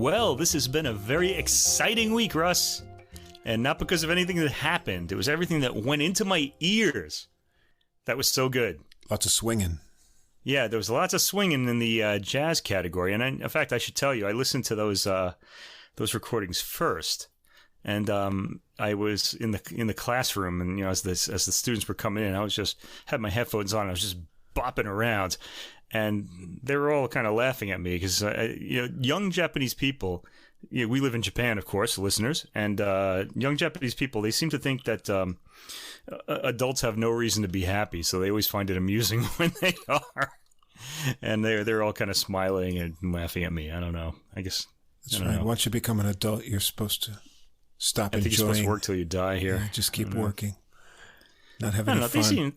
Well, this has been a very exciting week, Russ. And not because of anything that happened. It was everything that went into my ears. That was so good. Lots of swinging. Yeah, there was lots of swinging in the jazz category. And in fact, I should tell you, I listened to those recordings first. And I was in the classroom, and as the students were coming in, I was just had my headphones on. I was just bopping around, and they were all kind of laughing at me because young Japanese people. We live in Japan, of course, listeners, and young Japanese people, they seem to think that adults have no reason to be happy, so they always find it amusing when they are. And they're all kind of smiling and laughing at me. I don't know. I guess that's right. Once you become an adult, you're supposed to stop enjoying. I think you're supposed to work till you die here. Yeah, just keep working. Not having fun.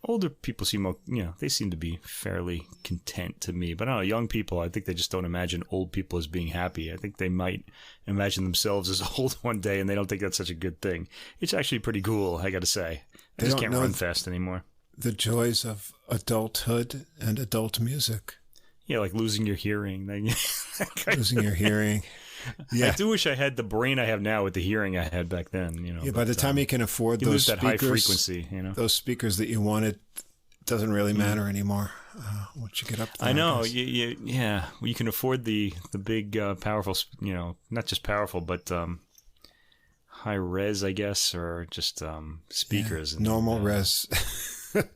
Older people seem, they seem to be fairly content to me. But I don't know, young people, I think they just don't imagine old people as being happy. I think they might imagine themselves as old one day, and they don't think that's such a good thing. It's actually pretty cool, I got to say. I just can't run fast anymore. The joys of adulthood and adult music. Yeah, like losing your hearing. Losing your hearing. Yeah. I do wish I had the brain I have now with the hearing I had back then. Yeah, by the time you can afford those speakers, that high frequency, those speakers that you wanted, doesn't really matter anymore once you get up there. I know. You can afford the big, powerful, not just powerful, but high res, I guess, or just speakers. Yeah, normal res.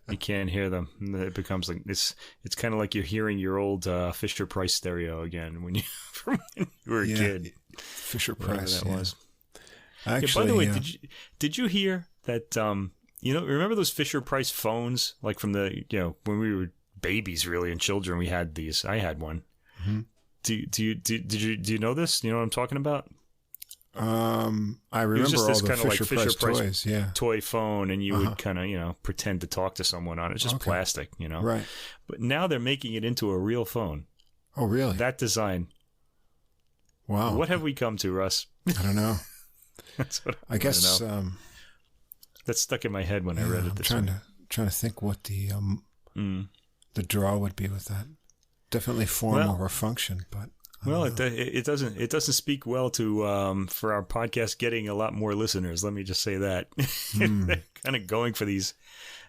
You can't hear them. It becomes like it's kind of like you're hearing your old Fisher Price stereo again when you were a kid. Fisher Price, that was. Actually, by the way, did you hear that? Remember those Fisher Price phones, like from the when we were babies, really, and children. We had these. I had one. Mm-hmm. Do you know this? You know what I'm talking about? I remember all the Fisher Price toys, toy phone, and you would kind of, pretend to talk to someone on it. It's just plastic, Right. But now they're making it into a real phone. Oh, really? That design. Wow. What have we come to, Russ? I don't know. That's what I guess. That stuck in my head when I read it. I'm trying to think what the draw would be with that. Definitely form over function, but. Well, it doesn't speak well to for our podcast getting a lot more listeners. Let me just say that. They're kind of going for these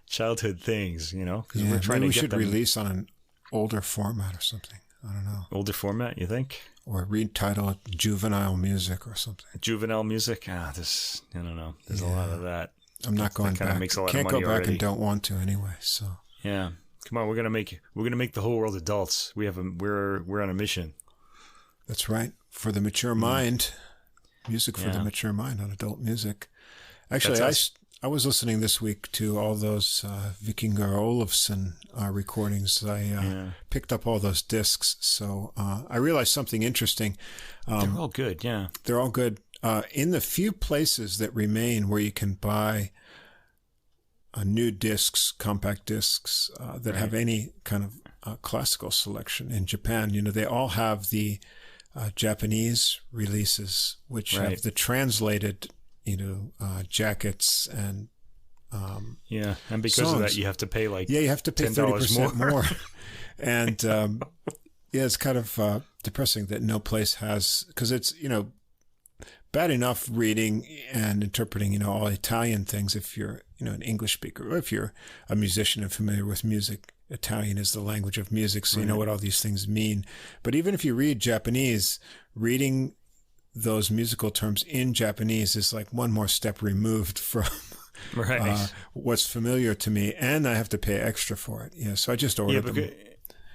childhood things, because we're trying to get them. We should release on an older format or something. I don't know. Older format, you think? Or retitle it Juvenile Music or something. Juvenile music? I don't know. There's a lot of that. I'm not going back. Kind of makes a lot Can't of money go back already. and don't want to anyway. So yeah, come on, we're gonna make the whole world adults. We're on a mission. That's right. For the mature mind. Music for the mature mind, not adult music. Actually, I was listening this week to all those Vikingur Olufsen recordings. I picked up all those discs. So I realized something interesting. They're all good, yeah. They're all good. In the few places that remain where you can buy new discs, compact discs, that have any kind of classical selection in Japan, they all have the Japanese releases, which have the translated, jackets and and because songs. of that, you have to pay you have to pay 30% more. And it's kind of depressing that no place has, because it's bad enough reading and interpreting all Italian things if you're an English speaker, or if you're a musician and familiar with music. Italian is the language of music, so you know what all these things mean. But even if you read Japanese, reading those musical terms in Japanese is like one more step removed from what's familiar to me, and I have to pay extra for it. Yeah, so I just ordered them.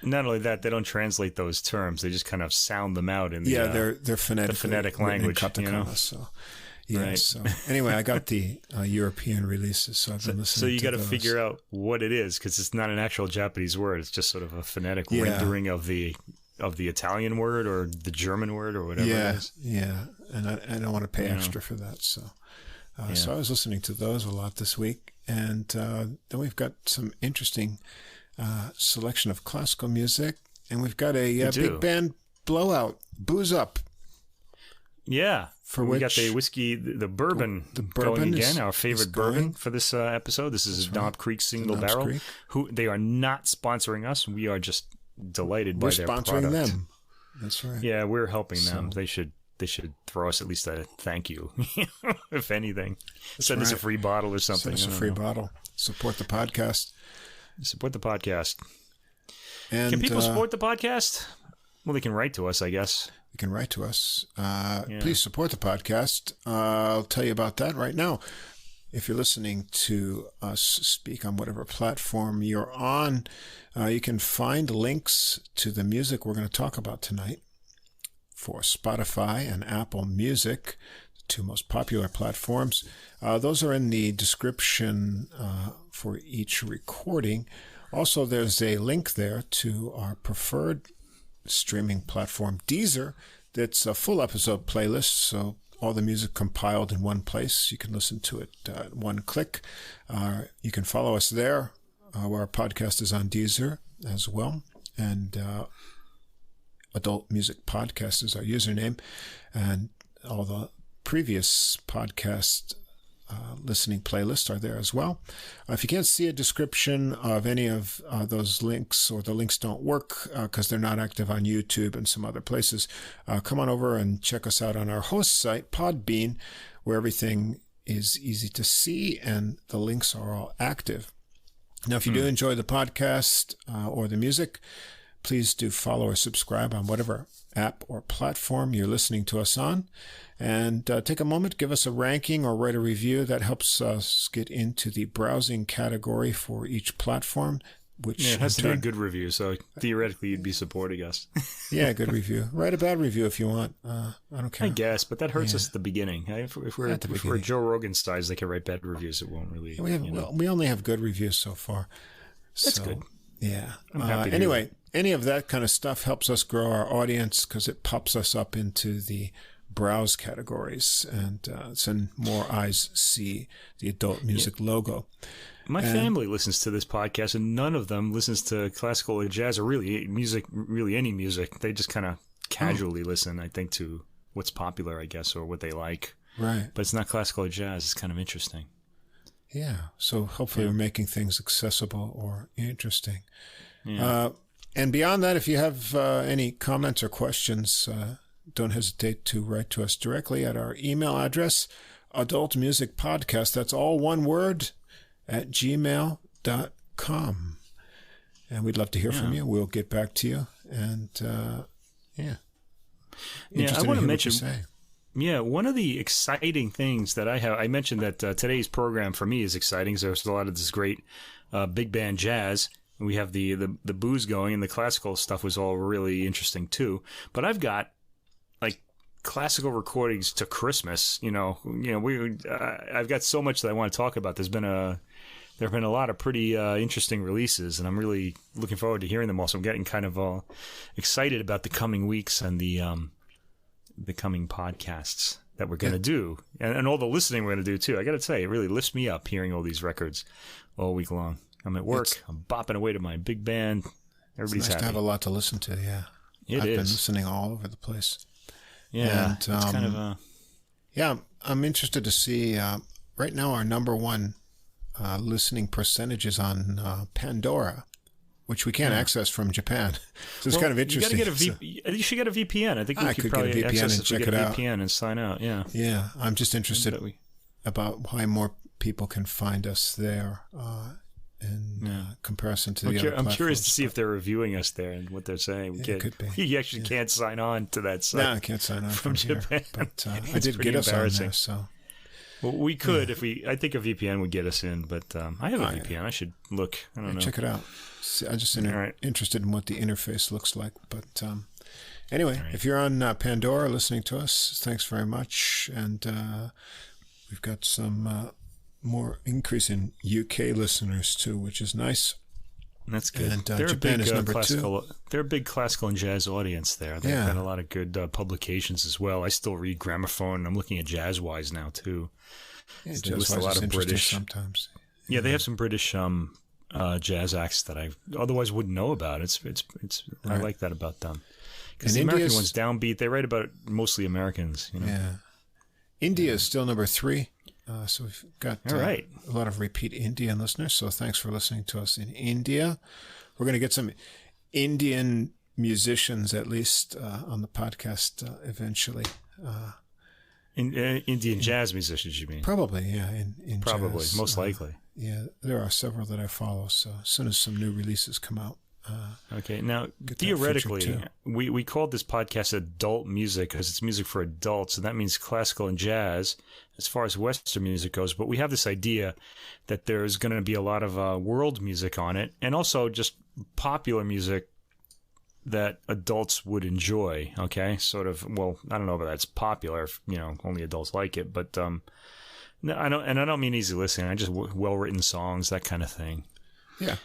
Not only that, they don't translate those terms; they just kind of sound them out in the they're phonetic, the phonetic language. Katakana, so. Yeah. So anyway, I got the European releases, so I've been listening. So you got to figure out what it is, because it's not an actual Japanese word; it's just sort of a phonetic rendering of the Italian word or the German word or whatever it is. Yeah, and I don't want to pay extra for that. So, so I was listening to those a lot this week, and then we've got some interesting selection of classical music, and we've got a big band blowout, Booze Up. Yeah. We got the whiskey, the bourbon going again, our favorite bourbon for this episode. This is Knob Creek Single Barrel. They are not sponsoring us. We are just delighted by their product. We're sponsoring them. That's right. Yeah, we're helping them. They should throw us at least a thank you, if anything. Send us a free bottle or something. Send us a free bottle. Support the podcast. Support the podcast. And, can people support the podcast? Well, they can write to us, I guess. You can write to us. Please support the podcast. I'll tell you about that right now. If you're listening to us speak on whatever platform you're on, you can find links to the music we're going to talk about tonight for Spotify and Apple Music, the two most popular platforms. Those are in the description for each recording. Also, there's a link there to our preferred streaming platform, Deezer, that's a full episode playlist, so all the music compiled in one place. You can listen to it at one click. You can follow us there. Our podcast is on Deezer as well. And Adult Music Podcast is our username. And all the previous podcast listening playlists are there as well. If you can't see a description of any of those links, or the links don't work because they're not active on YouTube and some other places, come on over and check us out on our host site, Podbean, where everything is easy to see and the links are all active. Now, if you do enjoy the podcast or the music, please do follow or subscribe on whatever app or platform you're listening to us on. And take a moment, give us a ranking or write a review. That helps us get into the browsing category for each platform. Which it has to be a good review, so theoretically you'd be supporting us. Yeah, good review. Write a bad review if you want. I don't care. I guess, but that hurts us at the beginning. If we're Joe Rogan styles, they can write bad reviews. It won't really. We only have good reviews so far. That's good. Yeah. Anyway, any of that kind of stuff helps us grow our audience because it pops us up into the browse categories, and so more eyes see the adult music logo. My family listens to this podcast, and none of them listens to classical or jazz or really any music. They just kind of casually listen, I think, to what's popular, I guess, or what they like. Right. But it's not classical or jazz. It's kind of interesting. Yeah. So hopefully we're making things accessible or interesting. Yeah. And beyond that, if you have any comments or questions, don't hesitate to write to us directly at our email address, adultmusicpodcast. That's all one word, at gmail.com. And we'd love to hear from you. We'll get back to you. And, I want to mention, one of the exciting things that I mentioned that today's program for me is exciting. So there's a lot of this great big band jazz. We have the booze going, and the classical stuff was all really interesting too. But I've got classical recordings to Christmas. I've got so much that I want to talk about. There have been a lot of pretty interesting releases, and I'm really looking forward to hearing them all. So I'm getting kind of excited about the coming weeks and the coming podcasts that we're going to do, and all the listening we're going to do too. I got to tell you, it really lifts me up hearing all these records all week long. I'm at work. I'm bopping away to my big band. Everybody's happy. To have a lot to listen to. Yeah, I've been listening all over the place. Yeah, and, it's kind of a... Yeah, I'm interested to see, right now our number one listening percentage is on Pandora, which we can't access from Japan. So it's kind of interesting. You should get a VPN. I think we could probably get a VPN and check it out. VPN and sign out, yeah. Yeah, I'm just interested about why more people can find us there in comparison to the other platforms. I'm curious to see if they're reviewing us there and what they're saying. It could be. You actually can't sign on to that site. No, I can't sign on from Japan. Here, but I did get us on there, so... Well, we could if I think a VPN would get us in, but I have a VPN. I should look. I don't know. Check it out. I'm just interested in what the interface looks like. But anyway, if you're on Pandora listening to us, thanks very much. And we've got some more increase in UK listeners too, which is nice. That's good. And Japan is number 2. They're a big classical and jazz audience there. They've got a lot of good publications as well. I still read Gramophone. I'm looking at Jazzwise now too. Yeah, so they list a lot of British sometimes. Yeah, they have some British jazz acts that I otherwise wouldn't know about. It's I like that about them. Because the American one's downbeat. They write about mostly Americans. Yeah. India is still number 3. So we've got a lot of repeat Indian listeners. So thanks for listening to us in India. We're going to get some Indian musicians, at least on the podcast eventually. Indian jazz musicians, you mean? Probably, yeah. In probably, jazz, most likely. Yeah, there are several that I follow. So as soon as some new releases come out. Okay, now theoretically, we called this podcast adult music because it's music for adults, and that means classical and jazz as far as Western music goes. But we have this idea that there's going to be a lot of world music on it, and also just popular music that adults would enjoy. Okay, sort of. Well, I don't know if that's popular. If, only adults like it, but no, I don't mean easy listening. I just well-written songs, that kind of thing. Yeah.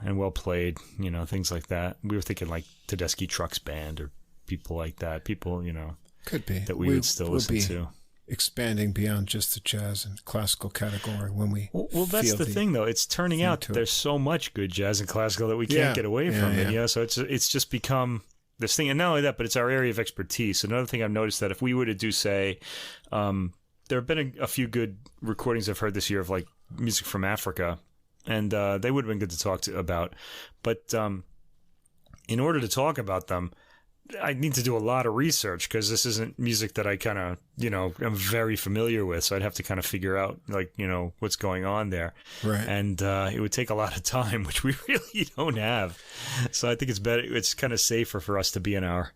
And well played, things like that. We were thinking like Tedeschi Trucks Band or people like that. People, could be that we would still listen to. Expanding beyond just the jazz and classical category when we. Well, that's the thing, though. It's turning out that there's so much good jazz and classical that we can't get away from it. Yeah. So it's just become this thing, and not only that, but it's our area of expertise. Another thing I've noticed that if we were to do, say, there have been a few good recordings I've heard this year of like music from Africa. And they would have been good to talk about. But in order to talk about them, I need to do a lot of research because this isn't music that I kind of, I'm very familiar with. So I'd have to kind of figure out, like, what's going on there. Right. And it would take a lot of time, which we really don't have. So I think it's better. It's kind of safer for us to be in our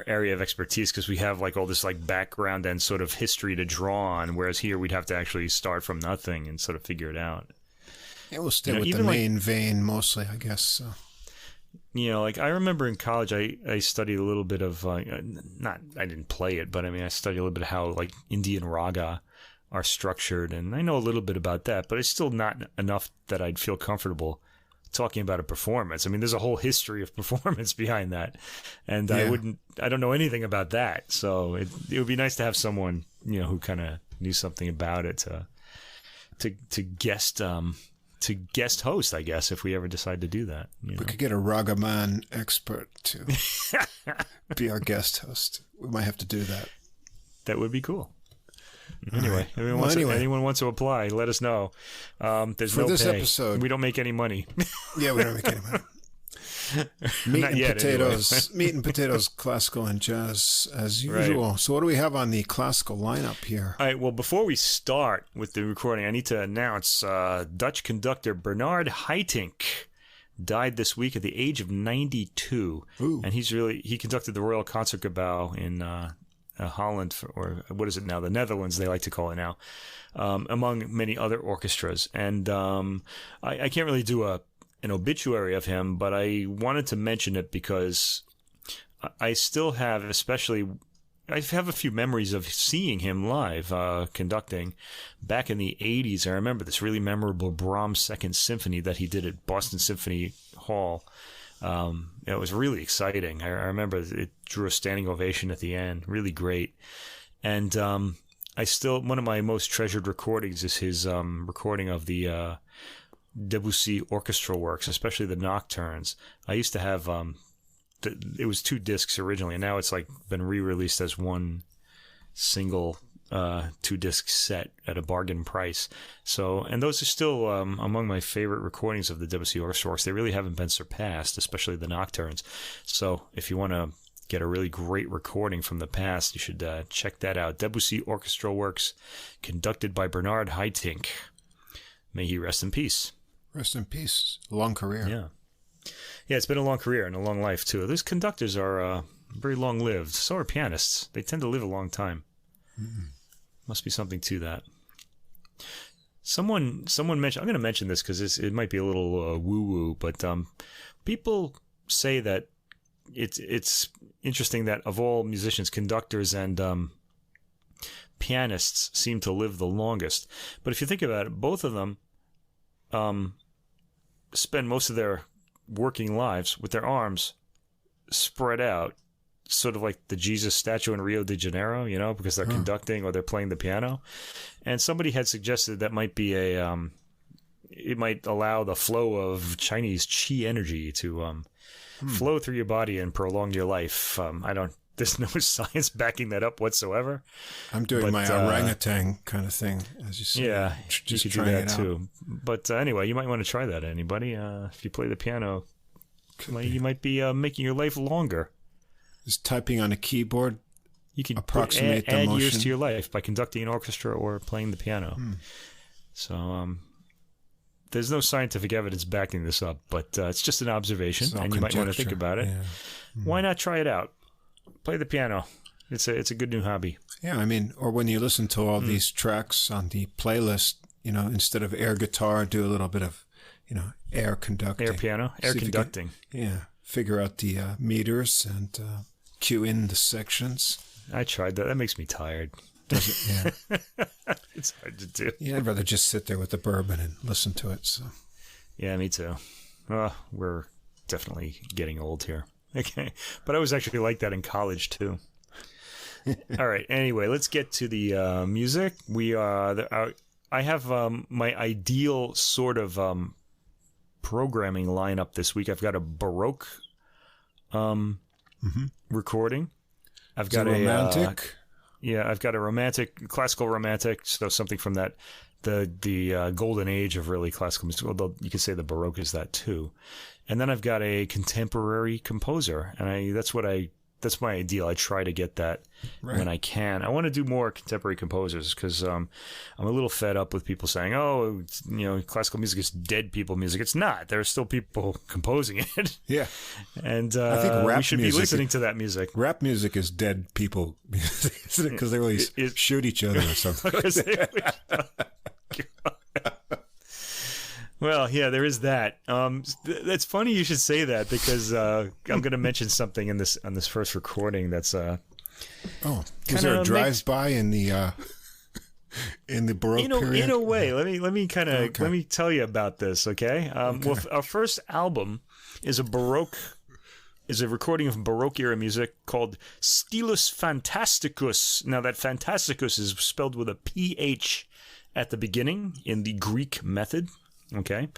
area of expertise because we have like all this like background and sort of history to draw on. Whereas here we'd have to actually start from nothing and sort of figure it out. Yeah, we'll stay with the main vein mostly, I guess. So. Like I remember in college, I studied a little bit of, I didn't play it, but I mean, I studied a little bit of how like Indian raga are structured. And I know a little bit about that, but it's still not enough that I'd feel comfortable talking about a performance. I mean, there's a whole history of performance behind that. And I don't know anything about that. So it would be nice to have someone, who kind of knew something about it to guest host, I guess, if we ever decide to do that. We could get a Ragaman expert to be our guest host. We might have to do that. That would be cool. Anyway, anyone wants to apply, let us know. There's for no this pay. Episode. We don't make any money. Yeah, we don't make any money. Meat and potatoes, classical and jazz as usual. Right. So what do we have on the classical lineup here? All right, well, before we start with the recording, I need to announce Dutch conductor Bernard Haitink died this week at the age of 92. Ooh. And he conducted the Royal Concertgebouw in Holland, or what is it now? The Netherlands, they like to call it now, among many other orchestras. And I can't really do an obituary of him, but I wanted to mention it because I still have, I have a few memories of seeing him live conducting back in the 80s. I remember this really memorable Brahms Second Symphony that he did at Boston Symphony Hall. It was really exciting. I remember it drew a standing ovation at the end. Really great. And one of my most treasured recordings is his recording of the Debussy orchestral works, especially the nocturnes. I used to have it was 2 discs originally, and now it's like been re-released as one single 2-disc set at a bargain price. So, and those are still among my favorite recordings of the Debussy orchestral works. They really haven't been surpassed, especially the nocturnes. So, if you want to get a really great recording from the past, you should check that out. Debussy orchestral works, conducted by Bernard Haitink. May he rest in peace. Rest in peace. Long career. Yeah, it's been a long career and a long life, too. Those conductors are very long-lived. So are pianists. They tend to live a long time. Mm-hmm. Must be something to that. Someone mentioned, I'm going to mention this because it might be a little woo-woo, but people say that it's interesting that of all musicians, conductors and pianists seem to live the longest. But if you think about it, both of them spend most of their working lives with their arms spread out, sort of like the Jesus statue in Rio de Janeiro, because they're conducting or they're playing the piano. And somebody had suggested that might be it might allow the flow of Chinese qi energy to flow through your body and prolong your life. There's no science backing that up whatsoever. I'm doing my orangutan kind of thing, as you say. Yeah, just you could do that too. But anyway, you might want to try that. Anybody? If you play the piano, You might be making your life longer. Just typing on a keyboard. You can approximate add the motion. years to your life by conducting an orchestra or playing the piano. So there's no scientific evidence backing this up, but it's just an observation, and you might want to think about it. Yeah. Why not try it out? Play the piano. It's a good new hobby. Yeah, I mean, or when you listen to all these tracks on the playlist, instead of air guitar, do a little bit of, air conducting. Air piano, air conducting. Figure out the meters and cue in the sections. I tried that. That makes me tired. Does it? Yeah. It's hard to do. Yeah, I'd rather just sit there with the bourbon and listen to it. So. Yeah, me too. We're definitely getting old here. Okay, but I was actually like that in college too. All right. Anyway, let's get to the music. I have my ideal sort of programming lineup this week. I've got a Baroque recording. I've got a romantic. I've got a romantic, classical romantic. So something from that, the golden age of really classical music. Although you could say the Baroque is that too. And then I've got a contemporary composer, and that's my ideal. I try to get that when I can. I want to do more contemporary composers because I'm a little fed up with people saying, "Oh, classical music is dead people music." It's not. There are still people composing it. Yeah, and I think we should be listening to that music. Rap music is dead people music, isn't it? Because they always shoot each other or something. Well, yeah, there is that. It's funny you should say that because I'm going to mention something on this first recording that's is there a drive-by in the Baroque period? In a way, let me tell you about this, okay? Well, our first album is a recording of Baroque era music called Stylus Phantasticus. Now that Phantasticus is spelled with a PH at the beginning in the Greek method. Okay,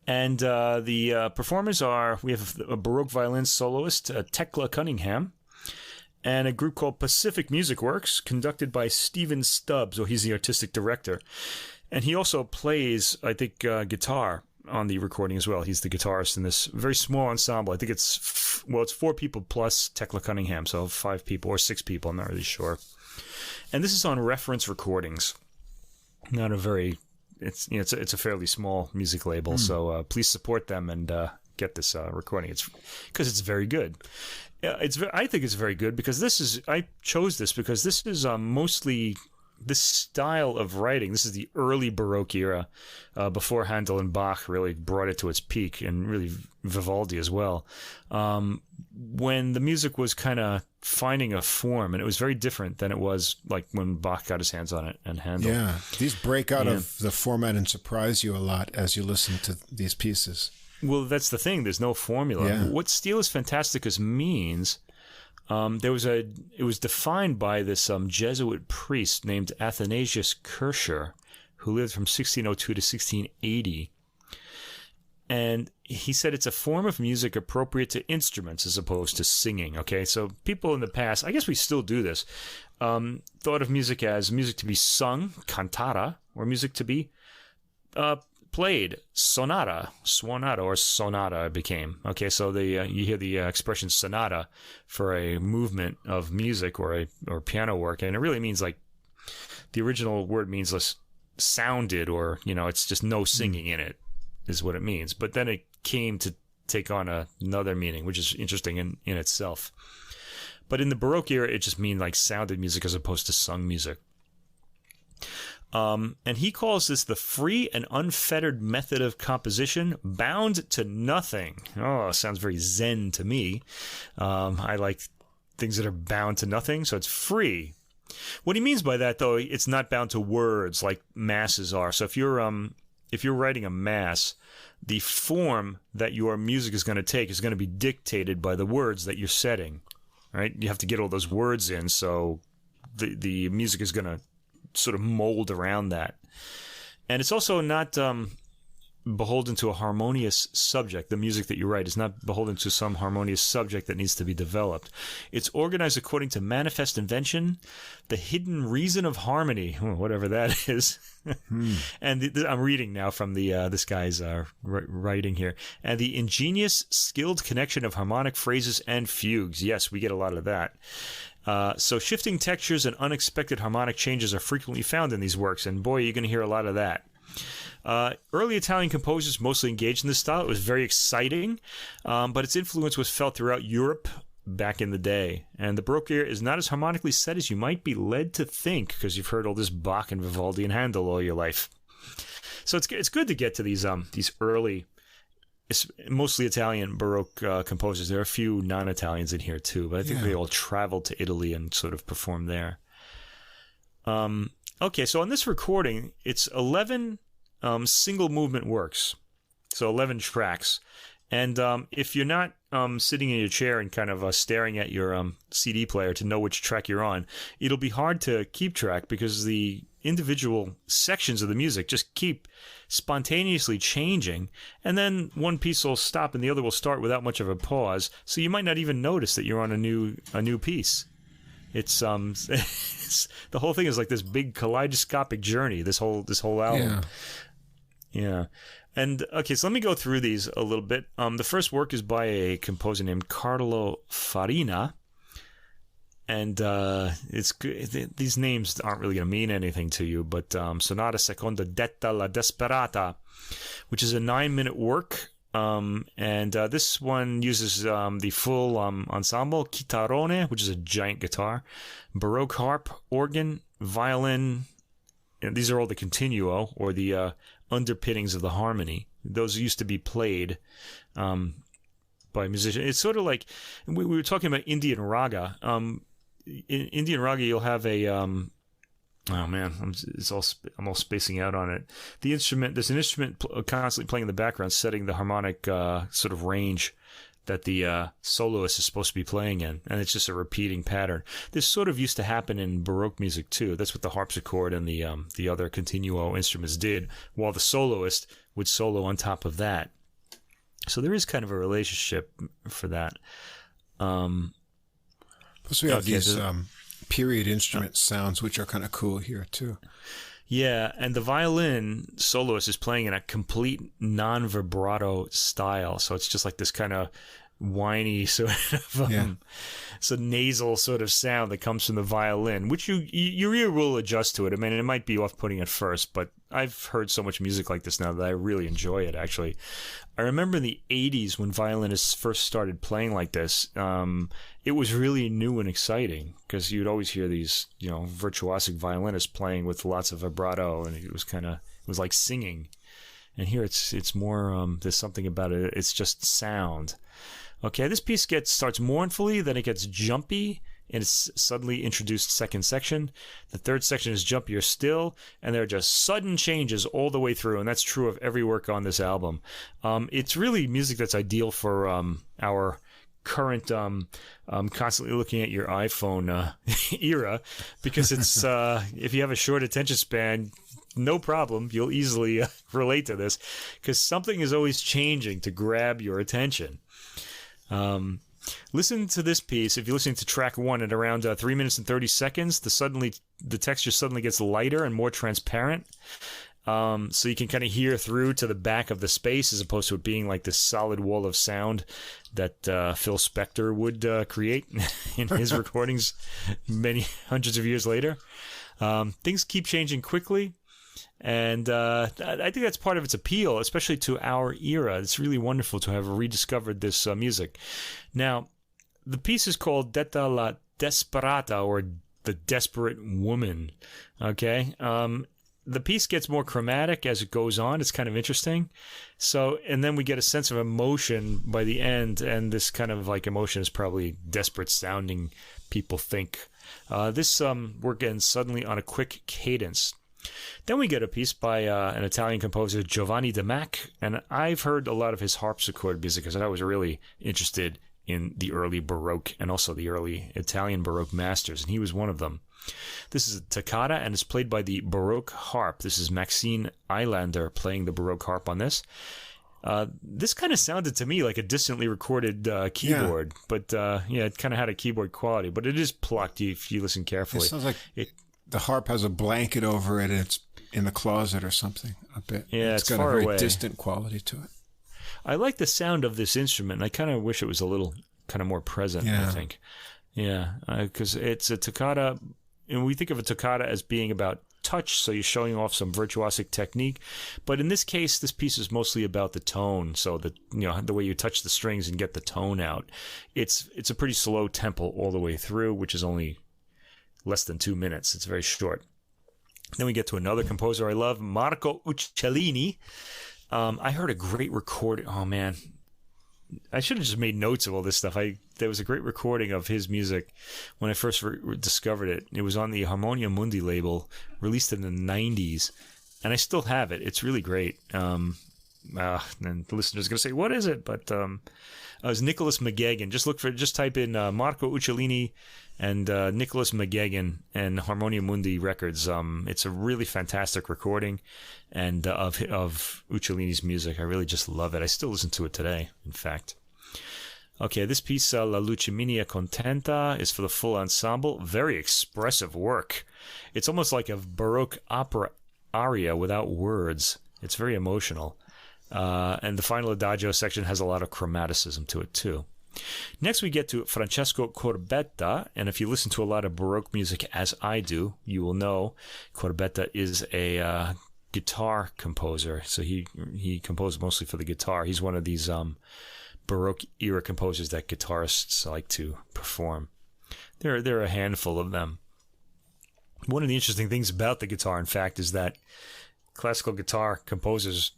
and the performers we have a Baroque violin soloist, Tekla Cunningham, and a group called Pacific Music Works, conducted by Stephen Stubbs, he's the artistic director. And he also plays, I think, guitar on the recording as well. He's the guitarist in this very small ensemble. I think it's 4 people plus Tekla Cunningham, so 5 people or 6 people, I'm not really sure. And this is on Reference Recordings, not a very... It's a fairly small music label, so please support them and get this recording. It's because it's very good. I think it's very good because I chose this because this is mostly this style of writing. This is the early Baroque era, before Handel and Bach really brought it to its peak, and really Vivaldi as well. When the music was kind of finding a form, and it was very different than it was like when Bach got his hands on it and Handel. Yeah, these break out of the format and surprise you a lot as you listen to these pieces. Well, that's the thing. There's no formula. Yeah. What Stylus Phantasticus means, it was defined by this Jesuit priest named Athanasius Kircher, who lived from 1602 to 1680. And he said it's a form of music appropriate to instruments as opposed to singing. Okay, so people in the past, I guess we still do this, thought of music as music to be sung, cantata, or music to be played, sonata, or sonata it became. Okay, so you hear the expression sonata for a movement of music or piano work, and it really means like the original word means less sounded, or it's just no singing in it is what it means. But then it came to take on another meaning, which is interesting in itself. But in the Baroque era, it just means like sounded music as opposed to sung music. And he calls this the free and unfettered method of composition, bound to nothing. Oh, sounds very Zen to me. I like things that are bound to nothing, so it's free. What he means by that, though, it's not bound to words like masses are. So if you're writing a mass, the form that your music is going to take is going to be dictated by the words that you're setting, right? You have to get all those words in, so the music is going to sort of mold around that. And it's also not beholden to a harmonious subject. The music that you write is not beholden to some harmonious subject that needs to be developed. It's organized according to manifest invention, the hidden reason of harmony, whatever that is. And I'm reading now from the this guy's writing here. And the ingenious, skilled connection of harmonic phrases and fugues. Yes, we get a lot of that. So shifting textures and unexpected harmonic changes are frequently found in these works, and boy, you're going to hear a lot of that. Early Italian composers mostly engaged in this style. It was very exciting, but its influence was felt throughout Europe back in the day. And the Baroque era is not as harmonically set as you might be led to think, because you've heard all this Bach and Vivaldi and Handel all your life. So it's good to get to these early, mostly Italian Baroque composers. There are a few non-Italians in here too, but I think they all traveled to Italy and sort of performed there. Okay, so on this recording, it's 11 single movement works, so 11 tracks. And if you're not sitting in your chair and kind of staring at your CD player to know which track you're on, it'll be hard to keep track because the individual sections of the music just keep spontaneously changing, and then one piece will stop and the other will start without much of a pause, so you might not even notice that you're on a new piece. It's the whole thing is like this big kaleidoscopic journey, this whole album. Yeah. And okay, so let me go through these a little bit. The first work is by a composer named Carlo Farina. And it's these names aren't really going to mean anything to you, but Sonata Seconda Detta la Desperata, which is a 9-minute work. And this one uses the full ensemble, chitarrone, which is a giant guitar, Baroque harp, organ, violin. And these are all the continuo, or the underpinnings of the harmony. Those used to be played by musicians. It's sort of like, we were talking about Indian raga. In Indian raga, you'll have a oh man, I'm all spacing out on it. There's an instrument constantly playing in the background, setting the harmonic sort of range that the soloist is supposed to be playing in, and it's just a repeating pattern. This sort of used to happen in Baroque music too. That's what the harpsichord and the other continuo instruments did, while the soloist would solo on top of that. So there is kind of a relationship for that. Plus we have these period instrument sounds, which are kind of cool here too. Yeah, and the violin soloist is playing in a complete non-vibrato style, so it's just like this kind of whiny sort of so nasal sort of sound that comes from the violin, which your ear will adjust to it. I mean, it might be off-putting at first, but I've heard so much music like this now that I really enjoy it, actually. I remember in the 80s when violinists first started playing like this, it was really new and exciting because you'd always hear these, virtuosic violinists playing with lots of vibrato, and it was like singing. And here it's more, there's something about it. It's just sound. Okay, this piece starts mournfully, then it gets jumpy, and it's suddenly introduced second section. The third section is jumpier still, and there are just sudden changes all the way through, and that's true of every work on this album. It's really music that's ideal for our current constantly looking at your iPhone era, because it's if you have a short attention span, no problem, you'll easily relate to this, because something is always changing to grab your attention. Listen to this piece. If you're listening to track 1 at around 3 minutes and 30 seconds, the texture suddenly gets lighter and more transparent. So you can kind of hear through to the back of the space, as opposed to it being like this solid wall of sound that Phil Spector would create in his recordings many hundreds of years later. Things keep changing quickly. And I think that's part of its appeal, especially to our era. It's really wonderful to have rediscovered this music. Now, the piece is called Detta la Desperata, or The Desperate Woman. Okay? The piece gets more chromatic as it goes on. It's kind of interesting. And then we get a sense of emotion by the end, and this kind of like emotion is probably desperate sounding, people think. This work ends suddenly on a quick cadence. Then we get a piece by an Italian composer, Giovanni Batista, and I've heard a lot of his harpsichord music because I was really interested in the early Baroque and also the early Italian Baroque masters, and he was one of them. This is a toccata, and it's played by the Baroque Harp. This is Maxine Eilander playing the Baroque Harp on this. This kind of sounded to me like a distantly recorded keyboard, but it kind of had a keyboard quality, but it is plucked if you listen carefully. It sounds like the harp has a blanket over it and it's in the closet or something a bit. Yeah, it's got far a very away. distant quality to it. I like the sound of this instrument, and I kind of wish it was a little kind of more present, I think. Yeah, because it's a toccata, and we think of a toccata as being about touch, so you're showing off some virtuosic technique. But in this case, this piece is mostly about the tone, so the way you touch the strings and get the tone out. It's a pretty slow tempo all the way through, which is only less than 2 minutes. It's very short. Then we get to another composer I love, Marco Uccellini. I heard a great recording. Oh, man. I should have just made notes of all this stuff. There was a great recording of his music when I first discovered it. It was on the Harmonia Mundi label, released in the 90s, and I still have it. It's really great. And the listener's going to say, what is it? But it was Nicolas McGuigan. Just type in Marco Uccellini and Nicolas McGuigan and Harmonia Mundi Records. It's a really fantastic recording and of Uccellini's music. I really just love it. I still listen to it today, in fact. Okay, this piece, La Luciminia Contenta, is for the full ensemble. Very expressive work. It's almost like a Baroque opera aria without words. It's very emotional. And the final adagio section has a lot of chromaticism to it, too. Next, we get to Francesco Corbetta, and if you listen to a lot of Baroque music, as I do, you will know Corbetta is a guitar composer. So he composed mostly for the guitar. He's one of these Baroque era composers that guitarists like to perform. There are a handful of them. One of the interesting things about the guitar, in fact, is that classical guitar composers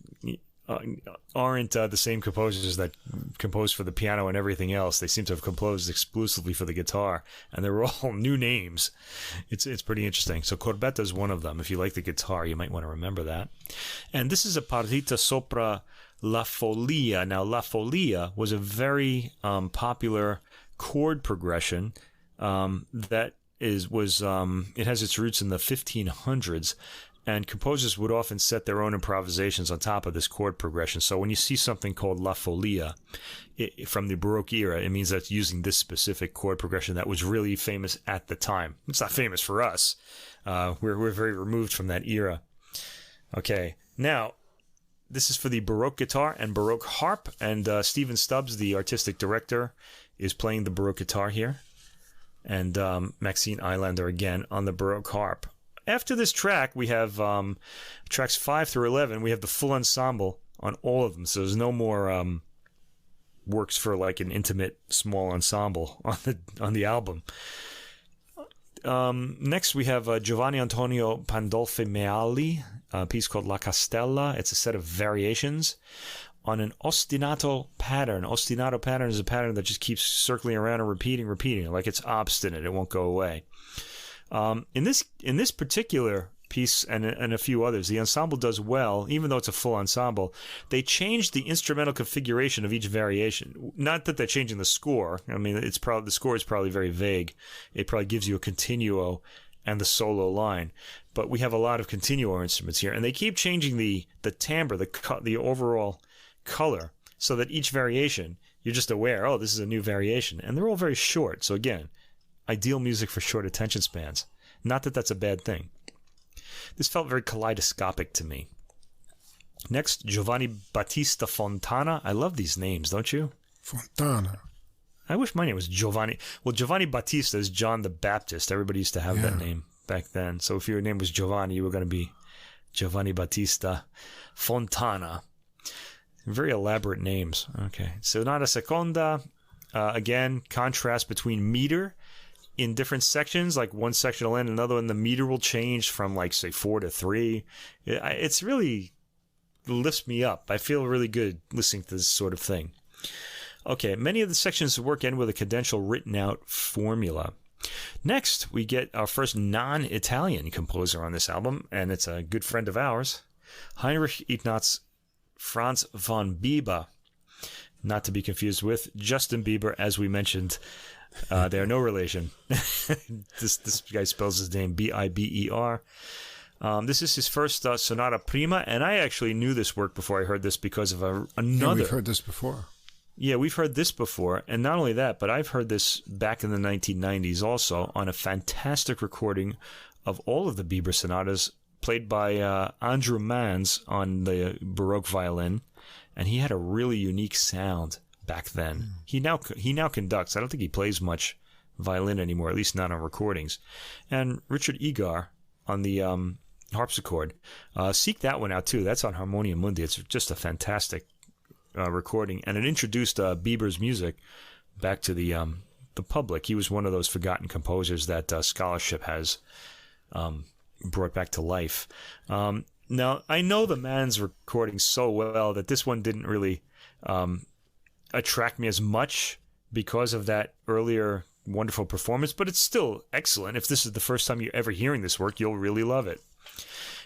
aren't the same composers that compose for the piano and everything else. They seem to have composed exclusively for the guitar, and they're all new names. It's pretty interesting. So Corbetta is one of them. If you like the guitar, you might want to remember that. And this is a partita sopra La Follia. Now, La Follia was a very popular chord progression it has its roots in the 1500s. And composers would often set their own improvisations on top of this chord progression. So when you see something called La Follia from the Baroque era, it means that's using this specific chord progression that was really famous at the time. It's not famous for us. We're very removed from that era. Okay, now, this is for the Baroque guitar and Baroque harp. And Stephen Stubbs, the artistic director, is playing the Baroque guitar here. And Maxine Eilander again on the Baroque harp. After this track, we have tracks 5 through 11. We have the full ensemble on all of them. So there's no more works for like an intimate small ensemble on the album. Next, we have Giovanni Antonio Pandolfi Meali, a piece called La Castella. It's a set of variations on an ostinato pattern. Ostinato pattern is a pattern that just keeps circling around and repeating, like it's obstinate. It won't go away. In this particular piece and a few others, the ensemble does well, even though it's a full ensemble. They changed the instrumental configuration of each variation. Not that they're changing the score. I mean, the score is probably very vague. It probably gives you a continuo and the solo line. But we have a lot of continuo instruments here, and they keep changing the timbre, the overall color, so that each variation, you're just aware, oh, this is a new variation. And they're all very short. So again, ideal music for short attention spans. Not that that's a bad thing. This felt very kaleidoscopic to me. Next, Giovanni Batista Fontana. I love these names, don't you? Fontana. I wish my name was Giovanni. Well, Giovanni Batista is John the Baptist. Everybody used to have that name back then. So if your name was Giovanni, you were going to be Giovanni Batista Fontana. Very elaborate names. Okay. Sonata Seconda. Again, contrast between meter in different sections, like one section will end, another one, the meter will change from like, say, 4 to 3. It's really lifts me up. I feel really good listening to this sort of thing. Okay, many of the sections of the work end with a cadential written out formula. Next, we get our first non-Italian composer on this album, and it's a good friend of ours, Heinrich Ignaz Franz von Bieber. not to be confused with Justin Bieber, as we mentioned. They are no relation. This guy spells his name B-I-B-E-R. This is his first sonata prima, and I actually knew this work before I heard this because of another. Yeah, we've heard this before. Yeah, we've heard this before, and not only that, but I've heard this back in the 1990s also on a fantastic recording of all of the Bieber sonatas played by Andrew Mans on the Baroque violin, and he had a really unique sound back then. He now conducts. I don't think he plays much violin anymore, at least not on recordings. And Richard Egar on the harpsichord. Seek that one out too. That's on Harmonia Mundi. It's just a fantastic recording, and it introduced Bieber's music back to the public. He was one of those forgotten composers that scholarship has brought back to life. Now, I know the Mans recording so well that this one didn't really attract me as much because of that earlier wonderful performance, but it's still excellent. If this is the first time you're ever hearing this work, you'll really love it.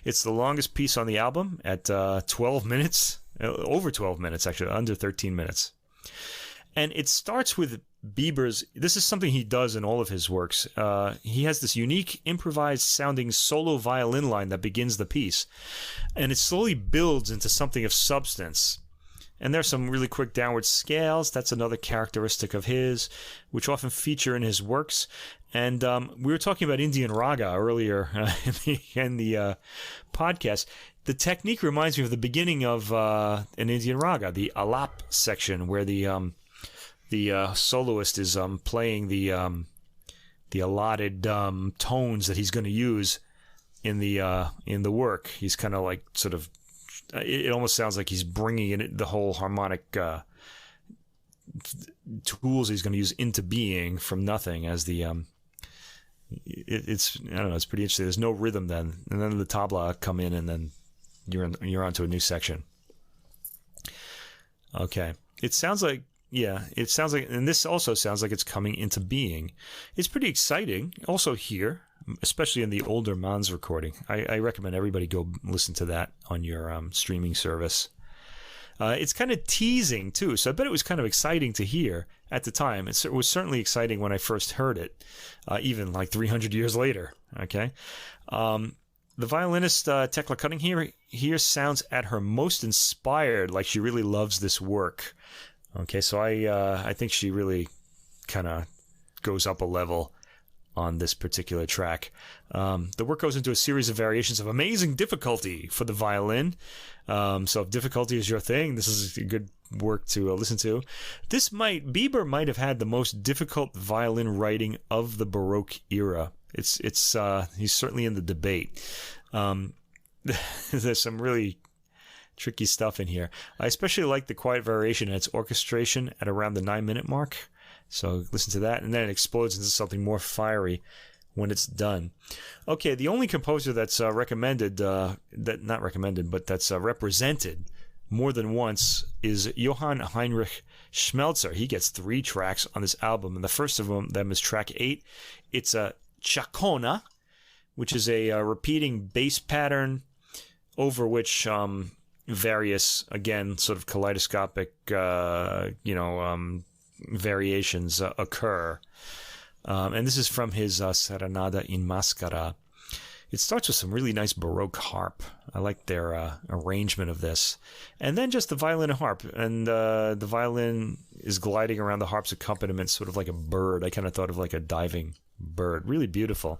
It's the longest piece on the album at 12 minutes, over 12 minutes actually, under 13 minutes. And it starts with Bieber's, this is something he does in all of his works. He has this unique improvised sounding solo violin line that begins the piece, and it slowly builds into something of substance. And there's some really quick downward scales. That's another characteristic of his, which often feature in his works. And we were talking about Indian raga earlier in the podcast. The technique reminds me of the beginning of an Indian raga, the alap section, where the soloist is playing the allotted tones that he's going to use in the work. He's kind of like sort of. It almost sounds like he's bringing in the whole harmonic tools he's going to use into being from nothing as the. It's I don't know. It's pretty interesting. There's no rhythm then, and then the tabla come in, and then you're onto a new section. Okay, it sounds like. Yeah, it sounds like, and this also sounds like it's coming into being. It's pretty exciting. Also here, especially in the older Mans recording. I recommend everybody go listen to that on your streaming service. It's kind of teasing too, so I bet it was kind of exciting to hear at the time. It was certainly exciting when I first heard it, even like 300 years later. Okay, the violinist Tekla Cunningham here sounds at her most inspired, like she really loves this work. Okay, so I think she really kind of goes up a level on this particular track. The work goes into a series of variations of amazing difficulty for the violin. So if difficulty is your thing, this is a good work to listen to. Bieber might have had the most difficult violin writing of the Baroque era. He's certainly in the debate. There's some really tricky stuff in here. I especially like the quiet variation and its orchestration at around the 9-minute mark. So listen to that, and then it explodes into something more fiery when it's done. Okay, the only composer that's represented more than once is Johann Heinrich Schmelzer. He gets 3 tracks on this album, and the first of them is track 8. It's a chaconne, which is a repeating bass pattern over which various, again, sort of kaleidoscopic, variations occur. And this is from his Serenada in Mascara. It starts with some really nice Baroque harp. I like their arrangement of this. And then just the violin and harp. And the violin is gliding around the harp's accompaniment, sort of like a bird. I kind of thought of like a diving bird. Really beautiful.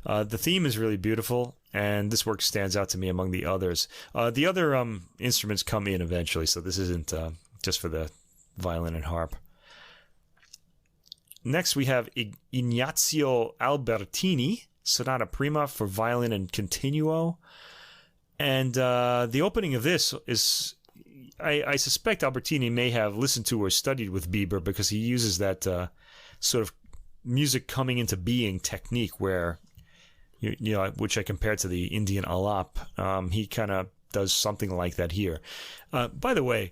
The theme is really beautiful, and this work stands out to me among the others. The other instruments come in eventually, so this isn't just for the violin and harp. Next, we have Ignazio Albertini, Sonata Prima for violin and continuo. And the opening of this is, I suspect Albertini may have listened to or studied with Bieber, because he uses that sort of music coming into being technique where, which I compare to the Indian alap. He kind of does something like that here. By the way,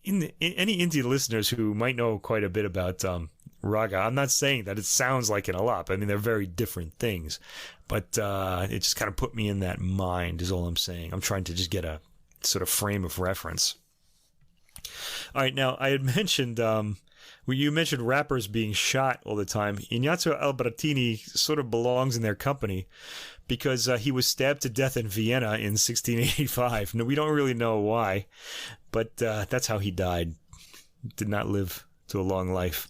in any Indian listeners who might know quite a bit about raga, I'm not saying that it sounds like an alap. I mean, they're very different things, but it just kind of put me in that mind is all I'm saying. I'm trying to just get a sort of frame of reference. All right, now I had mentioned when you mentioned rappers being shot all the time. Ignazio Albertini sort of belongs in their company because he was stabbed to death in Vienna in 1685. No, we don't really know why, but that's how he died. Did not live to a long life.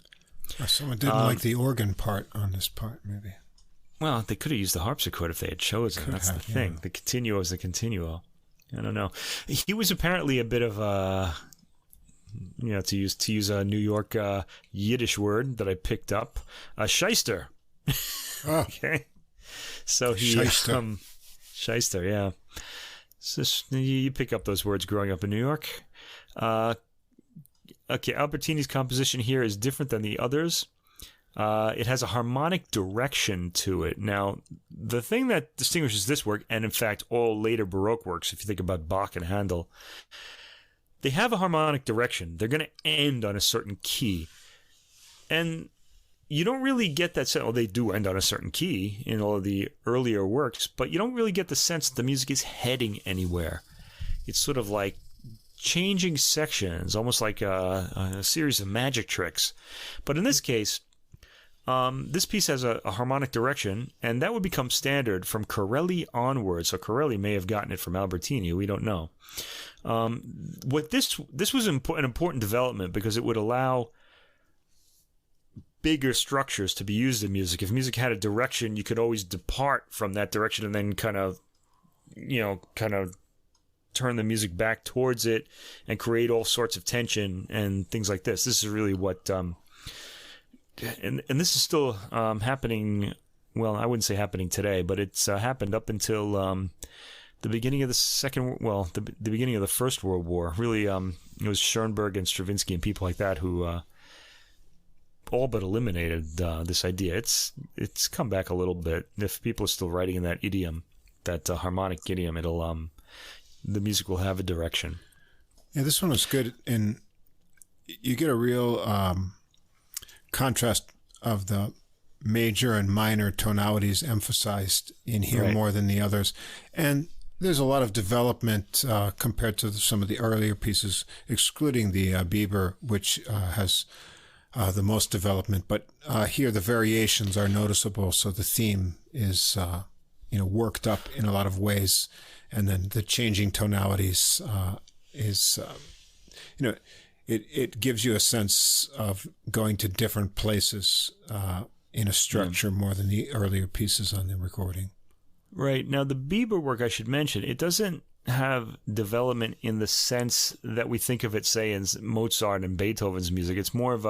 Someone didn't like the organ part on this part, maybe. Well, they could have used the harpsichord if they had chosen. That's the thing. The continuo is the continuo. I don't know. He was apparently a bit of a, to use a New York Yiddish word that I picked up, a shyster. Oh. Okay. So he shyster, yeah. So you pick up those words growing up in New York. Okay, Albertini's composition here is different than the others. It has a harmonic direction to it. Now, the thing that distinguishes this work, and in fact all later Baroque works, if you think about Bach and Handel, they have a harmonic direction. They're going to end on a certain key. And you don't really get that sense. Well, they do end on a certain key in all of the earlier works, but you don't really get the sense that the music is heading anywhere. It's sort of like changing sections, almost like a series of magic tricks. But in this case, this piece has a harmonic direction, and that would become standard from Corelli onwards. So Corelli may have gotten it from Albertini. We don't know. This was an important development because it would allow bigger structures to be used in music. If music had a direction, you could always depart from that direction and then kind of turn the music back towards it and create all sorts of tension and things like this. This is really what, and this is still happening. Well, I wouldn't say happening today, but it's happened up until the beginning of the beginning of the First World War. Really, it was Schoenberg and Stravinsky and people like that who all but eliminated this idea. It's come back a little bit. If people are still writing in that idiom, that harmonic idiom, it'll the music will have a direction. Yeah, this one was good, and you get a real contrast of the major and minor tonalities emphasized in here more than the others. And there's a lot of development compared to some of the earlier pieces, excluding the Bieber, which has the most development. But here the variations are noticeable, so the theme is worked up in a lot of ways. And then the changing tonalities it gives you a sense of going to different places in a structure more than the earlier pieces on the recording. Right. Now, the Bieber work, I should mention, it doesn't have development in the sense that we think of it, say, in Mozart and Beethoven's music. It's more of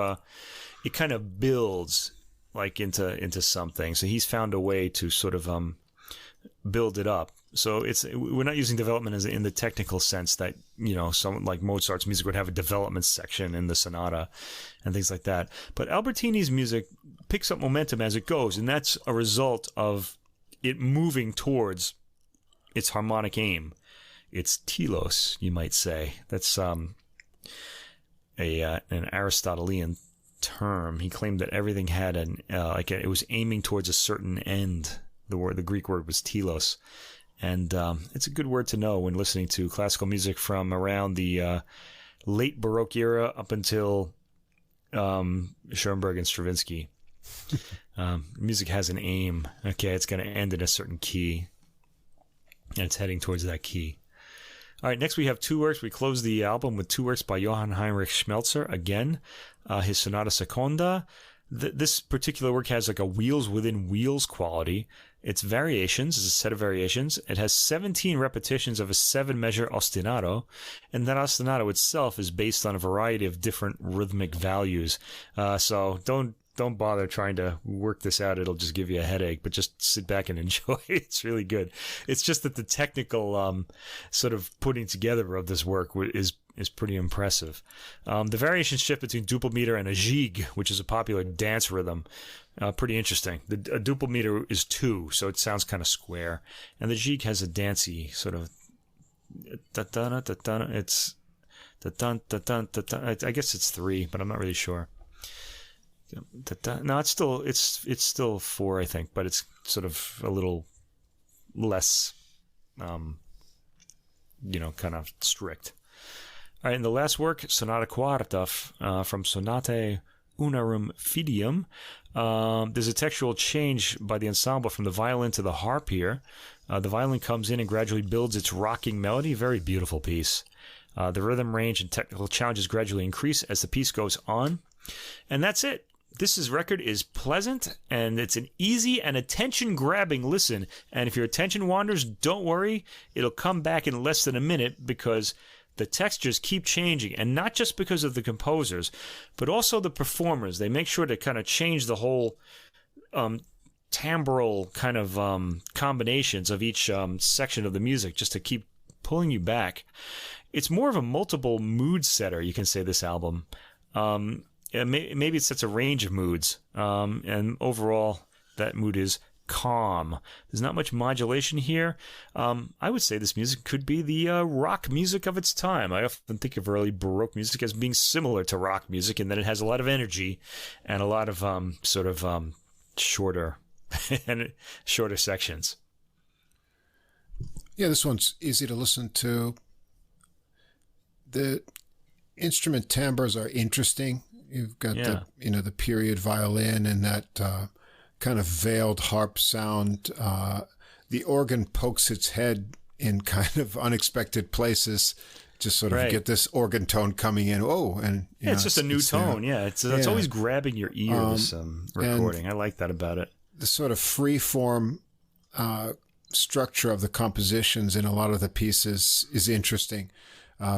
it kind of builds like into something. So he's found a way to sort of build it up. So we're not using development as in the technical sense that, someone like Mozart's music would have a development section in the sonata and things like that. But Albertini's music picks up momentum as it goes, and that's a result of it moving towards its harmonic aim. It's telos, you might say. That's an Aristotelian term. He claimed that everything had it was aiming towards a certain end. The Greek word was telos. And it's a good word to know when listening to classical music from around the late Baroque era up until Schoenberg and Stravinsky. Music has an aim. Okay, it's going to end in a certain key, and it's heading towards that key. All right, next we have two works. We close the album with two works by Johann Heinrich Schmelzer. Again, his Sonata Seconda. This particular work has like a wheels within wheels quality. It's variations. It's a set of variations. It has 17 repetitions of a 7-measure ostinato, and that ostinato itself is based on a variety of different rhythmic values. So don't bother trying to work this out. It'll just give you a headache, but just sit back and enjoy it. It's really good. It's just that the technical sort of putting together of this work is pretty impressive. The variations shift between duple meter and a jig, which is a popular dance rhythm. Pretty interesting. A duple meter is 2, so it sounds kind of square. And the jig has a dancey sort of... It's... I guess it's 3, but I'm not really sure. No, it's still 4, I think, but it's sort of a little less, kind of strict. All right, and the last work, Sonata Quarta from Sonate Unarum Fidium. There's a textual change by the ensemble from the violin to the harp here. The violin comes in and gradually builds its rocking melody. Very beautiful piece. The rhythm range and technical challenges gradually increase as the piece goes on. And that's it. This record is pleasant, and it's an easy and attention-grabbing listen. And if your attention wanders, don't worry. It'll come back in less than a minute because the textures keep changing, and not just because of the composers, but also the performers. They make sure to kind of change the whole timbral kind of combinations of each section of the music just to keep pulling you back. It's more of a multiple mood setter, you can say, this album. Maybe it sets a range of moods, and overall that mood is calm. There's not much modulation here. I would say this music could be the rock music of its time. I often think of early Baroque music as being similar to rock music in that it has a lot of energy and a lot of shorter and shorter sections. Yeah, this one's easy to listen to. The instrument timbres are interesting. You've got the period violin and that kind of veiled harp sound. The organ pokes its head in kind of unexpected places. Just sort of get this organ tone coming in. Oh, and it's just a new tone. Yeah, it's always grabbing your ear. This recording, I like that about it. The sort of free form structure of the compositions in a lot of the pieces is interesting.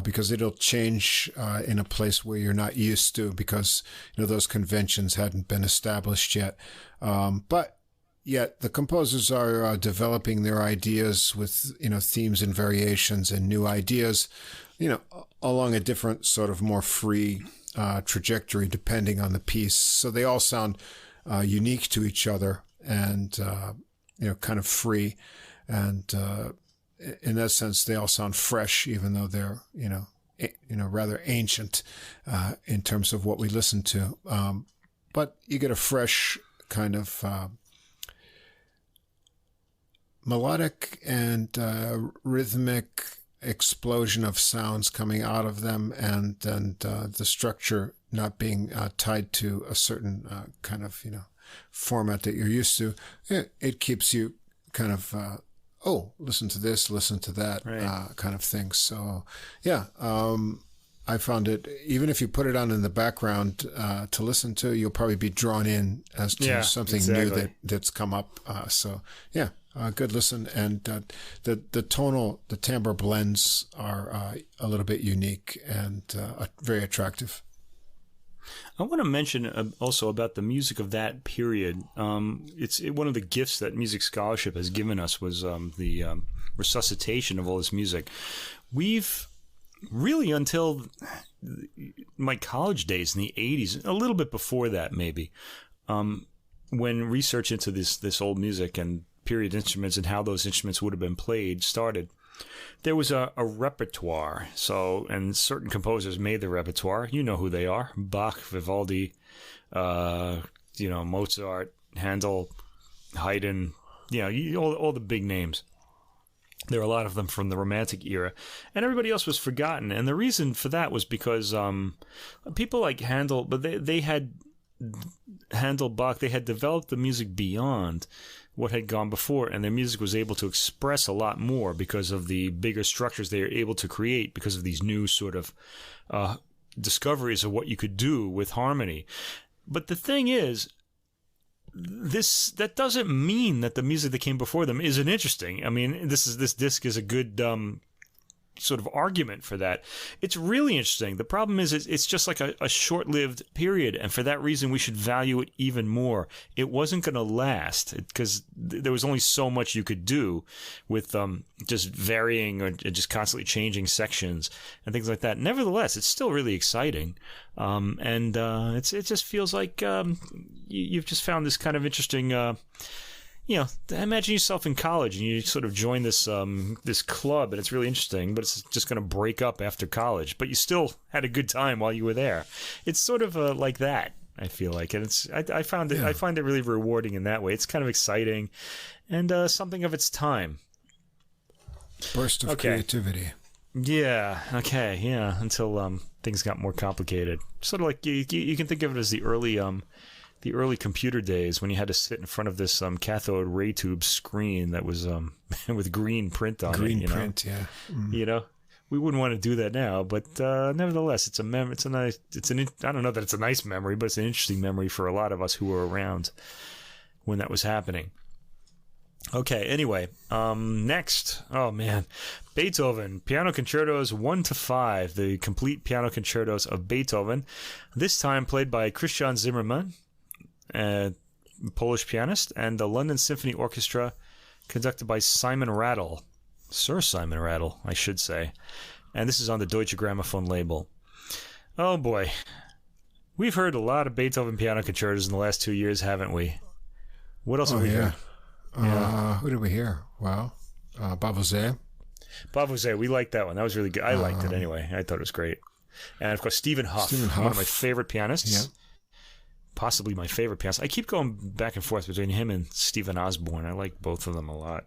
Because it'll change in a place where you're not used to, because those conventions hadn't been established yet. But yet the composers are developing their ideas with themes and variations and new ideas, along a different sort of more free trajectory depending on the piece. So they all sound unique to each other and kind of free and. In that sense, they all sound fresh, even though they're, rather ancient in terms of what we listen to. But you get a fresh kind of melodic and rhythmic explosion of sounds coming out of them, and the structure not being tied to a certain kind of, format that you're used to. It keeps you kind of... listen to this, listen to that, kind of thing. So, I found it, even if you put it on in the background to listen to, you'll probably be drawn in as to something new that's come up. Good listen. And the timbre blends are a little bit unique and very attractive. I want to mention also about the music of that period. It's one of the gifts that music scholarship has given us was the resuscitation of all this music. We've really, until my college days in the 80s, a little bit before that maybe, when research into this old music and period instruments and how those instruments would have been played started, there was a repertoire. So, and certain composers made the repertoire. You know who they are: Bach, Vivaldi, Mozart, Handel, Haydn. All the big names. There are a lot of them from the Romantic era, and everybody else was forgotten. And the reason for that was because people like Handel, but they had Handel, Bach, they had developed the music beyond what had gone before, and their music was able to express a lot more because of the bigger structures they were able to create because of these new sort of discoveries of what you could do with harmony. But the thing is, that doesn't mean that the music that came before them isn't interesting. I mean, this disc is a good sort of argument for that. It's really interesting. The problem is it's just like a short-lived period, and for that reason we should value it even more. It wasn't going to last because there was only so much you could do with just varying or just constantly changing sections and things like that. Nevertheless, it's still really exciting, and it just feels like you've just found this kind of interesting. Imagine yourself in college and you sort of join this this club, and it's really interesting, but it's just going to break up after college. But you still had a good time while you were there. It's sort of like that, I feel like, and I find it really rewarding in that way. It's kind of exciting and something of its time. Burst of creativity. Yeah. Okay. Yeah. Until things got more complicated. Sort of like you can think of it as the early computer days when you had to sit in front of this cathode ray tube screen that was with green print on it. Green print, yeah. You know, we wouldn't want to do that now, but nevertheless, I don't know that it's a nice memory, but it's an interesting memory for a lot of us who were around when that was happening. Okay, anyway, next, oh man, Beethoven, Piano Concertos 1-5, the complete piano concertos of Beethoven, this time played by Krystian Zimerman, Polish pianist, and the London Symphony Orchestra, conducted by Simon Rattle, Sir Simon Rattle, I should say, and this is on the Deutsche Grammophon label. Oh boy, we've heard a lot of Beethoven piano concertos in the last 2 years, haven't we? What else have we heard? Who did we hear? Well, Vivace. Vivace, we liked that one. That was really good. I liked it anyway. I thought it was great. And of course, Stephen Hough, one of my favorite pianists. Yeah. Possibly my favorite pianist. I keep going back and forth between him and Stephen Osborne. I like both of them a lot.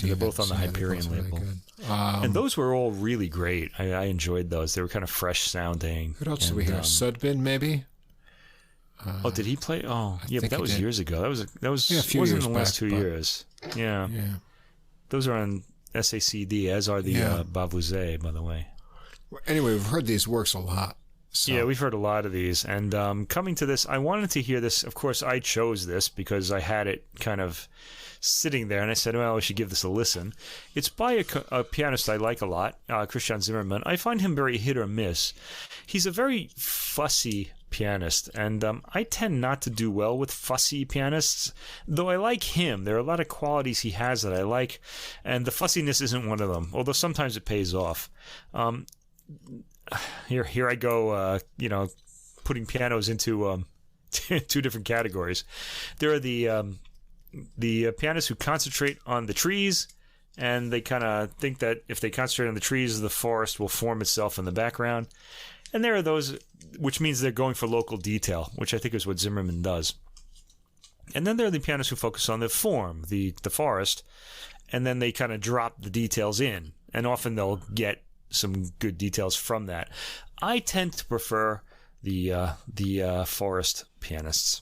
They're both on the Hyperion label. And those were all really great. I enjoyed those. They were kind of fresh sounding. What else did we hear? Sudbin, maybe? Did he play? Oh, yeah, but that was years ago. That was a few years in the last 2 years. Yeah. Those are on SACD, as are the Vivace, by the way. Anyway, we've heard these works a lot. So. Yeah, we've heard a lot of these. And coming to this, I wanted to hear this. Of course, I chose this because I had it kind of sitting there, and I said, well, I should give this a listen. It's by a pianist I like a lot, Krystian Zimerman. I find him very hit or miss. He's a very fussy pianist, and I tend not to do well with fussy pianists, though I like him. There are a lot of qualities he has that I like, and the fussiness isn't one of them, although sometimes it pays off. Here I go, putting pianos into two different categories. There are the pianists who concentrate on the trees, and they kind of think that if they concentrate on the trees, the forest will form itself in the background. And there are those, which means they're going for local detail, which I think is what Zimerman does. And then there are the pianists who focus on the form, the forest, and then they kind of drop the details in. And often they'll get some good details from that. I tend to prefer the forest pianists.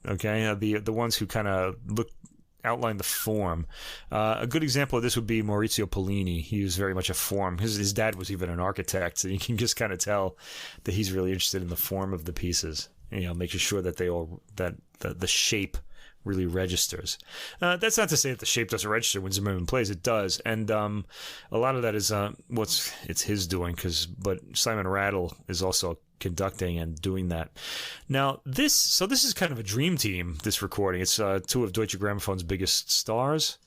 Okay, the ones who kind of outline the form. A good example of this would be Maurizio Pollini. He was very much a form. His dad was even an architect, so you can just kind of tell that he's really interested in the form of the pieces. Making sure that the shape really registers. That's not to say that the shape doesn't register when Zimerman plays. It does, and a lot of that is it's his doing. But Simon Rattle is also conducting and doing that. Now this is kind of a dream team. This recording, it's two of Deutsche Grammophon's biggest stars.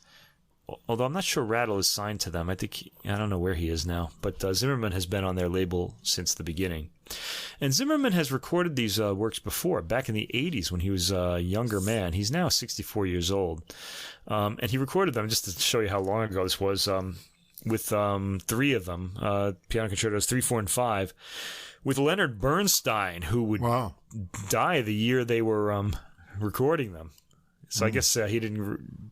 Although I'm not sure Rattle is signed to them. I don't know where he is now. But Zimerman has been on their label since the beginning. And Zimerman has recorded these works before, back in the 80s when he was a younger man. He's now 64 years old. And he recorded them, just to show you how long ago this was, with three of them, piano concertos 3, 4, and 5, with Leonard Bernstein, who would die the year they were recording them. So I guess he didn't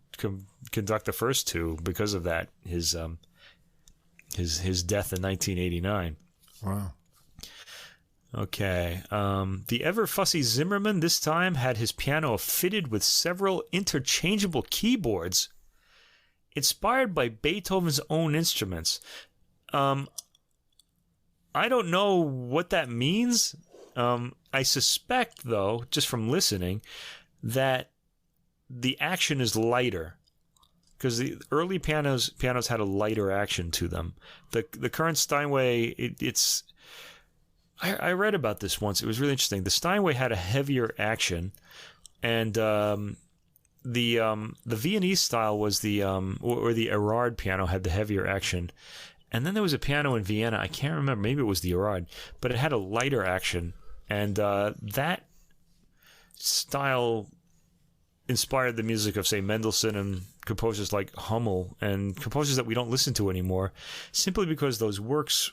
conduct the first two because of that. His death in 1989. Wow. Okay. The ever-fussy Zimerman this time had his piano fitted with several interchangeable keyboards inspired by Beethoven's own instruments. I don't know what that means. I suspect, though, just from listening, that the action is lighter. Because the early pianos had a lighter action to them. The current Steinway, it's... I read about this once. It was really interesting. The Steinway had a heavier action, and the Viennese style was or the Erard piano had the heavier action. And then there was a piano in Vienna. I can't remember. Maybe it was the Erard, but it had a lighter action, and that style inspired the music of, say, Mendelssohn and composers like Hummel and composers that we don't listen to anymore, simply because those works,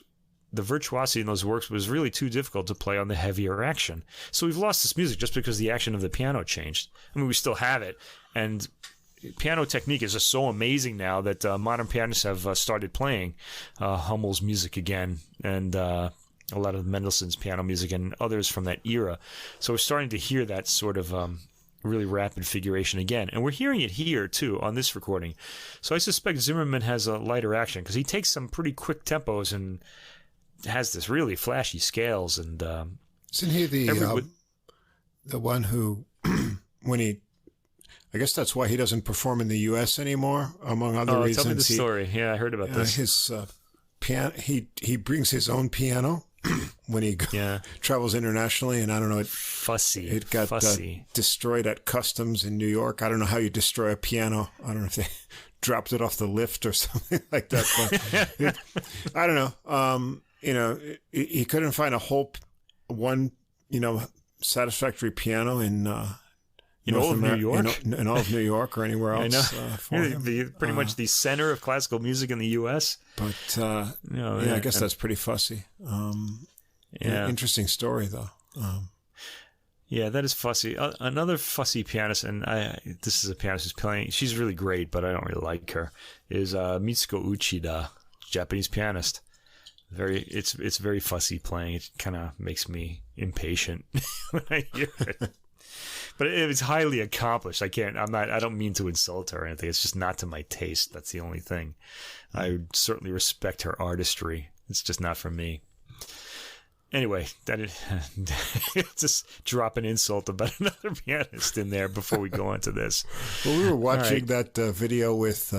the virtuosity in those works was really too difficult to play on the heavier action. So we've lost this music just because the action of the piano changed. I mean, we still have it, and piano technique is just so amazing now that modern pianists have started playing Hummel's music again, and a lot of Mendelssohn's piano music and others from that era. So we're starting to hear that sort of really rapid figuration again. And we're hearing it here, too, on this recording. So I suspect Zimerman has a lighter action, because he takes some pretty quick tempos and has this really flashy scales. And isn't he the one who, when he... I guess that's why he doesn't perform in the U.S. anymore, among other reasons. Tell me the story. Yeah, I heard about this. His piano, he brings his own piano when he travels internationally, and I don't know, it got destroyed at customs in New York. I don't know how you destroy a piano. I don't know if they dropped it off the lift or something like that. But I don't know. He couldn't find one satisfactory piano in all of New York, in all of New York or anywhere else. I know. Pretty much the center of classical music in the U.S. But I guess that's pretty fussy. Interesting story though. Yeah, that is fussy. Another fussy pianist, and this is a pianist who's playing. She's really great, but I don't really like her. Is Mitsuko Uchida, Japanese pianist. It's very fussy playing. It kind of makes me impatient when I hear it. But it's highly accomplished. I don't mean to insult her or anything. It's just not to my taste. That's the only thing. I certainly respect her artistry. It's just not for me. Anyway, just drop an insult about another pianist in there before we go into this. Well, we were watching that video with...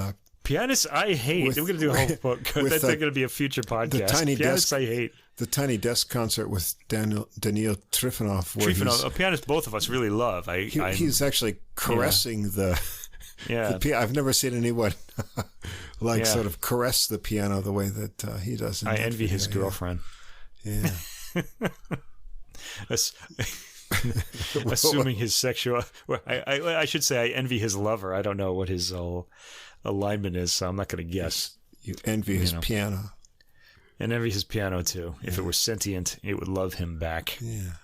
pianists I hate. We're going to do a whole book. That's going to be a future podcast. Pianists I hate. The Tiny Desk concert with Daniil Trifonov. A pianist both of us really love. He's actually caressing the piano. I've never seen anyone sort of caress the piano the way that he does. I envy his girlfriend. Yeah. Assuming his sexual... I should say I envy his lover. I don't know what his alignment is, so I'm not going to guess. You envy his piano. And envy his piano, too. If it were sentient, it would love him back. Yeah.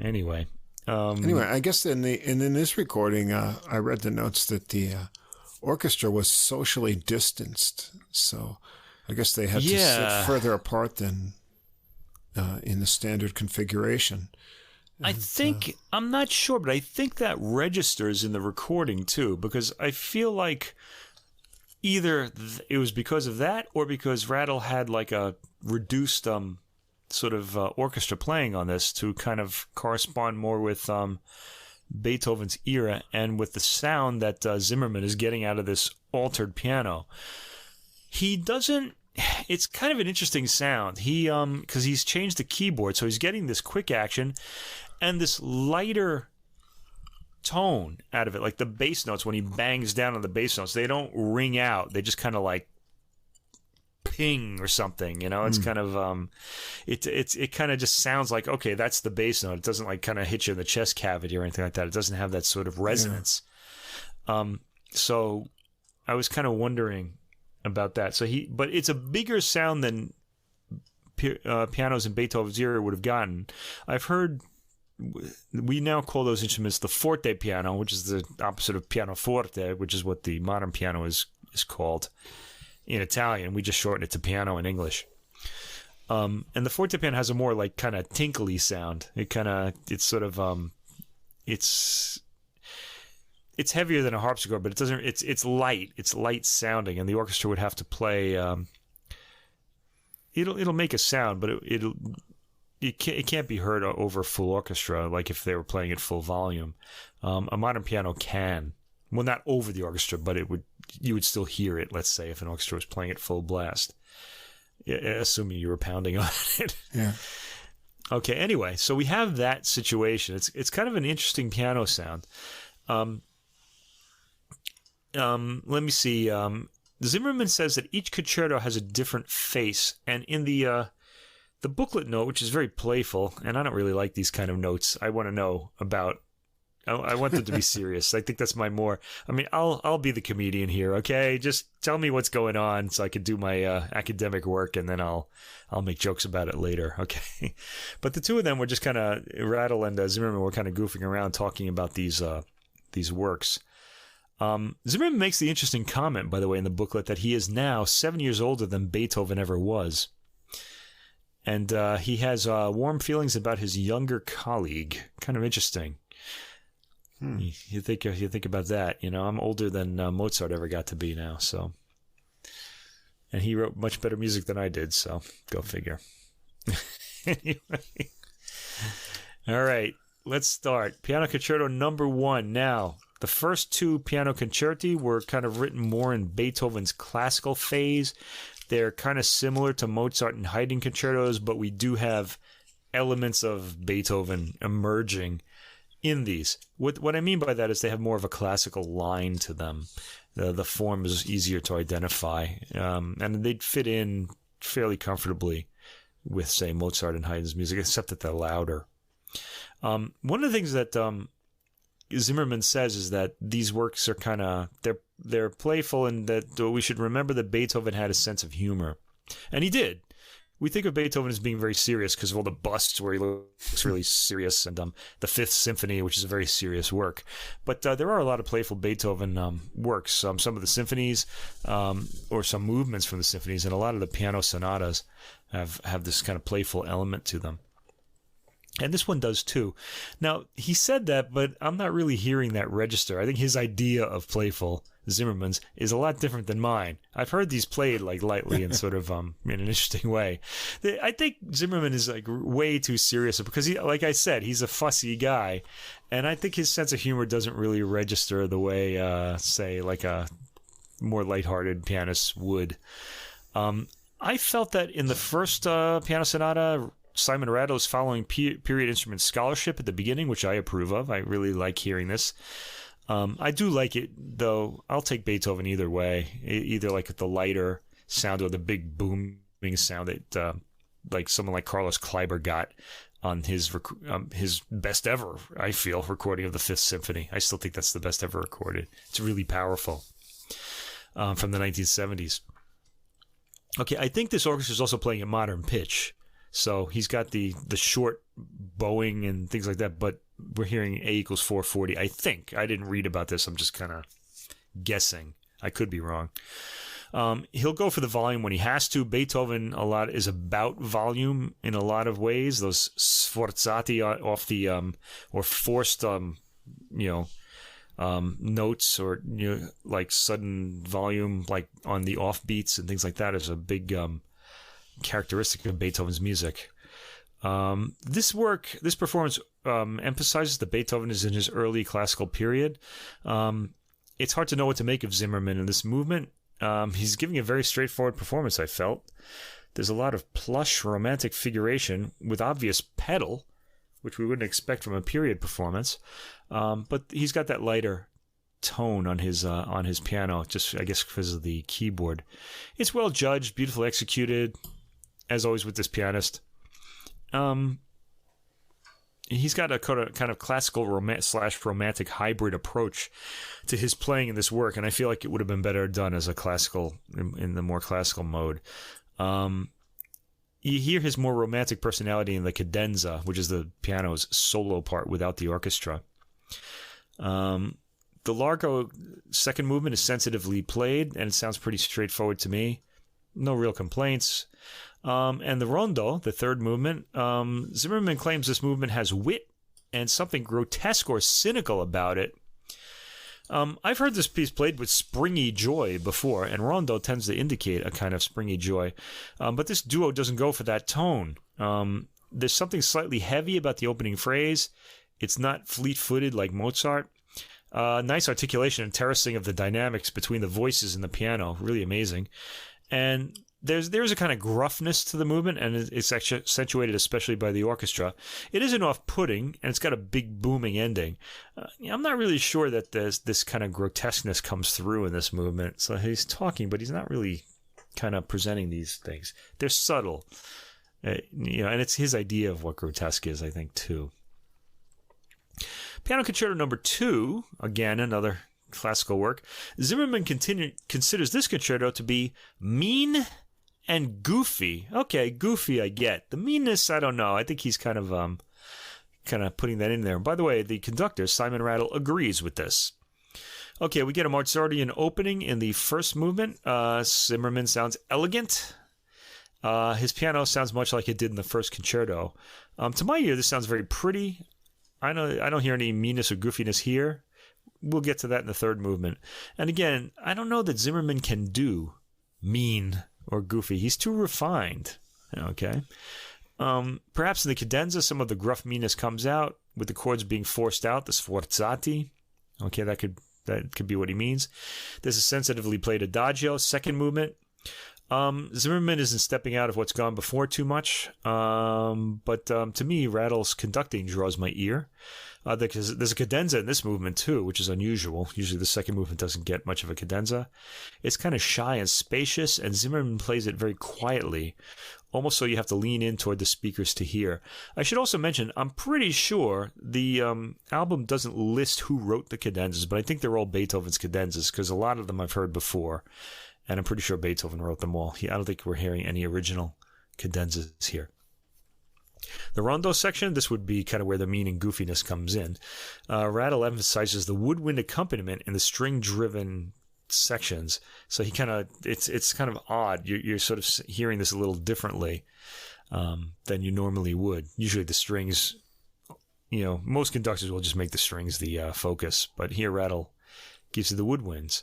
Anyway. I guess in this recording, I read the notes that the orchestra was socially distanced. So I guess they had to sit further apart than in the standard configuration. I think, I'm not sure, but I think that registers in the recording, too, because I feel like either it was because of that or because Rattle had like a reduced sort of orchestra playing on this to kind of correspond more with Beethoven's era and with the sound that Zimerman is getting out of this altered piano. He doesn't... It's kind of an interesting sound. Because he's changed the keyboard, so he's getting this quick action and this lighter tone out of it, like the bass notes. When he bangs down on the bass notes, they don't ring out; they just kind of like ping or something. It's kind of it kind of just sounds like, okay, that's the bass note. It doesn't like kind of hit you in the chest cavity or anything like that. It doesn't have that sort of resonance. So I was kind of wondering about that. But it's a bigger sound than pianos in Beethoven's era would have gotten. I've heard. We now call those instruments the Forte Piano, which is the opposite of pianoforte, which is what the modern piano is called in Italian. We just shorten it to piano in English. And the Forte Piano has a more like kind of tinkly sound. It's heavier than a harpsichord, but it doesn't. It's light. It's light sounding, and the orchestra would have to play. It'll make a sound, but it can't be heard over full orchestra, like if they were playing at full volume. A modern piano can. Well, not over the orchestra, but you would still hear it, let's say, if an orchestra was playing at full blast. Assuming you were pounding on it. Yeah. Okay, anyway, so we have that situation. It's kind of an interesting piano sound. Let me see. Zimerman says that each concerto has a different face, and in the booklet note, which is very playful, and I don't really like these kind of notes. I want to know about. I want them to be serious. I think that's I'll be the comedian here. Okay, just tell me what's going on so I can do my academic work, and then I'll make jokes about it later. Okay, but the two of them were just kind of Rattle and Zimerman were kind of goofing around talking about these works. Zimerman makes the interesting comment, by the way, in the booklet that he is now 7 years older than Beethoven ever was. And he has warm feelings about his younger colleague. Kind of interesting. You think about that. I'm older than Mozart ever got to be now. So, and he wrote much better music than I did. So, go figure. Anyway, all right, let's start. Piano Concerto number 1. Now, the first 2 piano concerti were kind of written more in Beethoven's classical phase. They're kind of similar to Mozart and Haydn concertos, but we do have elements of Beethoven emerging in these. What I mean by that is they have more of a classical line to them. The form is easier to identify, and they'd fit in fairly comfortably with, say, Mozart and Haydn's music, except that they're louder. One of the things that Zimerman says is that these works are kind of they're playful, and that we should remember that Beethoven had a sense of humor, and he did. We think of Beethoven as being very serious because of all the busts where he looks really serious, and the Fifth Symphony, which is a very serious work. But there are a lot of playful Beethoven works. Some of the symphonies, or some movements from the symphonies, and a lot of the piano sonatas have this kind of playful element to them. And this one does too. Now, he said that, but I'm not really hearing that register. I think his idea of playful, Zimerman's, is a lot different than mine. I've heard these played like lightly and sort of in an interesting way. I think Zimerman is like way too serious because he, like I said, he's a fussy guy, and I think his sense of humor doesn't really register the way, say, like a more lighthearted pianist would. I felt that in the first piano sonata, Simon Rattle is following period instrument scholarship at the beginning, which I approve of. I really like hearing this. I do like it, though. I'll take Beethoven either way, either like the lighter sound or the big booming sound that like someone like Carlos Kleiber got on his best ever, I feel, recording of the Fifth Symphony. I still think that's the best ever recorded. It's really powerful, from the 1970s. Okay, I think this orchestra is also playing at modern pitch. So he's got the short bowing and things like that, but we're hearing A equals 440. I think. I didn't read about this. I'm just kind of guessing. I could be wrong. He'll go for the volume when he has to. Beethoven is about volume in a lot of ways. Those sforzati off the or forced notes, or like sudden volume, like on the offbeats and things like that, is a big characteristic of Beethoven's music. This performance emphasizes that Beethoven is in his early classical period. It's hard to know what to make of Zimerman in this movement. He's giving a very straightforward performance, I felt. There's a lot of plush romantic figuration with obvious pedal, which we wouldn't expect from a period performance. But he's got that lighter tone on his piano, just I guess because of the keyboard. It's well judged, beautifully executed, as always with this pianist. He's got a kind of classical romantic hybrid approach to his playing in this work, and I feel like it would have been better done as a classical, in the more classical mode. You hear his more romantic personality in the cadenza, which is the piano's solo part without the orchestra. The Largo second movement is sensitively played, and it sounds pretty straightforward to me. No real complaints. And the Rondo, the third movement, Zimerman claims this movement has wit and something grotesque or cynical about it. I've heard this piece played with springy joy before, and Rondo tends to indicate a kind of springy joy. But this duo doesn't go for that tone. There's something slightly heavy about the opening phrase. It's not fleet-footed like Mozart. Nice articulation and terracing of the dynamics between the voices and the piano. Really amazing. And there's a kind of gruffness to the movement, and it's actually accentuated especially by the orchestra. It isn't off-putting, and it's got a big booming ending. I'm not really sure that this kind of grotesqueness comes through in this movement. So he's talking, but he's not really kind of presenting these things. They're subtle, and it's his idea of what grotesque is, I think, too. Piano Concerto number 2, again, another classical work. Zimerman considers this concerto to be mean and goofy. Okay, goofy I get. The meanness, I don't know. I think he's kind of putting that in there. By the way, the conductor, Simon Rattle, agrees with this. Okay, we get a Mozartian opening in the first movement. Zimerman sounds elegant. His piano sounds much like it did in the first concerto. To my ear, this sounds very pretty. I don't hear any meanness or goofiness here. We'll get to that in the third movement. And again, I don't know that Zimerman can do mean or goofy. He's too refined. Okay. Perhaps in the cadenza, some of the gruff meanness comes out with the chords being forced out, the sforzati. Okay, that could be what he means. There's a sensitively played adagio, second movement. Zimerman isn't stepping out of what's gone before too much, but to me, Rattle's conducting draws my ear. There's a cadenza in this movement too, which is unusual. Usually the second movement doesn't get much of a cadenza. It's kind of shy and spacious, and Zimerman plays it very quietly, almost so you have to lean in toward the speakers to hear. I should also mention, I'm pretty sure the album doesn't list who wrote the cadenzas, but I think they're all Beethoven's cadenzas, because a lot of them I've heard before. And I'm pretty sure Beethoven wrote them all. I don't think we're hearing any original cadenzas here. The rondo section, this would be kind of where the mean and goofiness comes in. Rattle emphasizes the woodwind accompaniment in the string-driven sections. So it's kind of odd. You're sort of hearing this a little differently than you normally would. Usually the strings, most conductors will just make the strings the focus. But here Rattle gives you the woodwinds.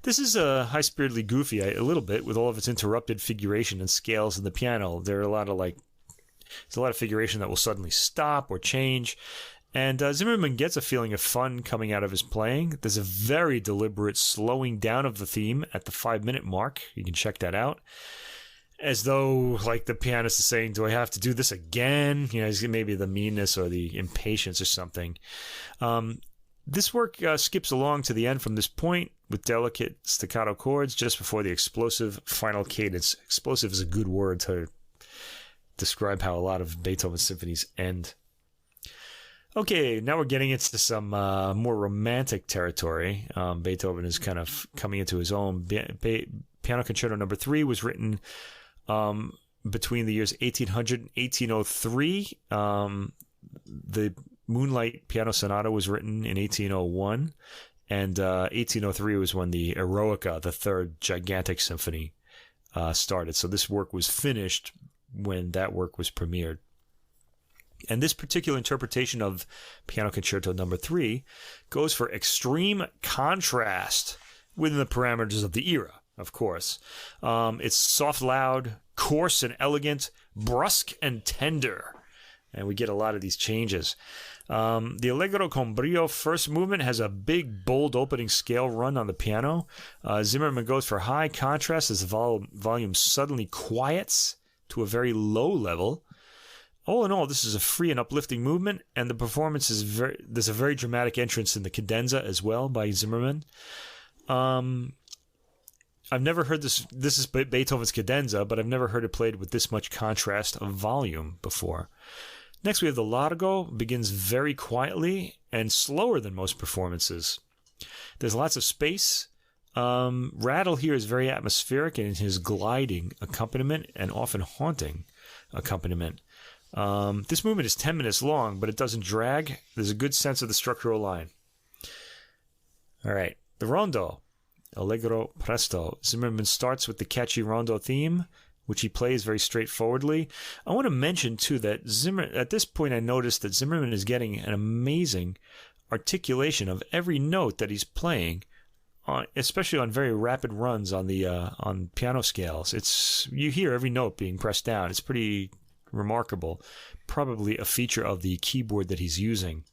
This is high-spiritedly goofy a little bit with all of its interrupted figuration and scales in the piano. There's a lot of figuration that will suddenly stop or change. And Zimerman gets a feeling of fun coming out of his playing. There's a very deliberate slowing down of the theme at the 5-minute mark. You can check that out. As though, the pianist is saying, do I have to do this again? Maybe the meanness or the impatience or something. This work skips along to the end from this point with delicate staccato chords just before the explosive final cadence. Explosive is a good word to describe how a lot of Beethoven symphonies end. Okay, now we're getting into some more romantic territory. Beethoven is kind of coming into his own. Piano Concerto No. 3 was written between the years 1800 and 1803. The Moonlight Piano Sonata was written in 1801, and 1803 was when the Eroica, the third gigantic symphony, started. So this work was finished when that work was premiered. And this particular interpretation of Piano Concerto No. 3 goes for extreme contrast within the parameters of the era, of course. It's soft, loud, coarse and elegant, brusque and tender. And we get a lot of these changes. The Allegro con brio first movement has a big, bold opening scale run on the piano. Zimerman goes for high contrast as the volume suddenly quiets to a very low level. All in all, this is a free and uplifting movement, and the performance is there's a very dramatic entrance in the cadenza as well by Zimerman. I've never heard this. This is Beethoven's cadenza, but I've never heard it played with this much contrast of volume before. Next, we have the Largo. Begins very quietly and slower than most performances. There's lots of space. Rattle here is very atmospheric in his gliding accompaniment and often haunting accompaniment. This movement is 10 minutes long, but it doesn't drag. There's a good sense of the structural line. All right, the Rondo. Allegro presto. Zimerman starts with the catchy Rondo theme, which he plays very straightforwardly. I want to mention, too, that at this point I noticed that Zimerman is getting an amazing articulation of every note that he's playing, especially on very rapid runs on the on piano scales. You hear every note being pressed down. It's pretty remarkable. Probably a feature of the keyboard that he's using.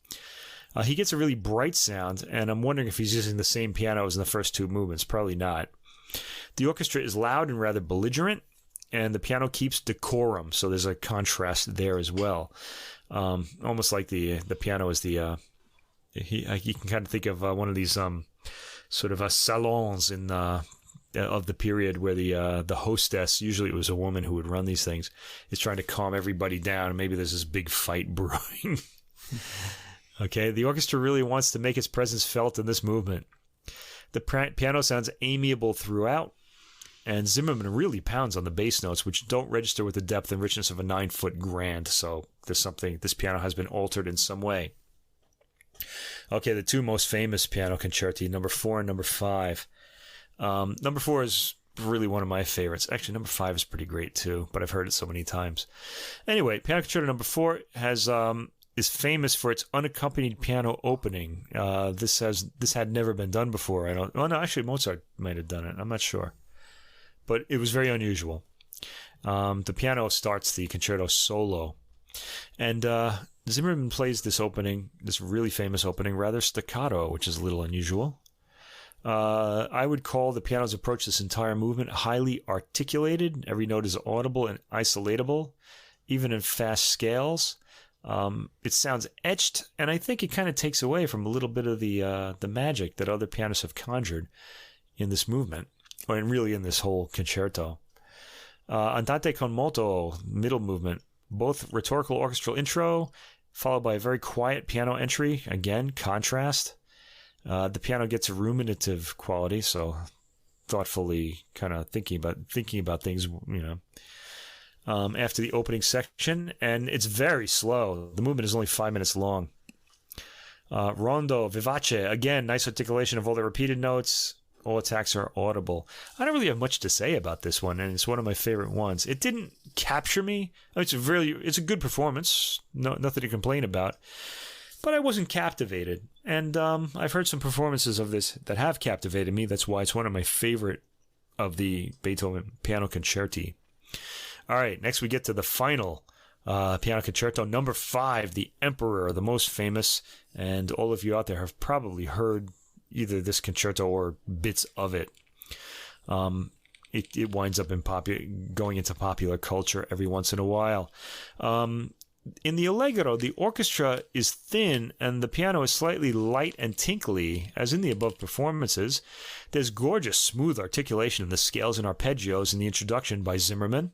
He gets a really bright sound, and I'm wondering if he's using the same piano as in the first two movements. Probably not. The orchestra is loud and rather belligerent, and the piano keeps decorum, so there's a contrast there as well. Almost like the piano is the... you can kind of think of one of these sort of salons in of the period where the hostess, usually it was a woman who would run these things, is trying to calm everybody down, and maybe there's this big fight brewing. Okay, the orchestra really wants to make its presence felt in this movement. The piano sounds amiable throughout, and Zimerman really pounds on the bass notes, which don't register with the depth and richness of a 9-foot grand, so this piano has been altered in some way. Okay, the two most famous piano concerti, number 4 and number 5. Number 4 is really one of my favorites. Actually, number 5 is pretty great too, but I've heard it so many times. Anyway, Piano Concerto number 4 is famous for its unaccompanied piano opening. This had never been done before. Actually, Mozart might have done it. I'm not sure, but it was very unusual. The piano starts the concerto solo, and Zimerman plays this opening, this really famous opening, rather staccato, which is a little unusual. I would call the piano's approach to this entire movement highly articulated. Every note is audible and isolatable, even in fast scales. It sounds etched, and I think it kind of takes away from a little bit of the magic that other pianists have conjured in this movement, and really in this whole concerto. Andante con moto, middle movement, both rhetorical orchestral intro, followed by a very quiet piano entry. Again, contrast. The piano gets a ruminative quality, so thoughtfully kind of thinking about things, after the opening section, and it's very slow. The movement is only 5 minutes long. Rondo Vivace, again, nice articulation of all the repeated notes. All attacks are audible. I don't really have much to say about this one, and it's one of my favorite ones. It didn't capture me. It's a good performance. Nothing to complain about. But I wasn't captivated. And I've heard some performances of this that have captivated me. That's why it's one of my favorite of the Beethoven piano concerti. All right, next we get to the final piano concerto, number 5, The Emperor, the most famous. And all of you out there have probably heard either this concerto or bits of it. It winds up going into popular culture every once in a while. In the Allegro, the orchestra is thin and the piano is slightly light and tinkly, as in the above performances. There's gorgeous, smooth articulation in the scales and arpeggios in the introduction by Zimerman.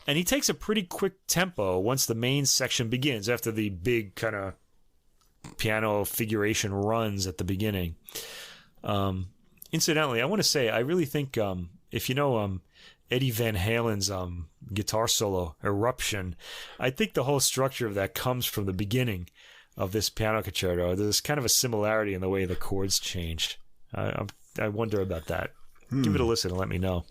And he takes a pretty quick tempo once the main section begins, after the big kind of piano figuration runs at the beginning. Incidentally, I want to say, I really think, if you know Eddie Van Halen's guitar solo, Eruption, I think the whole structure of that comes from the beginning of this piano concerto. There's kind of a similarity in the way the chords changed. I wonder about that. Give it a listen and let me know.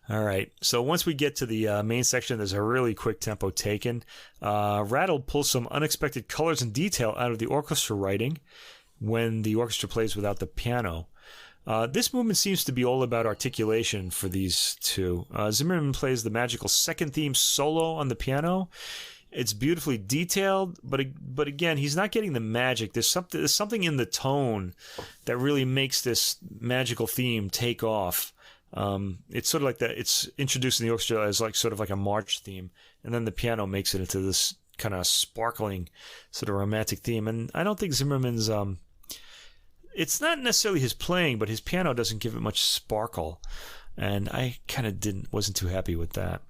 All right, so once we get to the main section, there's a really quick tempo taken. Rattle pulls some unexpected colors and detail out of the orchestra writing when the orchestra plays without the piano. This movement seems to be all about articulation for these two. Zimerman plays the magical second theme solo on the piano. It's beautifully detailed, but again, he's not getting the magic. There's something in the tone that really makes this magical theme take off. It's sort of like that. It's introduced in the orchestra as sort of like a march theme, and then the piano makes it into this kind of sparkling, sort of romantic theme. And I don't think Zimmerman's. It's not necessarily his playing, but his piano doesn't give it much sparkle, and I kind of wasn't too happy with that.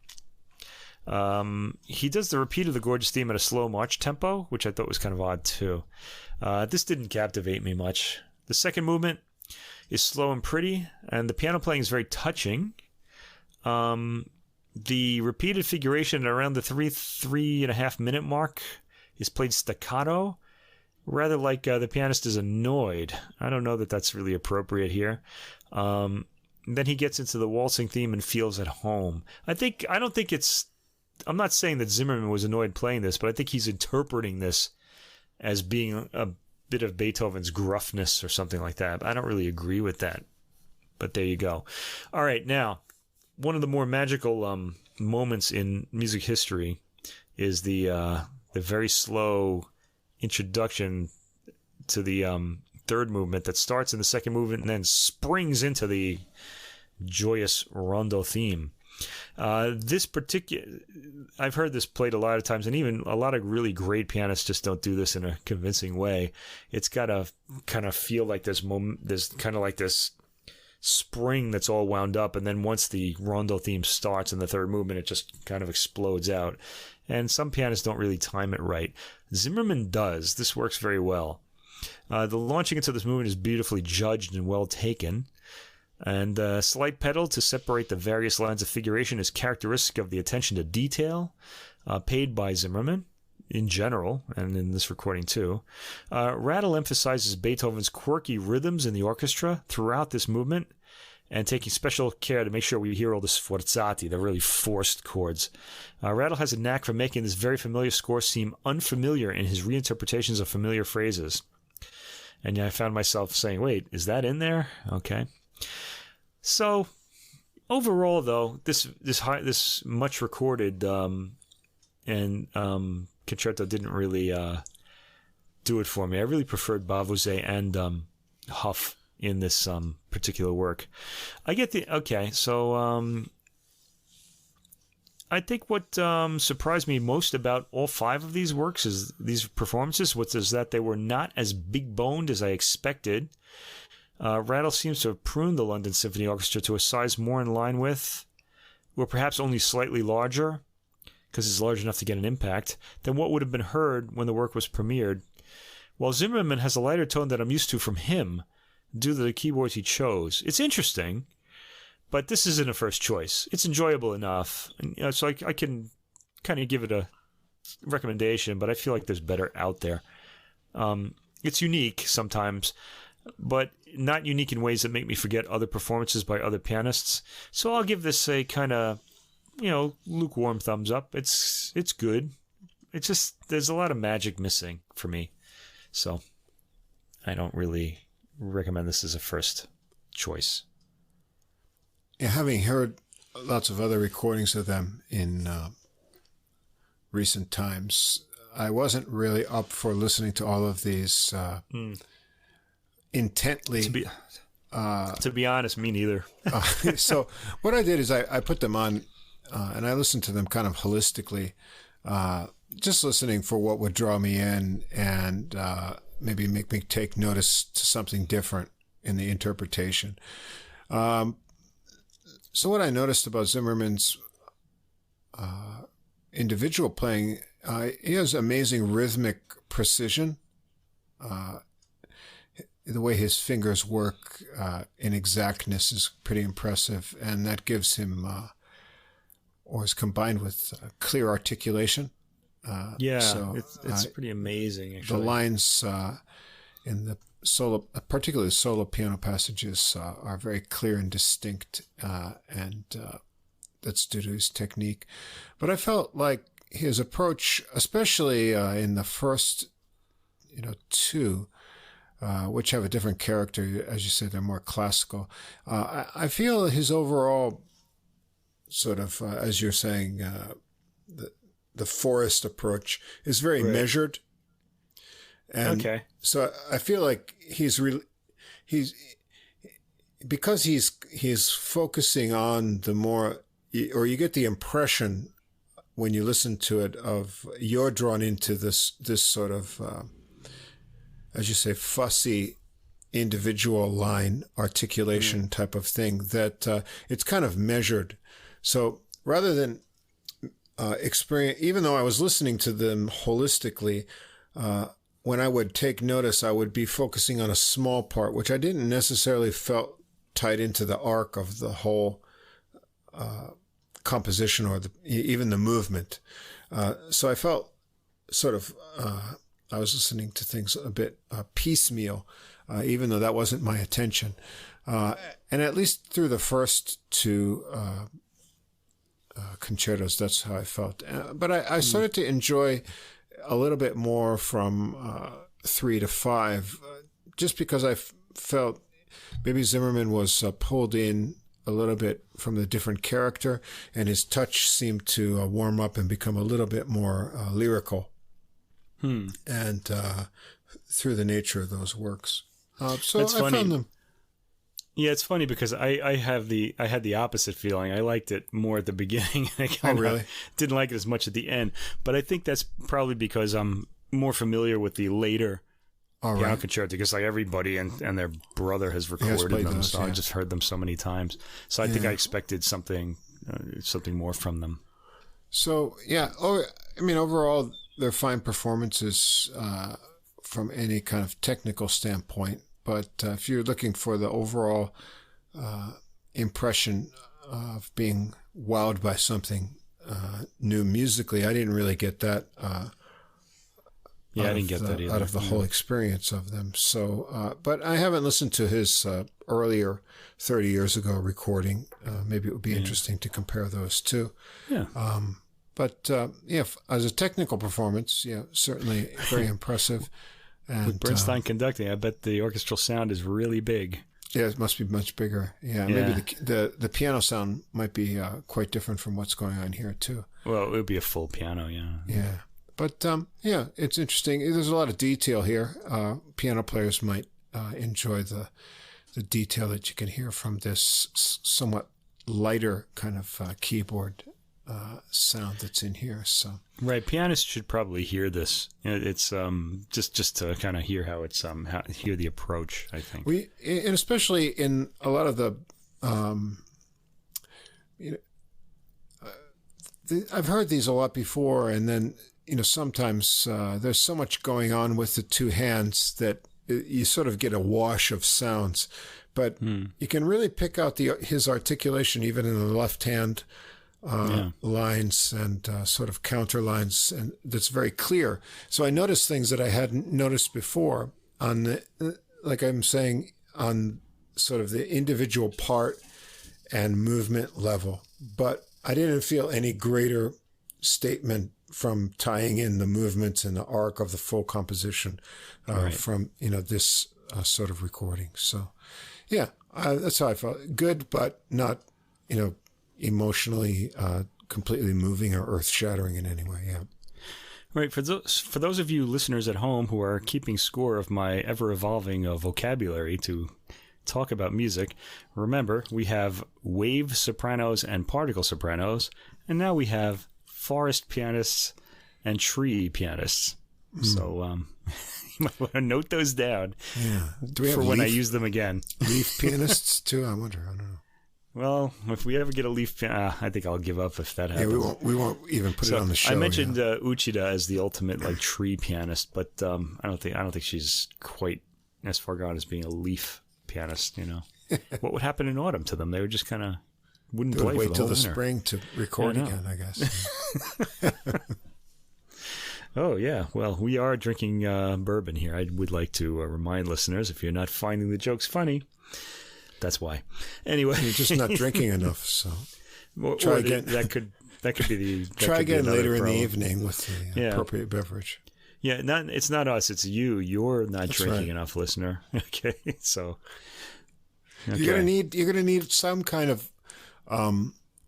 He does the repeat of the gorgeous theme at a slow march tempo, which I thought was kind of odd too. This didn't captivate me much. The second movement is slow and pretty, and the piano playing is very touching. The repeated figuration at around the 3.5 minute mark is played staccato, rather like the pianist is annoyed. I don't know that that's really appropriate here. Then he gets into the waltzing theme and feels at home. I'm not saying that Zimerman was annoyed playing this, but I think he's interpreting this as being a bit of Beethoven's gruffness or something like that. I don't really agree with that, but there you go. All right, now, one of the more magical moments in music history is the very slow introduction to the third movement that starts in the second movement and then springs into the joyous Rondo theme. This particular, I've heard this played a lot of times, and even a lot of really great pianists just don't do this in a convincing way. It's got to kind of feel like there's kind of like this spring that's all wound up, and then once the Rondo theme starts in the third movement, it just kind of explodes out. And some pianists don't really time it right. Zimerman does. This works very well. The launching into this movement is beautifully judged and well taken. And a slight pedal to separate the various lines of figuration is characteristic of the attention to detail paid by Zimerman. in general, and in this recording too. Rattle emphasizes Beethoven's quirky rhythms in the orchestra throughout this movement, and taking special care to make sure we hear all the sforzati, the really forced chords. Rattle has a knack for making this very familiar score seem unfamiliar in his reinterpretations of familiar phrases. And I found myself saying, wait, is that in there? Okay. So, overall, though, this much recorded concerto didn't really do it for me. I really preferred Bavouzet and Huff in this particular work. I think what surprised me most about all 5 of these works is these performances was that they were not as big-boned as I expected. Rattle seems to have pruned the London Symphony Orchestra to a size more in line with, or perhaps only slightly larger, because it's large enough to get an impact, than what would have been heard when the work was premiered. While Zimerman has a lighter tone that I'm used to from him, due to the keyboards he chose. It's interesting, but this isn't a first choice. It's enjoyable enough, and, so I can kind of give it a recommendation, but I feel like there's better out there. It's unique sometimes, but not unique in ways that make me forget other performances by other pianists. So I'll give this a kind of, lukewarm thumbs up. It's good. It's just, there's a lot of magic missing for me. So I don't really recommend this as a first choice. Yeah, having heard lots of other recordings of them in recent times, I wasn't really up for listening to all of these intently. To be honest, me neither. So what I did is I put them on and I listened to them kind of holistically, just listening for what would draw me in and maybe make me take notice to something different in the interpretation. So what I noticed about Zimerman's individual playing, he has amazing rhythmic precision. The way his fingers work in exactness is pretty impressive, and that gives him, or is combined with clear articulation. It's pretty amazing, actually. The lines in the solo, particularly solo piano passages, are very clear and distinct, and that's due to his technique. But I felt like his approach, especially in the first, two, which have a different character, as you said, they're more classical. I feel his overall sort of, as you're saying, the forest approach is very measured. And so I feel like because he's focusing on the more, or you get the impression when you listen to it of you're drawn into this sort of, as you say, fussy individual line articulation type of thing, that it's kind of measured. So rather than experience, even though I was listening to them holistically, when I would take notice, I would be focusing on a small part, which I didn't necessarily felt tied into the arc of the whole composition or even the movement. So I felt sort of, I was listening to things a bit piecemeal, even though that wasn't my attention. And at least through the first two concertos, that's how I felt. But I started to enjoy a little bit more from 3 to 5, just because I felt maybe Zimerman was pulled in a little bit from the different character, and his touch seemed to warm up and become a little bit more lyrical. And through the nature of those works. So That's I funny. found them. Yeah, it's funny because I had the opposite feeling. I liked it more at the beginning. I kind of didn't like it as much at the end. But I think that's probably because I'm more familiar with the later piano concerto, because like everybody and their brother has recorded them, so I just heard them so many times. So I think I expected something more from them. So overall, they're fine performances from any kind of technical standpoint. But if you're looking for the overall impression of being wowed by something new musically, I didn't really get that Yeah, I didn't get that either. Out of the whole experience of them. So, but I haven't listened to his earlier 30 years ago recording. Maybe it would be interesting to compare those two. Yeah. But as a technical performance, certainly very impressive. And, with Bernstein conducting, I bet the orchestral sound is really big. Yeah, it must be much bigger. Yeah, maybe the piano sound might be quite different from what's going on here too. Well, it would be a full piano, yeah. Yeah, but it's interesting. There's a lot of detail here. Piano players might enjoy the detail that you can hear from this somewhat lighter kind of keyboard sound that's in here. So right, pianists should probably hear this. It's just to kind of hear how it's hear the approach. I think and especially in a lot of the I've heard these a lot before, and then sometimes there's so much going on with the two hands that you sort of get a wash of sounds, but you can really pick out his articulation even in the left hand. Lines and sort of counter lines, and that's very clear. So I noticed things that I hadn't noticed before on like I'm saying, on sort of the individual part and movement level. But I didn't feel any greater statement from tying in the movements and the arc of the full composition from this sort of recording. So that's how I felt. Good, but not emotionally completely moving or earth-shattering in any way. Yeah. Right. For those of you listeners at home who are keeping score of my ever-evolving vocabulary to talk about music, remember, we have wave sopranos and particle sopranos, and now we have forest pianists and tree pianists. So you might want to note those down for when I use them again. Leaf pianists, too? I wonder. I don't know. Well, if we ever get a leaf, I think I'll give up if that happens. Yeah, we won't even put it on the show. I mentioned Uchida as the ultimate tree pianist, but I don't think she's quite as far gone as being a leaf pianist. What would happen in autumn to them? They would just kind of wouldn't play wait for the till whole the winter. spring to record again, I guess. Oh yeah, well we are drinking bourbon here. I would like to remind listeners, if you're not finding the jokes funny. That's why. Anyway, you're just not drinking enough. So try again. That could be the. Try again later in the evening with the appropriate beverage. Yeah, it's not us. It's you. You're not drinking enough, listener. Okay, so you're gonna need some kind of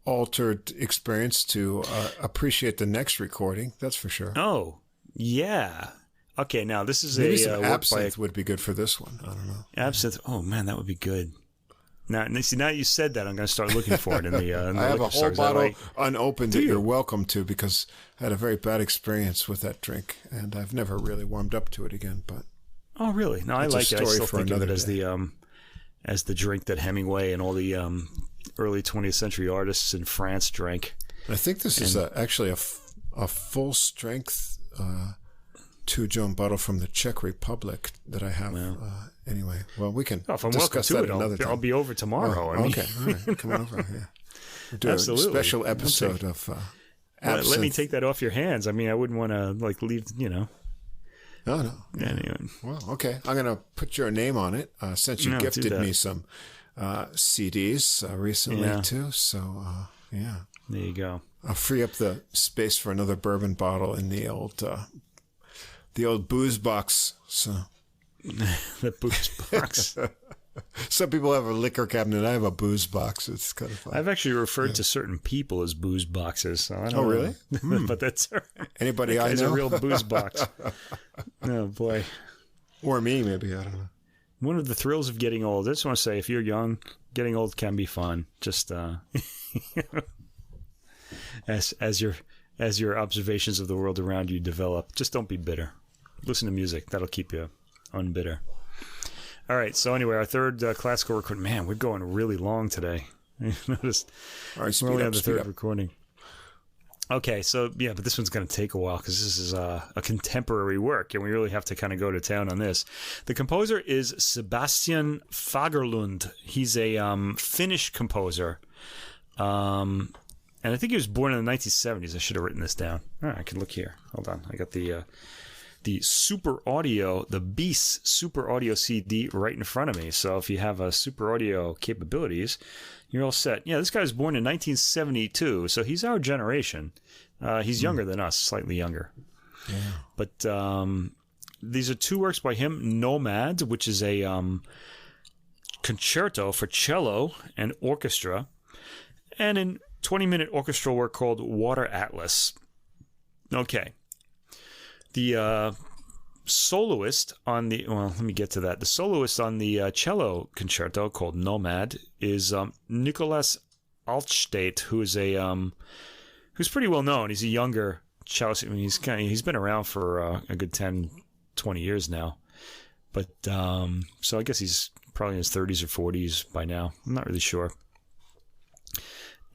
altered experience to appreciate the next recording. That's for sure. Oh yeah. Okay, now this is maybe some absinthe would be good for this one. I don't know. Absinthe. Oh man, that would be good. Now you said that, I'm going to start looking for it in the. I have a whole bottle unopened that you're welcome to, because I had a very bad experience with that drink, and I've never really warmed up to it again. But oh, really? No, I like it. I still think of it as the drink that Hemingway and all the early 20th century artists in France drank. I think this is actually a full strength 2-Joan bottle from the Czech Republic that I have. Anyway, well, we can discuss that another time. I'll be over tomorrow. Okay, all right. Come on over. Yeah. We'll do a special episode of absinthe. Let me take that off your hands. I mean, I wouldn't want to leave. No. Anyway. Well, okay. I'm going to put your name on it. Since you gifted me some CDs recently too, so yeah. There you go. I'll free up the space for another bourbon bottle in the old booze box. So the booze box. Some people have a liquor cabinet. I have a booze box. It's kind of fun. I've actually referred to certain people as booze boxes. So I don't know. Really? But that's all right. Anybody I know? It's a real booze box. Oh boy. Or me, maybe. I don't know. One of the thrills of getting old. I just want to say, if you're young, getting old can be fun. Just as your observations of the world around you develop, just don't be bitter. Listen to music. That'll keep you unbitter. All right. So anyway, our third classical recording. Man, we're going really long today. I noticed. All right, we're only on the third recording. Okay. So yeah, but this one's going to take a while because this is a contemporary work, and we really have to kind of go to town on this. The composer is Sebastian Fagerlund. He's a Finnish composer. And I think he was born in the 1970s. I should have written this down. All right, I can look here. Hold on. I got the the Beast Super Audio CD right in front of me. So if you have a super audio capabilities, you're all set. Yeah, this guy was born in 1972, so he's our generation. He's younger than us, slightly younger. Yeah. But these are two works by him. Nomade, which is a concerto for cello and orchestra, and a 20-minute orchestral work called WaterAtlas. Okay. The soloist on the... Well, let me get to that. The soloist on the cello concerto called Nomade is Nicolas Altstaedt, who is who's pretty well known. He's a younger cellist. I mean, he's been around for a good 10, 20 years now. But so I guess he's probably in his 30s or 40s by now. I'm not really sure.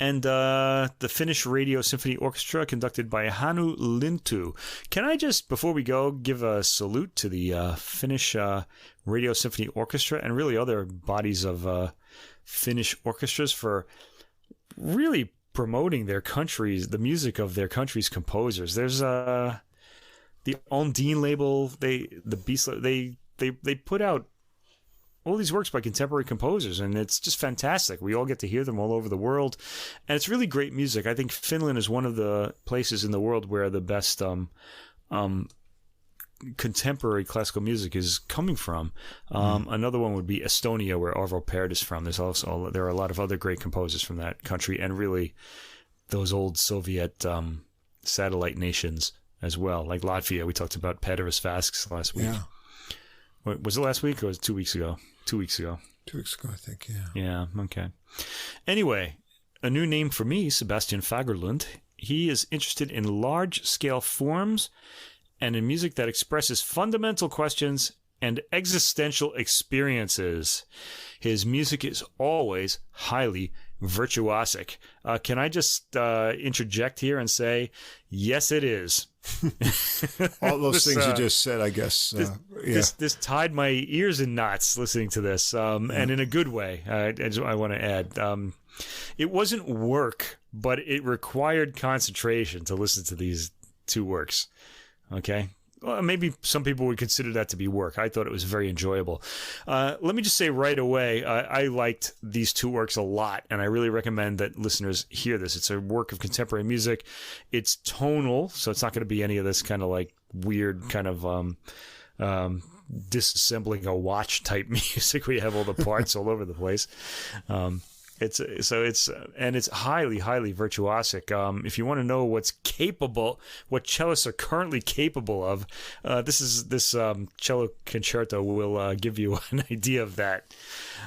And the Finnish Radio Symphony Orchestra, conducted by Hannu Lintu. Can I just, before we go, give a salute to the Finnish Radio Symphony Orchestra and really other bodies of Finnish orchestras for really promoting their countries, the music of their country's composers. There's the Undine label, they put out all these works by contemporary composers, and it's just fantastic. We all get to hear them all over the world, and it's really great music. I think Finland is one of the places in the world where the best contemporary classical music is coming from. Another one would be Estonia, where Arvo Pärt is from. There are a lot of other great composers from that country, and really those old Soviet satellite nations as well, like Latvia. We talked about Pēteris Vasks last week. Yeah. Was it last week or was it 2 weeks ago? 2 weeks ago. 2 weeks ago, I think, yeah. Yeah, okay. Anyway, a new name for me, Sebastian Fagerlund. He is interested in large-scale forms and in music that expresses fundamental questions and existential experiences. His music is always highly virtuosic. Can I just interject here and say, yes, it is. All those things you just said, I guess. This tied my ears in knots listening to this, and in a good way. I want to add, it wasn't work, but it required concentration to listen to these two works. Okay. Well, maybe some people would consider that to be work. I thought it was very enjoyable. Let me just say right away, I liked these two works a lot, and I really recommend that listeners hear this. It's a work of contemporary music. It's tonal, so it's not going to be any of this kind of like weird kind of disassembling a watch type music where you have all the parts all over the place. It's highly, highly virtuosic. If you want to know what cellists are currently capable of, this cello concerto will give you an idea of that.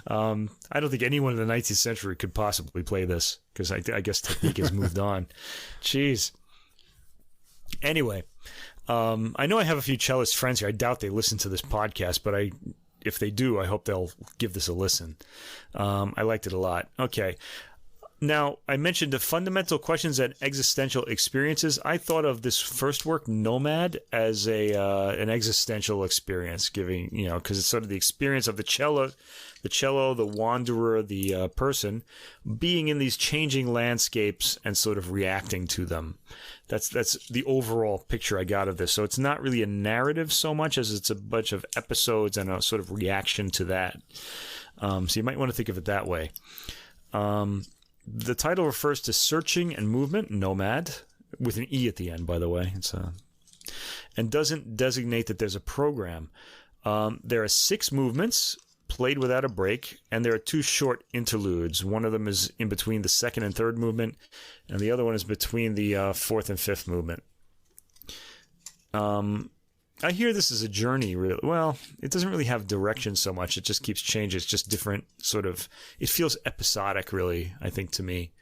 I don't think anyone in the 19th century could possibly play this because I guess technique has moved on. Jeez. Anyway, I know I have a few cellist friends here. I doubt they listen to this podcast, but if they do, I hope they'll give this a listen. I liked it a lot. Okay. Now, I mentioned the fundamental questions and existential experiences. I thought of this first work, Nomade, as an existential experience, giving, because it's sort of the experience of the cello, the wanderer, the person, being in these changing landscapes and sort of reacting to them. That's the overall picture I got of this. So it's not really a narrative so much as it's a bunch of episodes and a sort of reaction to that. So you might want to think of it that way. The title refers to searching and movement, nomad, with an E at the end, by the way. And doesn't designate that there's a program. There are 6 movements played without a break, and there are 2 short interludes. One of them is in between the second and third movement, and the other one is between the fourth and fifth movement. I hear this as a journey, really. Well, it doesn't really have direction so much. It just keeps changing. It's just different sort of... It feels episodic, really, I think, to me.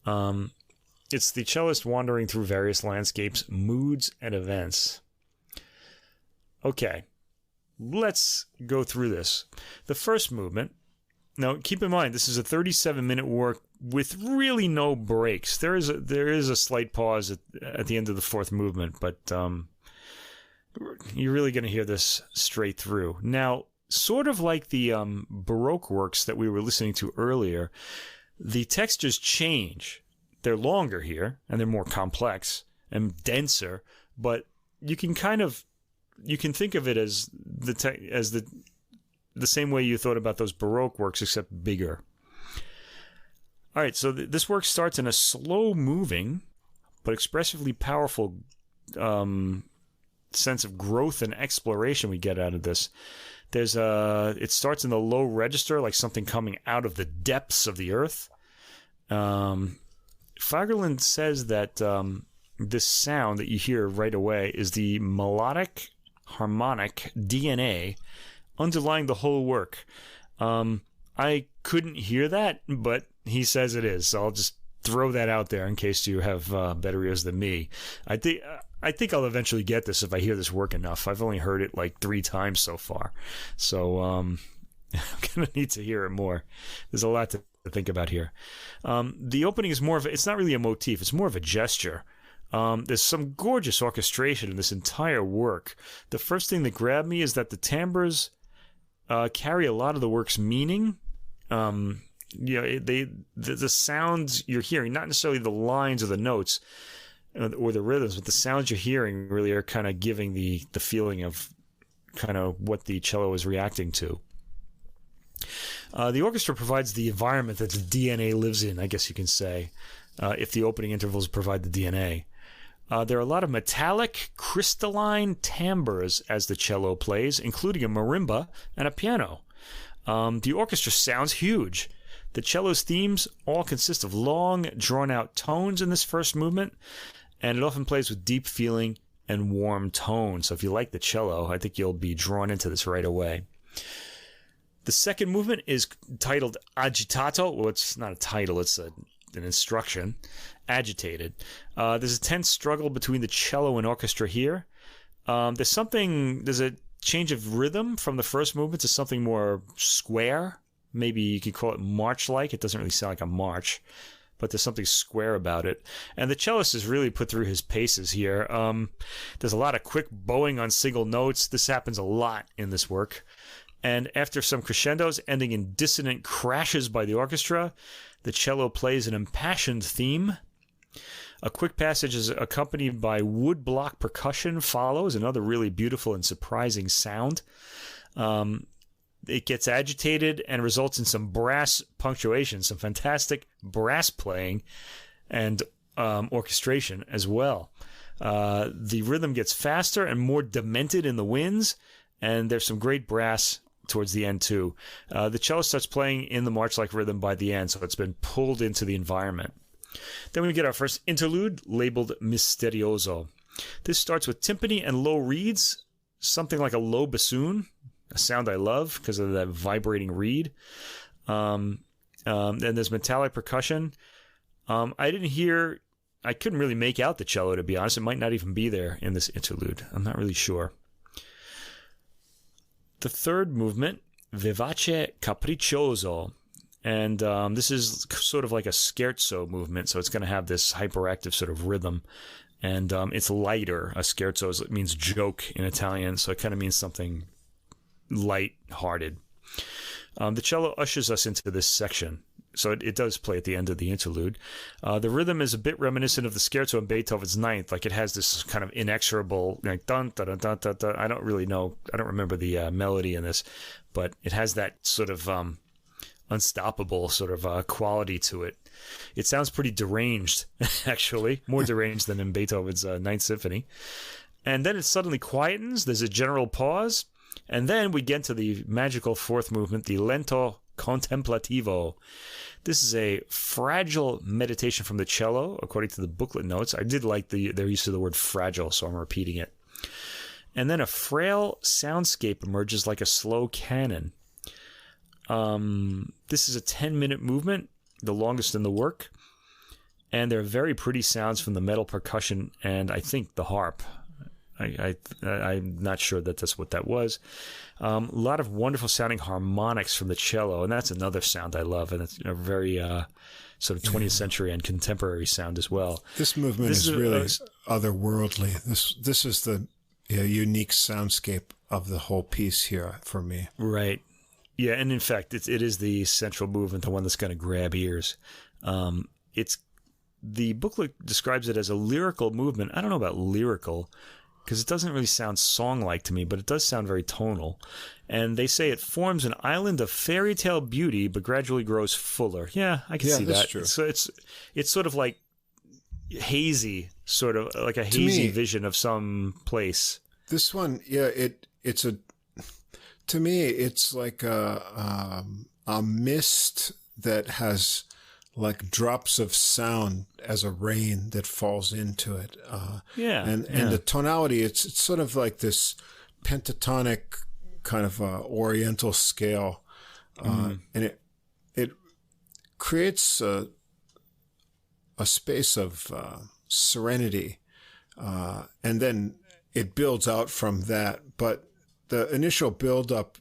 It's the cellist wandering through various landscapes, moods, and events. Okay, let's go through this. The first movement... Now, keep in mind, this is a 37-minute work with really no breaks. There is a slight pause at the end of the fourth movement, but... you're really going to hear this straight through. Now, sort of like the Baroque works that we were listening to earlier, the textures change. They're longer here, and they're more complex and denser, but you can kind of you can think of it as the same way you thought about those Baroque works, except bigger. All right, so this work starts in a slow-moving but expressively powerful sense of growth and exploration we get out of this. It starts in the low register, like something coming out of the depths of the earth. Fagerlund says that this sound that you hear right away is the melodic harmonic DNA underlying the whole work. I couldn't hear that, but he says it is. So I'll just throw that out there in case you have better ears than me. I think I'll eventually get this if I hear this work enough. I've only heard it like 3 times so far. So I'm going to need to hear it more. There's a lot to think about here. The opening is it's not really a motif. It's more of a gesture. There's some gorgeous orchestration in this entire work. The first thing that grabbed me is that the timbres carry a lot of the work's meaning. The sounds you're hearing, not necessarily the lines or the notes or the rhythms, but the sounds you're hearing really are kind of giving the feeling of kind of what the cello is reacting to. The orchestra provides the environment that the DNA lives in, I guess you can say, if the opening intervals provide the DNA. There are a lot of metallic, crystalline timbres as the cello plays, including a marimba and a piano. The orchestra sounds huge. The cello's themes all consist of long, drawn-out tones in this first movement, and it often plays with deep feeling and warm tone. So if you like the cello, I think you'll be drawn into this right away. The second movement is titled Agitato. Well, it's not a title, it's an instruction. Agitated. There's a tense struggle between the cello and orchestra here. There's a change of rhythm from the first movement to something more square. Maybe you could call it march-like. It doesn't really sound like a march, but there's something square about it. And the cellist is really put through his paces here. There's a lot of quick bowing on single notes. This happens a lot in this work. And after some crescendos ending in dissonant crashes by the orchestra, the cello plays an impassioned theme. A quick passage is accompanied by woodblock percussion follows, another really beautiful and surprising sound. It gets agitated and results in some brass punctuation, some fantastic brass playing and orchestration as well. The rhythm gets faster and more demented in the winds, and there's some great brass towards the end too. The cello starts playing in the march-like rhythm by the end, so it's been pulled into the environment. Then we get our first interlude, labeled Misterioso. This starts with timpani and low reeds, something like a low bassoon, a sound I love because of that vibrating reed. And there's metallic percussion. I couldn't really make out the cello, to be honest. It might not even be there in this interlude. I'm not really sure. The third movement, Vivace Caprichozo. And this is sort of like a scherzo movement, so it's going to have this hyperactive sort of rhythm. And it's lighter. A scherzo means joke in Italian, so it kind of means something light-hearted. The cello ushers us into this section, so it does play at the end of the interlude. The rhythm is a bit reminiscent of the scherzo in Beethoven's Ninth, like it has this kind of inexorable, like dun dun dun dun dun dun. I don't really know, I don't remember the melody in this, but it has that sort of unstoppable sort of quality to it. It sounds pretty deranged, actually, more deranged than in Beethoven's Ninth Symphony. And then it suddenly quietens. There's a general pause. And then we get to the magical fourth movement, the Lento Contemplativo. This is a fragile meditation from the cello, according to the booklet notes. I did like their use of the word fragile, so I'm repeating it. And then a frail soundscape emerges like a slow canon. This is a 10-minute movement, the longest in the work. And there are very pretty sounds from the metal percussion and I think the harp. I'm not sure that that's what that was. A lot of wonderful sounding harmonics from the cello, and that's another sound I love, and it's a very sort of 20th century and contemporary sound as well. This movement is really otherworldly. This is the unique soundscape of the whole piece here for me. Right. Yeah, and in fact, it is the central movement, the one that's going to grab ears. The booklet describes it as a lyrical movement. I don't know about lyrical. because it doesn't really sound song-like to me, but it does sound very tonal. And they say it forms an island of fairy tale beauty, but gradually grows fuller. Yeah, I can see that. True. So it's sort of like hazy, sort of like a hazy vision of some place. This one, to me, it's like a mist that has like drops of sound as a rain that falls into it. And the tonality, it's sort of like this pentatonic kind of oriental scale. And it creates a space of serenity. And then it builds out from that. But the initial build up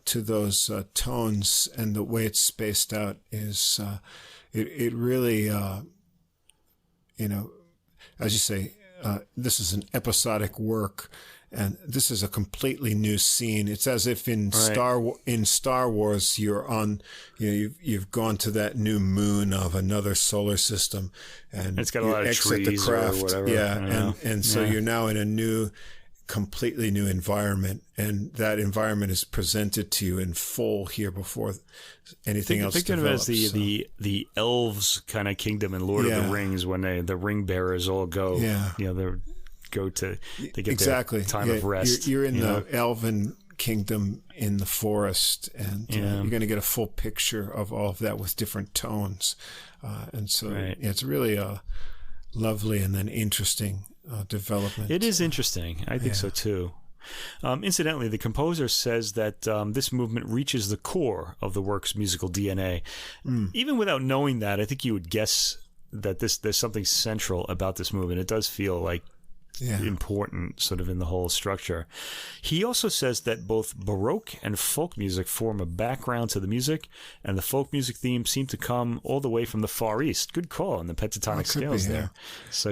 to those tones and the way it's spaced out is it really, as you say, this is an episodic work, and this is a completely new scene. It's as if in Star Wars you're on, you've gone to that new moon of another solar system, and it's got a lot of trees or whatever. So you're now in a completely new environment, and that environment is presented to you in full here before anything else develops. Think of it as the elves kind of kingdom in Lord of the Rings, when the ring bearers all go. They get their time of rest. You're in the elven kingdom in the forest, and you're going to get a full picture of all of that with different tones, and so it's really a lovely and then interesting development. It is interesting. I think so too. Incidentally, the composer says that this movement reaches the core of the work's musical DNA. Even without knowing that, I think you would guess that there's something central about this movement. It does feel like important sort of in the whole structure. He also says that both Baroque and folk music form a background to the music, and the folk music themes seem to come all the way from the Far East. Good call on the pentatonic scales there. So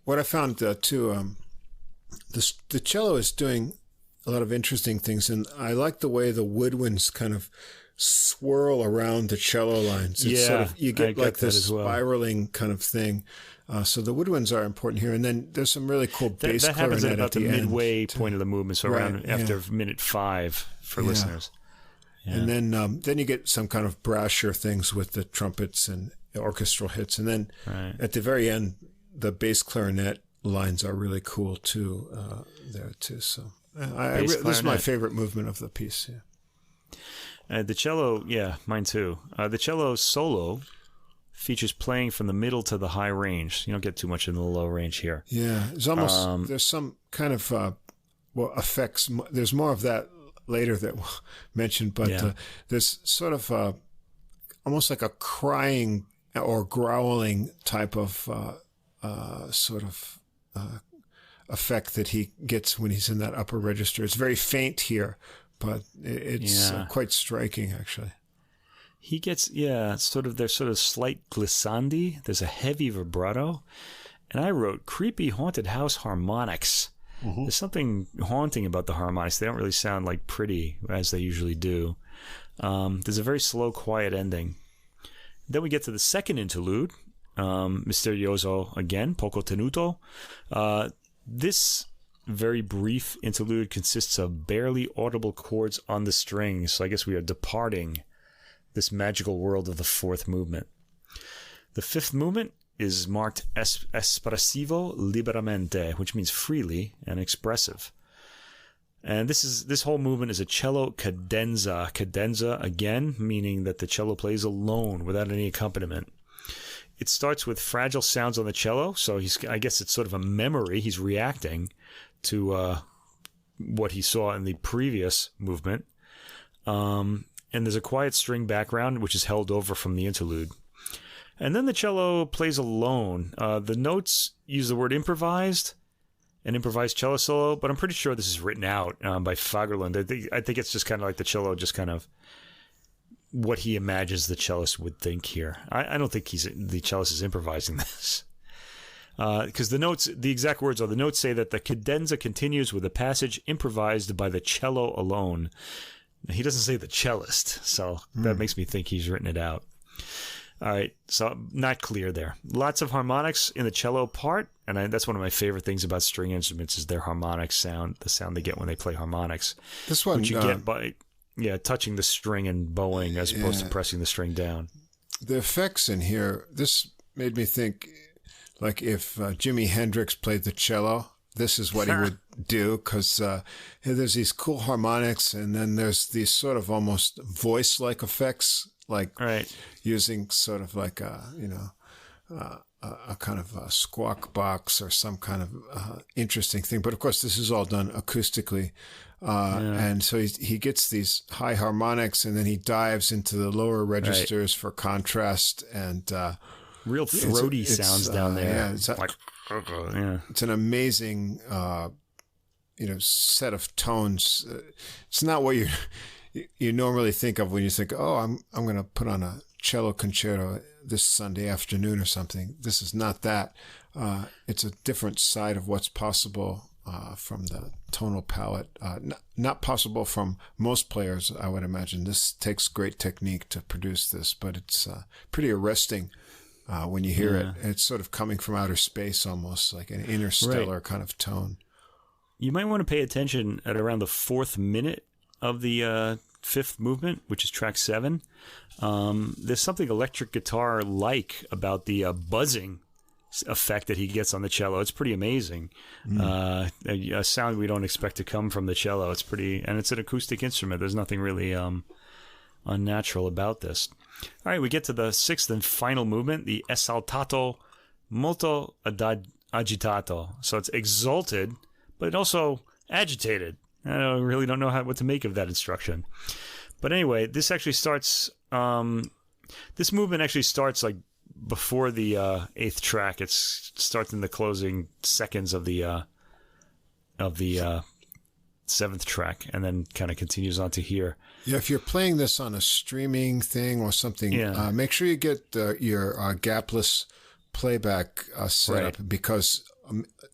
What I found too, the cello is doing a lot of interesting things, and I like the way the woodwinds kind of swirl around the cello lines. It's sort of, you get like this spiraling kind of thing. So the woodwinds are important here, and then there's some really cool bass that clarinet happens at about the midway too. point of the movement, so around after minute 5 for listeners. Yeah. And then you get some kind of brasher things with the trumpets and orchestral hits, and then at the very end, the bass clarinet lines are really cool too there too. So this is my favorite movement of the piece. The cello, mine too. The cello solo features playing from the middle to the high range. You don't get too much in the low range here. Yeah, it's almost there's some kind of effects. There's more of that later that we'll mention, but there's sort of almost like a crying or growling type of effect that he gets when he's in that upper register. It's very faint here, but it's quite striking actually. He gets, there's sort of slight glissandi. There's a heavy vibrato. And I wrote creepy haunted house harmonics. Mm-hmm. There's something haunting about the harmonics. They don't really sound like pretty as they usually do. There's a very slow, quiet ending. Then we get to the second interlude, Misterioso again, Poco Tenuto. This very brief interlude consists of barely audible chords on the strings. So I guess we are departing this magical world of the fourth movement. The fifth movement is marked espressivo liberamente, which means freely and expressive. And this whole movement is a cello cadenza. Cadenza, again, meaning that the cello plays alone without any accompaniment. It starts with fragile sounds on the cello, so I guess it's sort of a memory. He's reacting to what he saw in the previous movement. And there's a quiet string background, which is held over from the interlude. And then the cello plays alone. The notes use the word improvised, an improvised cello solo, but I'm pretty sure this is written out by Fagerlund. I think it's just kind of like the cello, just kind of what he imagines the cellist would think here. I don't think the cellist is improvising this. Because the exact words are, the notes say that the cadenza continues with a passage improvised by the cello alone. He doesn't say the cellist, so that makes me think he's written it out. All right, so not clear there. Lots of harmonics in the cello part, and that's one of my favorite things about string instruments is their harmonic sound, the sound they get when they play harmonics. This one, which you get by touching the string and bowing as opposed to pressing the string down. The effects in here, this made me think, like if Jimi Hendrix played the cello, this is what he would do, because there's these cool harmonics, and then there's these sort of almost voice-like effects, like using sort of like a kind of a squawk box or some kind of interesting thing. But of course, this is all done acoustically. And so he gets these high harmonics, and then he dives into the lower registers for contrast and real throaty sounds down there. Yeah, it's an amazing set of tones. It's not what you normally think of when you think, oh, I'm going to put on a cello concerto this Sunday afternoon or something. This is not that. It's a different side of what's possible from the tonal palette. Not possible from most players, I would imagine. This takes great technique to produce this, but it's pretty arresting when you hear it. It's sort of coming from outer space, almost like an interstellar kind of tone. You might want to pay attention at around the 4th minute of the 5th movement, which is track 7. There's something electric guitar-like about the buzzing effect that he gets on the cello. It's pretty amazing. A sound we don't expect to come from the cello. It's pretty, and it's an acoustic instrument. There's nothing really unnatural about this. All right, we get to the 6th and final movement, the esaltato molto agitato. So it's exalted, but also agitated. I really don't know what to make of that instruction. But anyway, this actually starts. This movement actually starts like before the 8th track. It starts in the closing seconds of the 7th track, and then kind of continues on to here. Yeah, if you're playing this on a streaming thing or something, make sure you get your gapless playback set up, because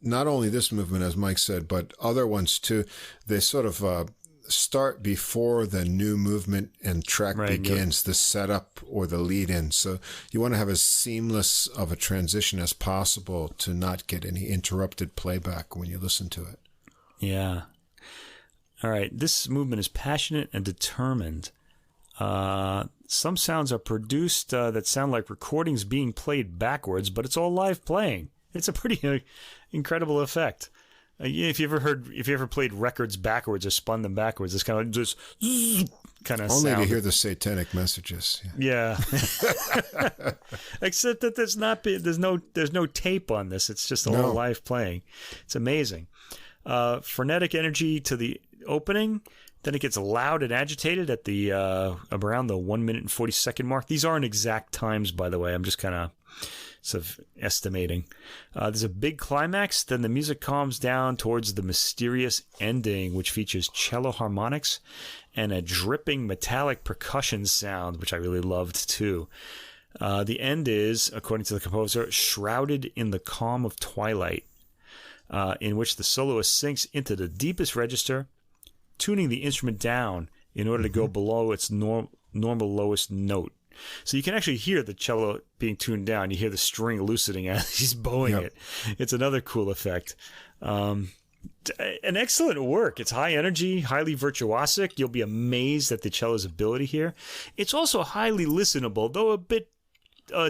not only this movement, as Mike said, but other ones too, they sort of start before the new movement and track begins, the setup or the lead-in. So you want to have as seamless of a transition as possible to not get any interrupted playback when you listen to it. Yeah. All right. This movement is passionate and determined. Some sounds are produced that sound like recordings being played backwards, but it's all live playing. It's a pretty incredible effect. If you ever played records backwards or spun them backwards, it's kind of just kind of only sound. to hear the satanic messages. Yeah. Except that there's no tape on this. It's just all live playing. It's amazing. Frenetic energy to the opening. Then it gets loud and agitated at the around the 1 minute and 40-second mark. These aren't exact times, by the way. I'm just kind of sort of estimating. There's a big climax. Then the music calms down towards the mysterious ending, which features cello harmonics and a dripping metallic percussion sound, which I really loved too. The end is, according to the composer, shrouded in the calm of twilight, in which the soloist sinks into the deepest register, tuning the instrument down in order to go below its normal lowest note. So you can actually hear the cello being tuned down. You hear the string loosening as he's bowing it. It's another cool effect. An excellent work. It's high energy, highly virtuosic. You'll be amazed at the cello's ability here. It's also highly listenable, though a bit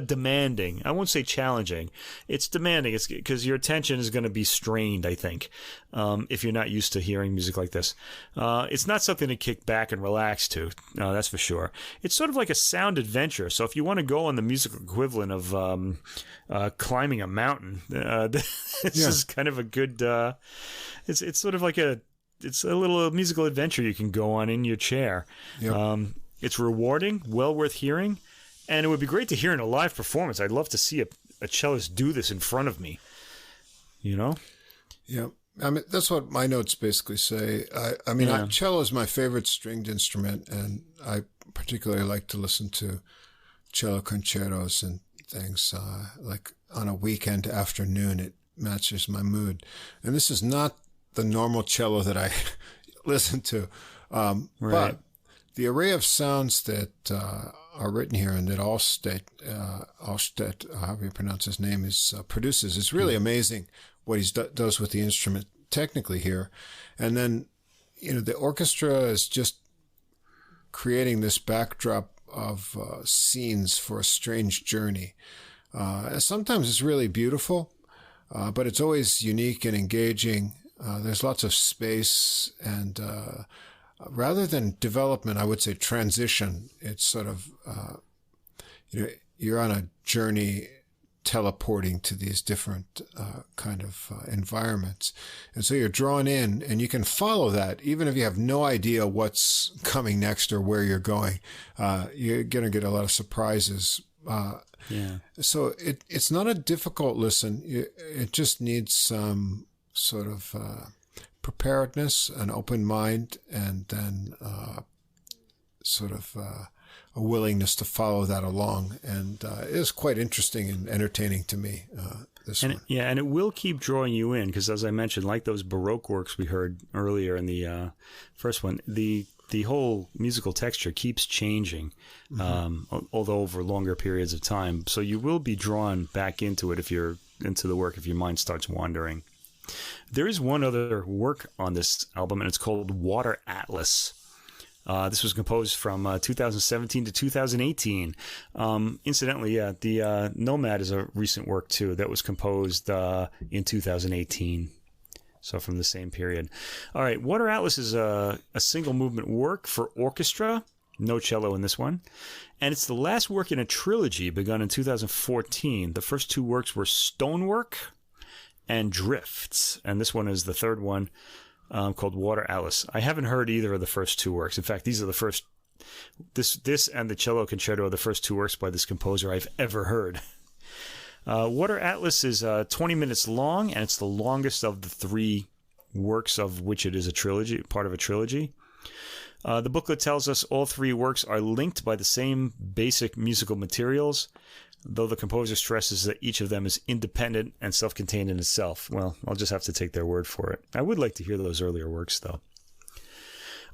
demanding. I won't say challenging. It's demanding. It's because your attention is going to be strained, I think, if you're not used to hearing music like this. It's not something to kick back and relax to. That's for sure. It's sort of like a sound adventure. So if you want to go on the musical equivalent of climbing a mountain, this is kind of a good. It's sort of like it's a little musical adventure you can go on in your chair. Yep. It's rewarding, well worth hearing. And it would be great to hear in a live performance. I'd love to see a cellist do this in front of me. You know? Yeah. I mean, that's what my notes basically say. Cello is my favorite stringed instrument, and I particularly like to listen to cello concertos and things. Like on a weekend afternoon, it matches my mood. And this is not the normal cello that I listen to. But the array of sounds that are written here, and that Altstaedt, however you pronounce his name, produces. It's really amazing what he does with the instrument technically here. And then, the orchestra is just creating this backdrop of scenes for a strange journey. Sometimes it's really beautiful, but it's always unique and engaging. There's lots of space, and rather than development, I would say transition. It's sort of, you're on a journey teleporting to these different kind of environments. And so you're drawn in, and you can follow that even if you have no idea what's coming next or where you're going. You're going to get a lot of surprises. So it's not a difficult listen. It just needs some sort of preparedness, an open mind, and then sort of a willingness to follow that along. And it is quite interesting and entertaining to me, this one. Yeah, and it will keep drawing you in because, as I mentioned, like those Baroque works we heard earlier in the first one, the whole musical texture keeps changing, although over longer periods of time. So you will be drawn back into it if you're into the work, if your mind starts wandering. There is one other work on this album, and it's called WaterAtlas. This was composed from 2017 to 2018. Incidentally, the Nomade is a recent work, too, that was composed in 2018. So from the same period. All right, WaterAtlas is a single movement work for orchestra. No cello in this one. And it's the last work in a trilogy begun in 2014. The first two works were Stonework and Drifts. And this one is the third one, called WaterAtlas. I haven't heard either of the first two works. In fact, these are the first, this and the Cello Concerto are the first two works by this composer I've ever heard. WaterAtlas is 20 minutes long, and it's the longest of the three works of which it is a trilogy, part of a trilogy. The booklet tells us all three works are linked by the same basic musical materials, though the composer stresses that each of them is independent and self-contained in itself. Well, I'll just have to take their word for it. I would like to hear those earlier works, though.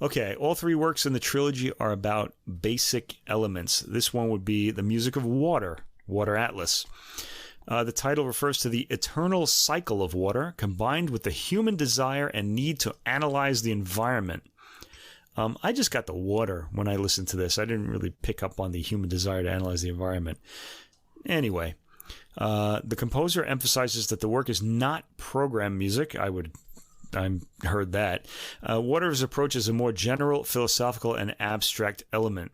Okay, all three works in the trilogy are about basic elements. This one would be the music of water, WaterAtlas. The title refers to the eternal cycle of water, combined with the human desire and need to analyze the environment. I just got the water when I listened to this. I didn't really pick up on the human desire to analyze the environment. Anyway, the composer emphasizes that the work is not program music. I heard that. Water's approach is a more general, philosophical, and abstract element.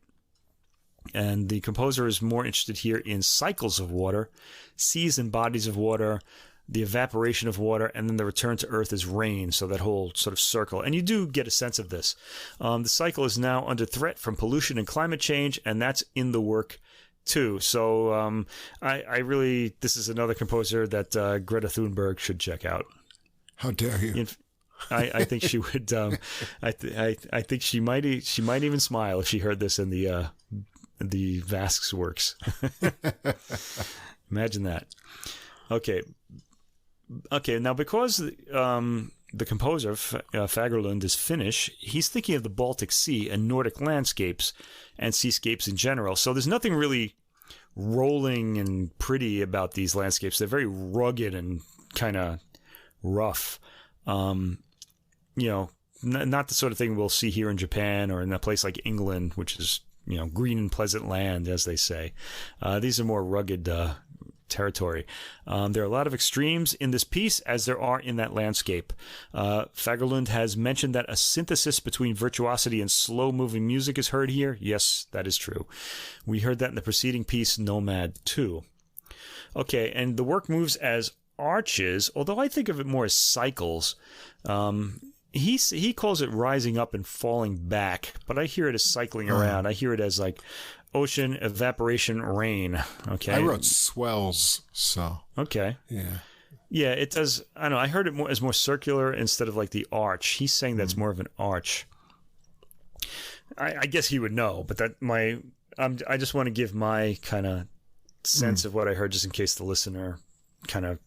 And the composer is more interested here in cycles of water, seas and bodies of water, the evaporation of water, and then the return to earth as rain, so that whole sort of circle. And you do get a sense of this. The cycle is now under threat from pollution and climate change, and that's in the work too. So I really, this is another composer that Greta Thunberg should check out. How dare you? I think she would. I think she might even smile if she heard this in the Vasquez works. Imagine that. Okay. Now, because the composer Fagerlund is Finnish, he's thinking of the Baltic Sea and Nordic landscapes and seascapes in general. So there's nothing really rolling and pretty about these landscapes. They're very rugged and kind of rough. Not the sort of thing we'll see here in Japan or in a place like England, which is, green and pleasant land, as they say. These are more rugged territory. There are a lot of extremes in this piece, as there are in that landscape. Fagerlund has mentioned that a synthesis between virtuosity and slow-moving music is heard here. Yes, that is true. We heard that in the preceding piece, Nomade, too. Okay, and the work moves as arches, although I think of it more as cycles. He calls it rising up and falling back, but I hear it as cycling around. I hear it as like ocean, evaporation, rain. Okay. I wrote swells, so. Okay. Yeah. Yeah, it does. I don't know. I heard it more as more circular instead of like the arch. He's saying that's more of an arch. I guess he would know, but I just want to give my kind of sense of what I heard, just in case the listener kind of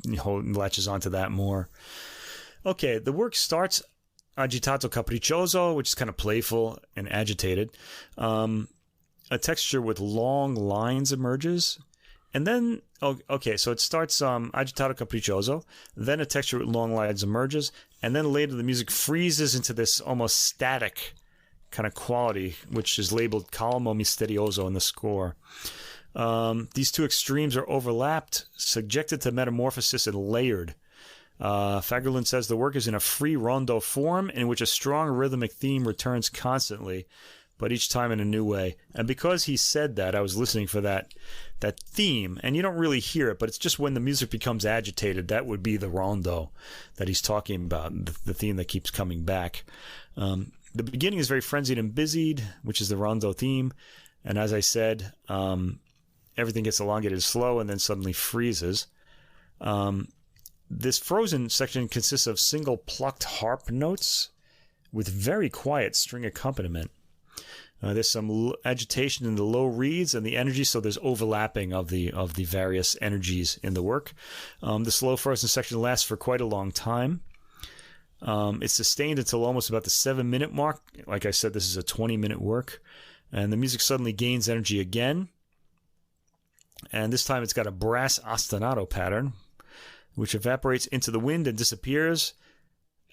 latches onto that more. Okay, the work starts Agitato Caprichoso, which is kind of playful and agitated. a texture with long lines emerges. And then, okay, so it starts Agitato Capriccioso, then a texture with long lines emerges, and then later the music freezes into this almost static kind of quality, which is labeled Calmo Misterioso in the score. These two extremes are overlapped, subjected to metamorphosis, and layered. Fagerlund says the work is in a free rondo form in which a strong rhythmic theme returns constantly, but each time in a new way. And because he said that, I was listening for that theme, and you don't really hear it, but it's just when the music becomes agitated, that would be the rondo that he's talking about, the theme that keeps coming back. The beginning is very frenzied and busied, which is the Ronzo theme, and as I said, everything gets elongated slow and then suddenly freezes. This frozen section consists of single plucked harp notes with very quiet string accompaniment. There's some agitation in the low reeds and the energy, so there's overlapping of the various energies in the work. The slow frozen section lasts for quite a long time. It's sustained until almost about the 7-minute mark. Like I said, this is a 20-minute work. And the music suddenly gains energy again. And this time it's got a brass ostinato pattern, which evaporates into the wind and disappears.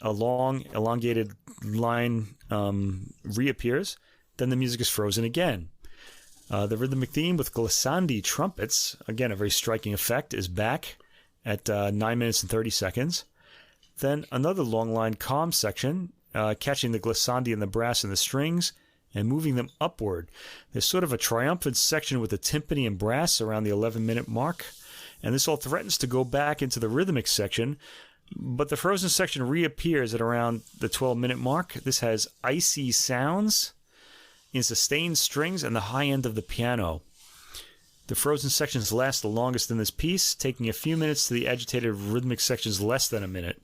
A long, elongated line reappears. Then the music is frozen again. The rhythmic theme with glissandi trumpets, again a very striking effect, is back at 9 minutes and 30 seconds. Then another long line calm section, catching the glissandi and the brass and the strings and moving them upward. There's sort of a triumphant section with the timpani and brass around the 11-minute mark. And this all threatens to go back into the rhythmic section, but the frozen section reappears at around the 12-minute mark. This has icy sounds in sustained strings and the high end of the piano. The frozen sections last the longest in this piece, taking a few minutes to the agitated rhythmic sections less than a minute.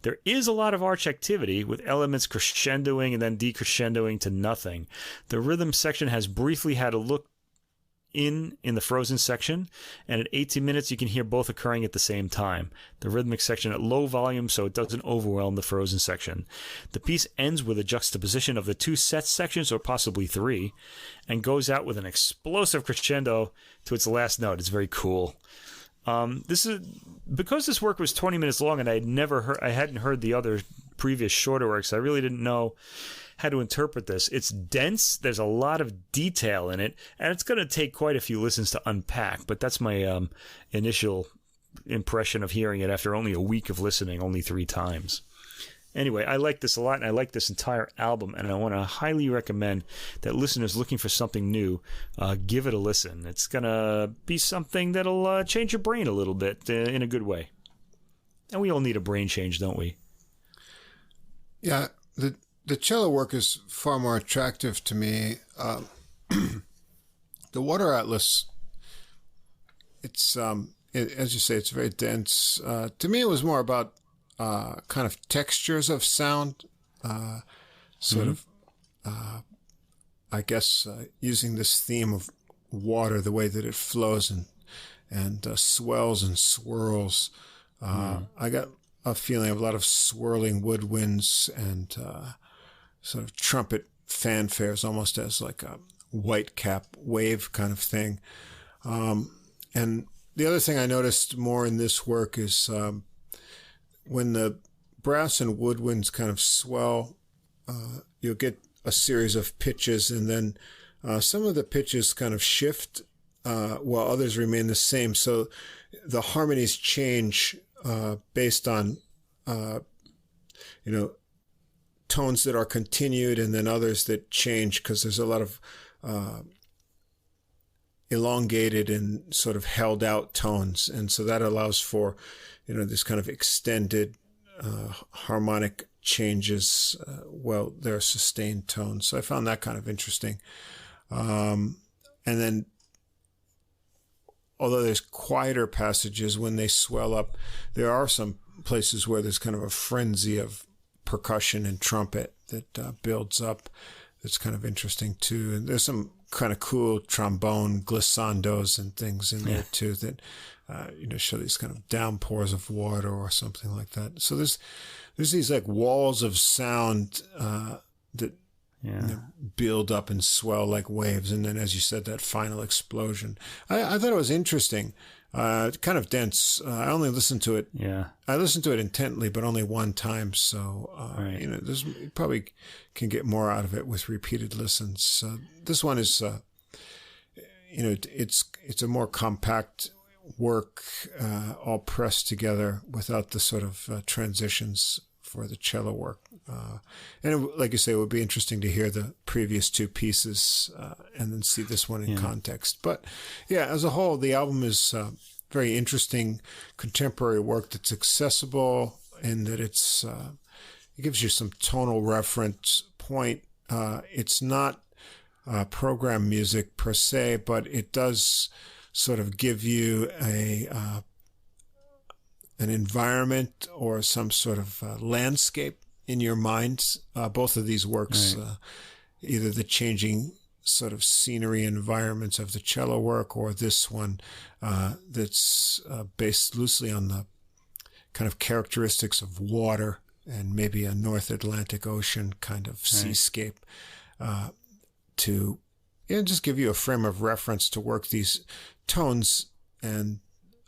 There is a lot of arch activity, with elements crescendoing and then decrescendoing to nothing. The rhythm section has briefly had a look in the frozen section, and at 18 minutes you can hear both occurring at the same time. The rhythmic section at low volume so it doesn't overwhelm the frozen section. The piece ends with a juxtaposition of the two set sections, or possibly three, and goes out with an explosive crescendo to its last note. It's very cool. This is because this work was 20 minutes long, and I hadn't heard the other previous shorter works. I really didn't know how to interpret this. It's dense. There's a lot of detail in it, and it's going to take quite a few listens to unpack. But that's my initial impression of hearing it after only a week of listening, only 3 times. Anyway, I like this a lot, and I like this entire album, and I want to highly recommend that listeners looking for something new, give it a listen. It's going to be something that'll change your brain a little bit in a good way. And we all need a brain change, don't we? Yeah, the cello work is far more attractive to me. The WaterAtlas, it's as you say, it's very dense. To me, it was more about kind of textures of sound, sort of, I guess, using this theme of water, the way that it flows and swells and swirls. I got a feeling of a lot of swirling woodwinds and sort of trumpet fanfares, almost as like a whitecap wave kind of thing. And the other thing I noticed more in this work is when the brass and woodwinds kind of swell, you'll get a series of pitches, and then some of the pitches kind of shift while others remain the same. So the harmonies change based on, tones that are continued and then others that change, because there's a lot of elongated and sort of held out tones. And so that allows for, this kind of extended harmonic changes while there are sustained tones. So I found that kind of interesting. And then, although there's quieter passages when they swell up, there are some places where there's kind of a frenzy of percussion and trumpet that builds up. That's kind of interesting too. And there's some kind of cool trombone glissandos and things in there too that show these kind of downpours of water or something like that. So there's these like walls of sound that build up and swell like waves, and then, as you said, that final explosion. I thought it was interesting, kind of dense. I only listened to it. Yeah, I listened to it intently, but only one time. So you probably can get more out of it with repeated listens. This one is, it's a more compact work, all pressed together without the sort of transitions for the cello work. Like you say, it would be interesting to hear the previous two pieces and then see this one in context. But yeah, as a whole, the album is very interesting contemporary work that's accessible in that it gives you some tonal reference point. It's not program music per se, but it does sort of give you an environment or some sort of landscape in your mind. Both of these works, either the changing sort of scenery environments of the cello work, or this one that's based loosely on the kind of characteristics of water and maybe a North Atlantic Ocean kind of seascape, to just give you a frame of reference to work these tones and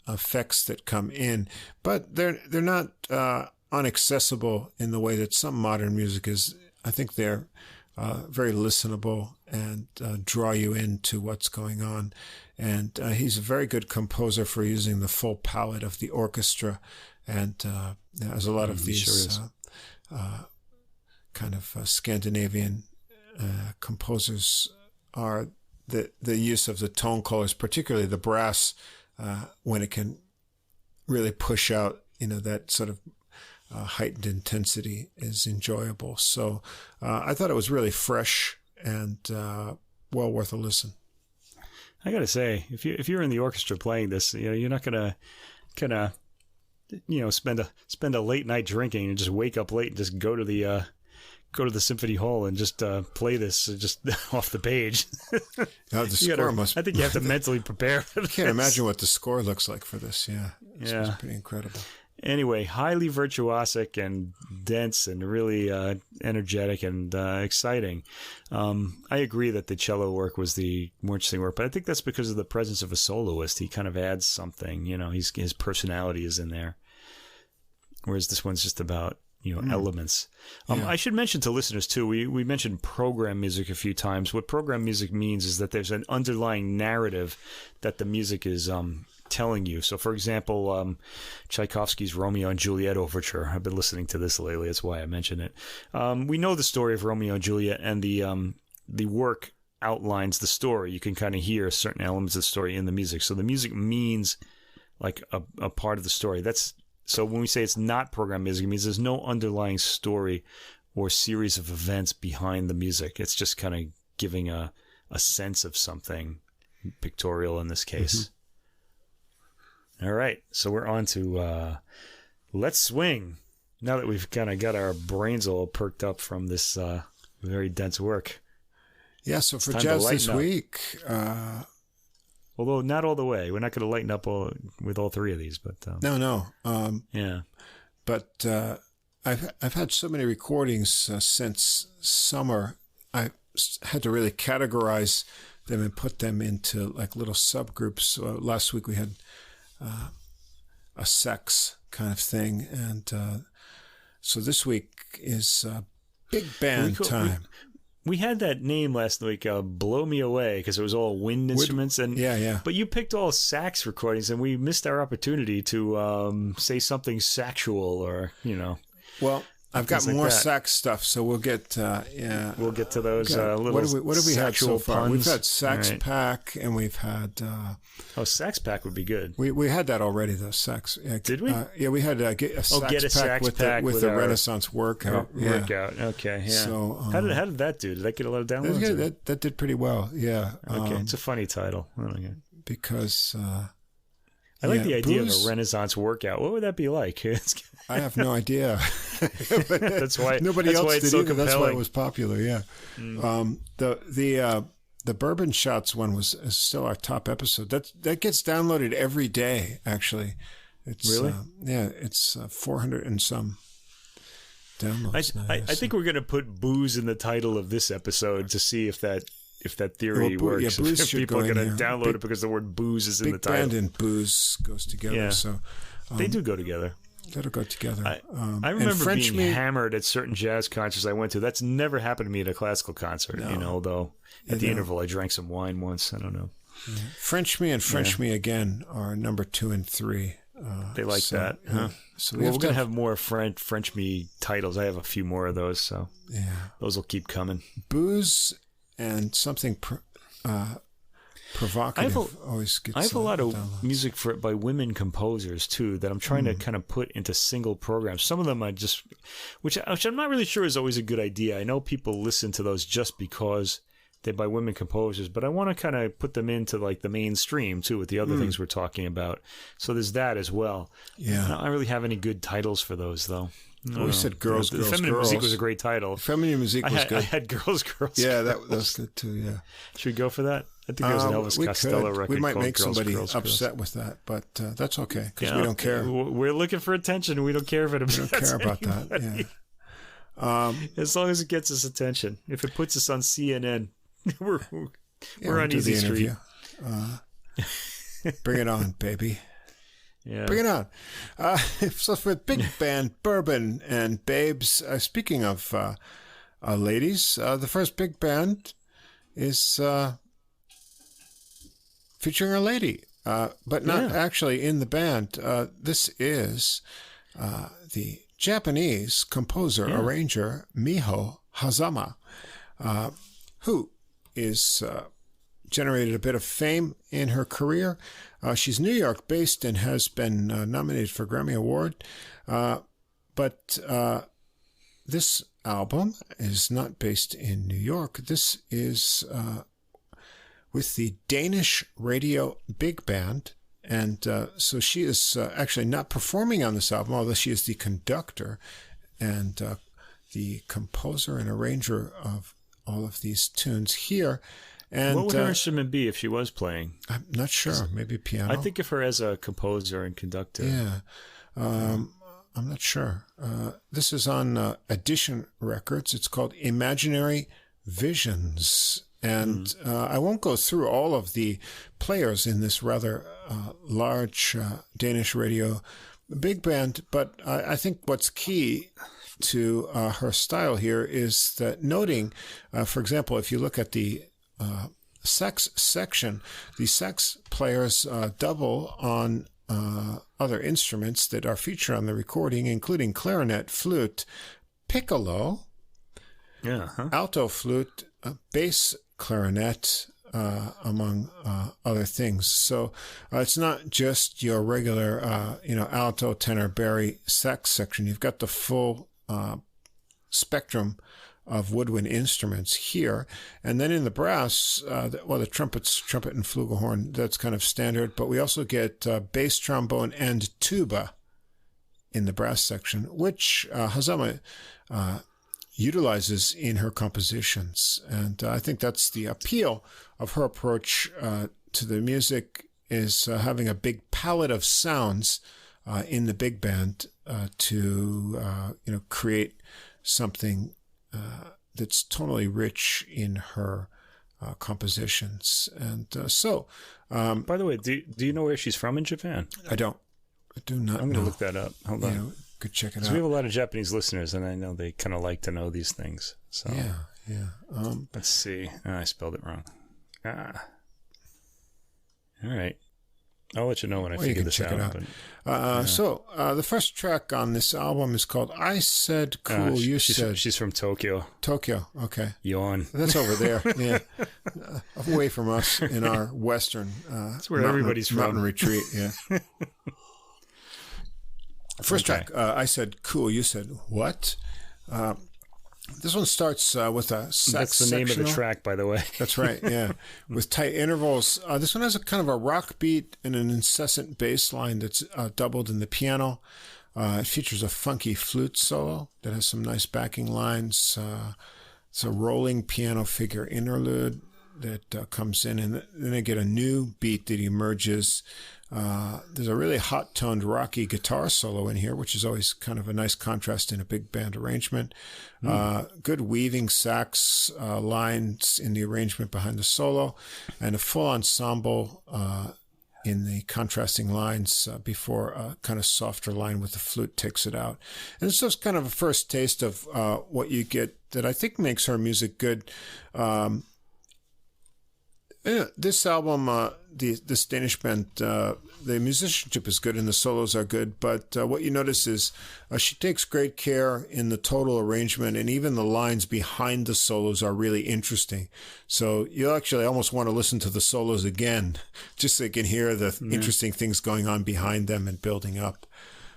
effects that come in. But they're not unaccessible in the way that some modern music is. I think they're very listenable and draw you into what's going on. And he's a very good composer for using the full palette of the orchestra. And as a lot of these kind of Scandinavian composers are, the use of the tone colors, particularly the brass, when it can really push out, that sort of heightened intensity, is enjoyable. So I thought it was really fresh and well worth a listen. I got to say, if you're in the orchestra playing this, you're not gonna kind of spend a late night drinking and just wake up late and just go to the symphony hall and just play this just off the page. The score I think you have to mentally prepare for this. I can't imagine what the score looks like for this. Yeah. It's pretty incredible. Anyway, highly virtuosic and dense and really energetic and exciting. I agree that the cello work was the more interesting work, but I think that's because of the presence of a soloist. He kind of adds something, his personality is in there. Whereas this one's just about, elements. I should mention to listeners too, we mentioned program music a few times. What program music means is that there's an underlying narrative that the music is telling you. So, for example, Tchaikovsky's Romeo and Juliet Overture. I've been listening to this lately. That's why I mention it. We know the story of Romeo and Juliet, and the work outlines the story. You can kind of hear certain elements of the story in the music. So the music means like a part of the story. So when we say it's not program music, it means there's no underlying story or series of events behind the music. It's just kind of giving a sense of something, pictorial in this case. Mm-hmm. All right, so we're on to Let's Swing. Now that we've kind of got our brains all perked up from this very dense work. Yeah, so for Jazz This Week... although not all the way. We're not going to lighten up with all three of these. But No. Yeah. But I've had so many recordings since summer. I had to really categorize them and put them into like little subgroups. Last week we had... a sex kind of thing, and so this week is big band time. We had that name last week, "Blow Me Away," because it was all wind instruments, and But you picked all sax recordings, and we missed our opportunity to say something sexual, or Well, I've got more sax stuff, so we'll get we'll get to those little. What have we had so far? Puns? We've had Sax Pack, and we've had. Sax Pack would be good. We had that already, though. Sax. Did we? We had a Sax Pack with the Renaissance workout. Workout. Okay. Yeah. So how did that do? Did that get a lot of downloads? That did pretty well. Yeah. Okay. It's a funny title. Because. I like the idea of a Renaissance workout. What would that be like? I have no idea. That's why nobody else did so either. Compelling. That's why it was popular. Yeah. The Bourbon Shots one is still our top episode. That gets downloaded every day. Actually, it's really it's 400 and some Download's nice. I think we're going to put booze in the title of this episode to see if that theory works. Yeah, if people are going to download it because the word booze is in the title. Big band and booze goes together. Yeah. So they do go together. That'll go together. I remember being hammered at certain jazz concerts I went to. That's never happened to me at a classical concert. No. Although at the interval I drank some wine once. I don't know. Yeah. French Me and French Me Again are number 2 and 3. They like that, huh? So we're going to have more French Me titles. I have a few more of those, so those will keep coming. Booze and something provocative always gets. I have a lot of music by women composers too that I'm trying to kind of put into single programs. Some of them I just, which I'm not really sure is always a good idea. I know people listen to those just because they're by women composers, but I want to kind of put them into like the mainstream too with the other things we're talking about. So there's that as well. Yeah, I don't really have any good titles for those though. We said girls. Feminine Music was a great title. Feminine Music was good. I had girls. Yeah, that was good too. Yeah. Should we go for that? I think there's an Elvis Costello record. We might called make somebody upset with that, but that's okay because we don't care. We're looking for attention. We don't care if it upsets We don't care about that. Yeah. As long as it gets us attention. If it puts us on CNN, we're on easy street. Bring it on, baby. Yeah. Bring it on. So for big band Bourbon and Babes, speaking of ladies, the first big band is featuring a lady, but not actually in the band. This is the Japanese composer, arranger Miho Hazama, who is generated a bit of fame in her career. She's New York-based and has been nominated for a Grammy Award. But this album is not based in New York. This is with the Danish Radio Big Band. And so she is actually not performing on this album, although she is the conductor and the composer and arranger of all of these tunes here. And what would her instrument be if she was playing? I'm not sure. Maybe piano. I think of her as a composer and conductor. Yeah. I'm not sure. This is on Edition Records. It's called Imaginary Visions. And I won't go through all of the players in this rather large Danish radio big band, but I think what's key to her style here is that noting, for example, if you look at the sax section, the sax players double on other instruments that are featured on the recording, including clarinet, flute, piccolo, alto flute, bass clarinet, among other things. So it's not just your regular, alto, tenor, bari, sax section. You've got the full spectrum of woodwind instruments here. And then in the brass, the trumpet and flugelhorn, that's kind of standard. But we also get bass trombone and tuba in the brass section, which Hazama utilizes in her compositions. And I think that's the appeal of her approach to the music, is having a big palette of sounds in the big band to create something that's totally rich in her compositions. And by the way, do you know where she's from in Japan? I do not. I'm going to look that up. Hold on. Could check it out. We have a lot of Japanese listeners, and I know they kind of like to know these things. So let's see. I spelled it wrong. All right. I'll let you know when I figure this out. So the first track on this album is called I Said Cool, You Said. She's from Tokyo. Tokyo, okay. Yawn. That's over there, yeah. Away from us in our western that's where everybody's from. Mountain retreat, yeah. First track, I Said Cool, You Said What? This one starts with a sax That's the name of the track, by the way. That's right, yeah. With tight intervals. This one has a kind of a rock beat and an incessant bass line that's doubled in the piano. It features a funky flute solo that has some nice backing lines. It's a rolling piano figure interlude. that comes in, and then I get a new beat that emerges. There's a really hot-toned, rocky guitar solo in here, which is always kind of a nice contrast in a big band arrangement. Good weaving sax lines in the arrangement behind the solo, and a full ensemble in the contrasting lines before a kind of softer line with the flute takes it out. And it's just kind of a first taste of what you get that I think makes her music good. This album, this Danish band, the musicianship is good and the solos are good, but what you notice is she takes great care in the total arrangement, and even the lines behind the solos are really interesting. So you'll actually almost want to listen to the solos again, just so you can hear the interesting things going on behind them and building up.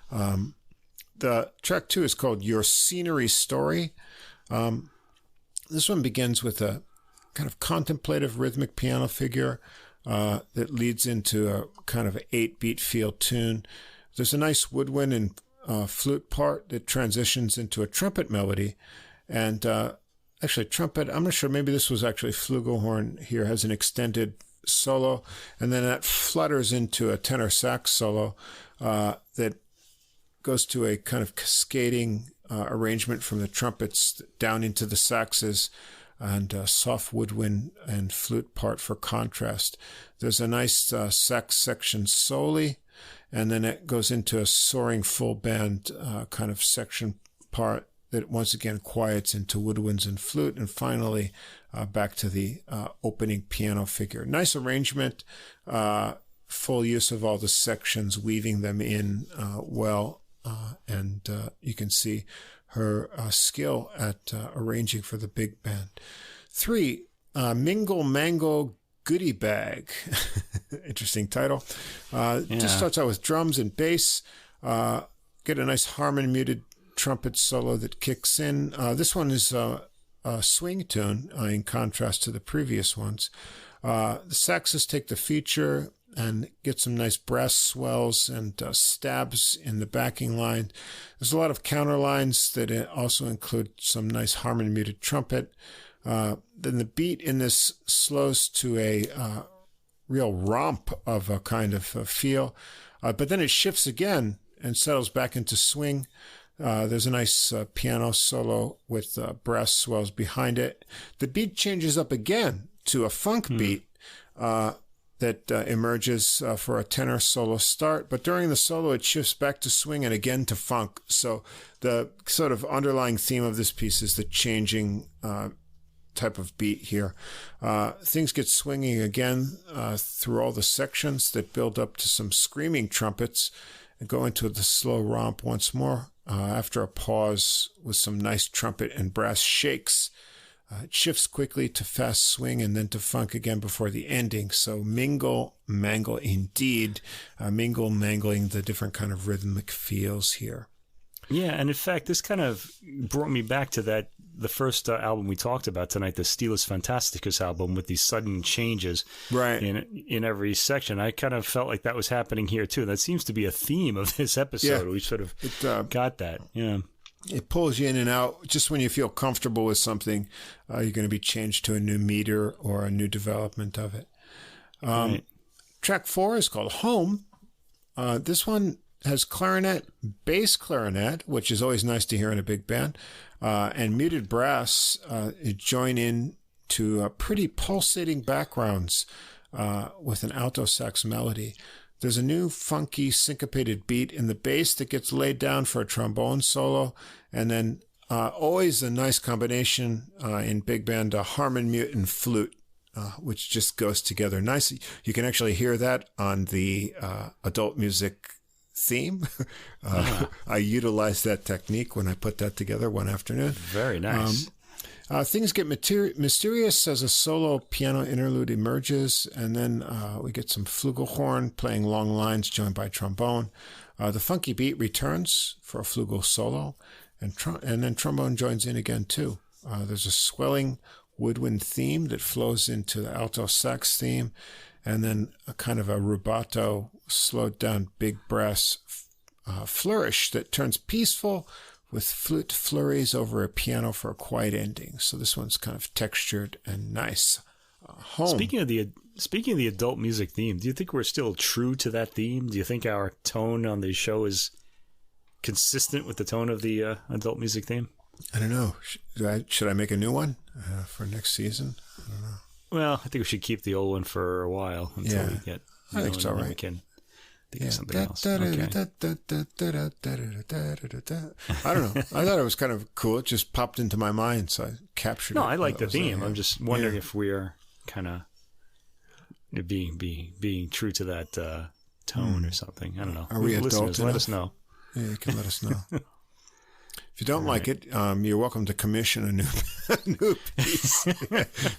The track 2 is called Your Scenery Story. This one begins with a kind of contemplative rhythmic piano figure that leads into a kind of 8-beat feel tune. There's a nice woodwind and flute part that transitions into a trumpet melody. And actually, trumpet, I'm not sure, maybe this was actually flugelhorn here, has an extended solo. And then that flutters into a tenor sax solo that goes to a kind of cascading arrangement from the trumpets down into the saxes, and soft woodwind and flute part for contrast. There's a nice sax section solely, and then it goes into a soaring full band kind of section part that once again quiets into woodwinds and flute, and finally back to the opening piano figure. Nice arrangement, full use of all the sections, weaving them in well, and you can see her skill at arranging for the big band. 3, Mingle Mango Goodie Bag. Interesting title. Just starts out with drums and bass. Get a nice harmony muted trumpet solo that kicks in. This one is a swing tune in contrast to the previous ones. The saxes take the feature and get some nice brass swells and stabs in the backing line. There's a lot of counter lines that also include some nice harmony muted trumpet. Then the beat in this slows to a real romp of a kind of feel, but then it shifts again and settles back into swing. There's a nice piano solo with brass swells behind it. The beat changes up again to a funk beat that emerges for a tenor solo start, but during the solo it shifts back to swing and again to funk. So the sort of underlying theme of this piece is the changing type of beat here. Things get swinging again through all the sections that build up to some screaming trumpets and go into the slow romp once more after a pause with some nice trumpet and brass shakes. It shifts quickly to fast swing and then to funk again before the ending. So mingle, mangle indeed. Mingle, mangling the different kind of rhythmic feels here. Yeah, and in fact, this kind of brought me back to the first album we talked about tonight, the Stylus Phantasticus album, with these sudden changes in every section. I kind of felt like that was happening here too. That seems to be a theme of this episode. Yeah, we sort of got that. Yeah. It pulls you in and out. Just when you feel comfortable with something, you're going to be changed to a new meter or a new development of it. Right. Track 4 is called Home. This one has clarinet, bass clarinet, which is always nice to hear in a big band, and muted brass join in to pretty pulsating backgrounds with an alto sax melody. There's a new funky syncopated beat in the bass that gets laid down for a trombone solo, and then always a nice combination in big band, harmon mute and flute, which just goes together nicely. You can actually hear that on the adult music theme. I utilized that technique when I put that together one afternoon. Very nice. Things get mysterious as a solo piano interlude emerges, and then we get some flugelhorn playing long lines joined by trombone. The funky beat returns for a flugel solo, and then trombone joins in again too. There's a swelling woodwind theme that flows into the alto sax theme, and then a kind of a rubato, slowed down big brass flourish that turns peaceful with flute flurries over a piano for a quiet ending. So this one's kind of textured and nice. home. Speaking of the adult music theme, do you think we're still true to that theme? Do you think our tone on the show is consistent with the tone of the adult music theme? I don't know. Should I make a new one for next season? I don't know. Well, I think we should keep the old one for a while until we get. I think it's all right. We can think of something else. I don't know. I thought it was kind of cool. It just popped into my mind, so I captured it. No, I like the theme. I'm just wondering if we are kind of being true to that tone or something. I don't know. Are we adult enough? Let us know. Yeah, you can let us know. If you don't like it, you're welcome to commission a new piece.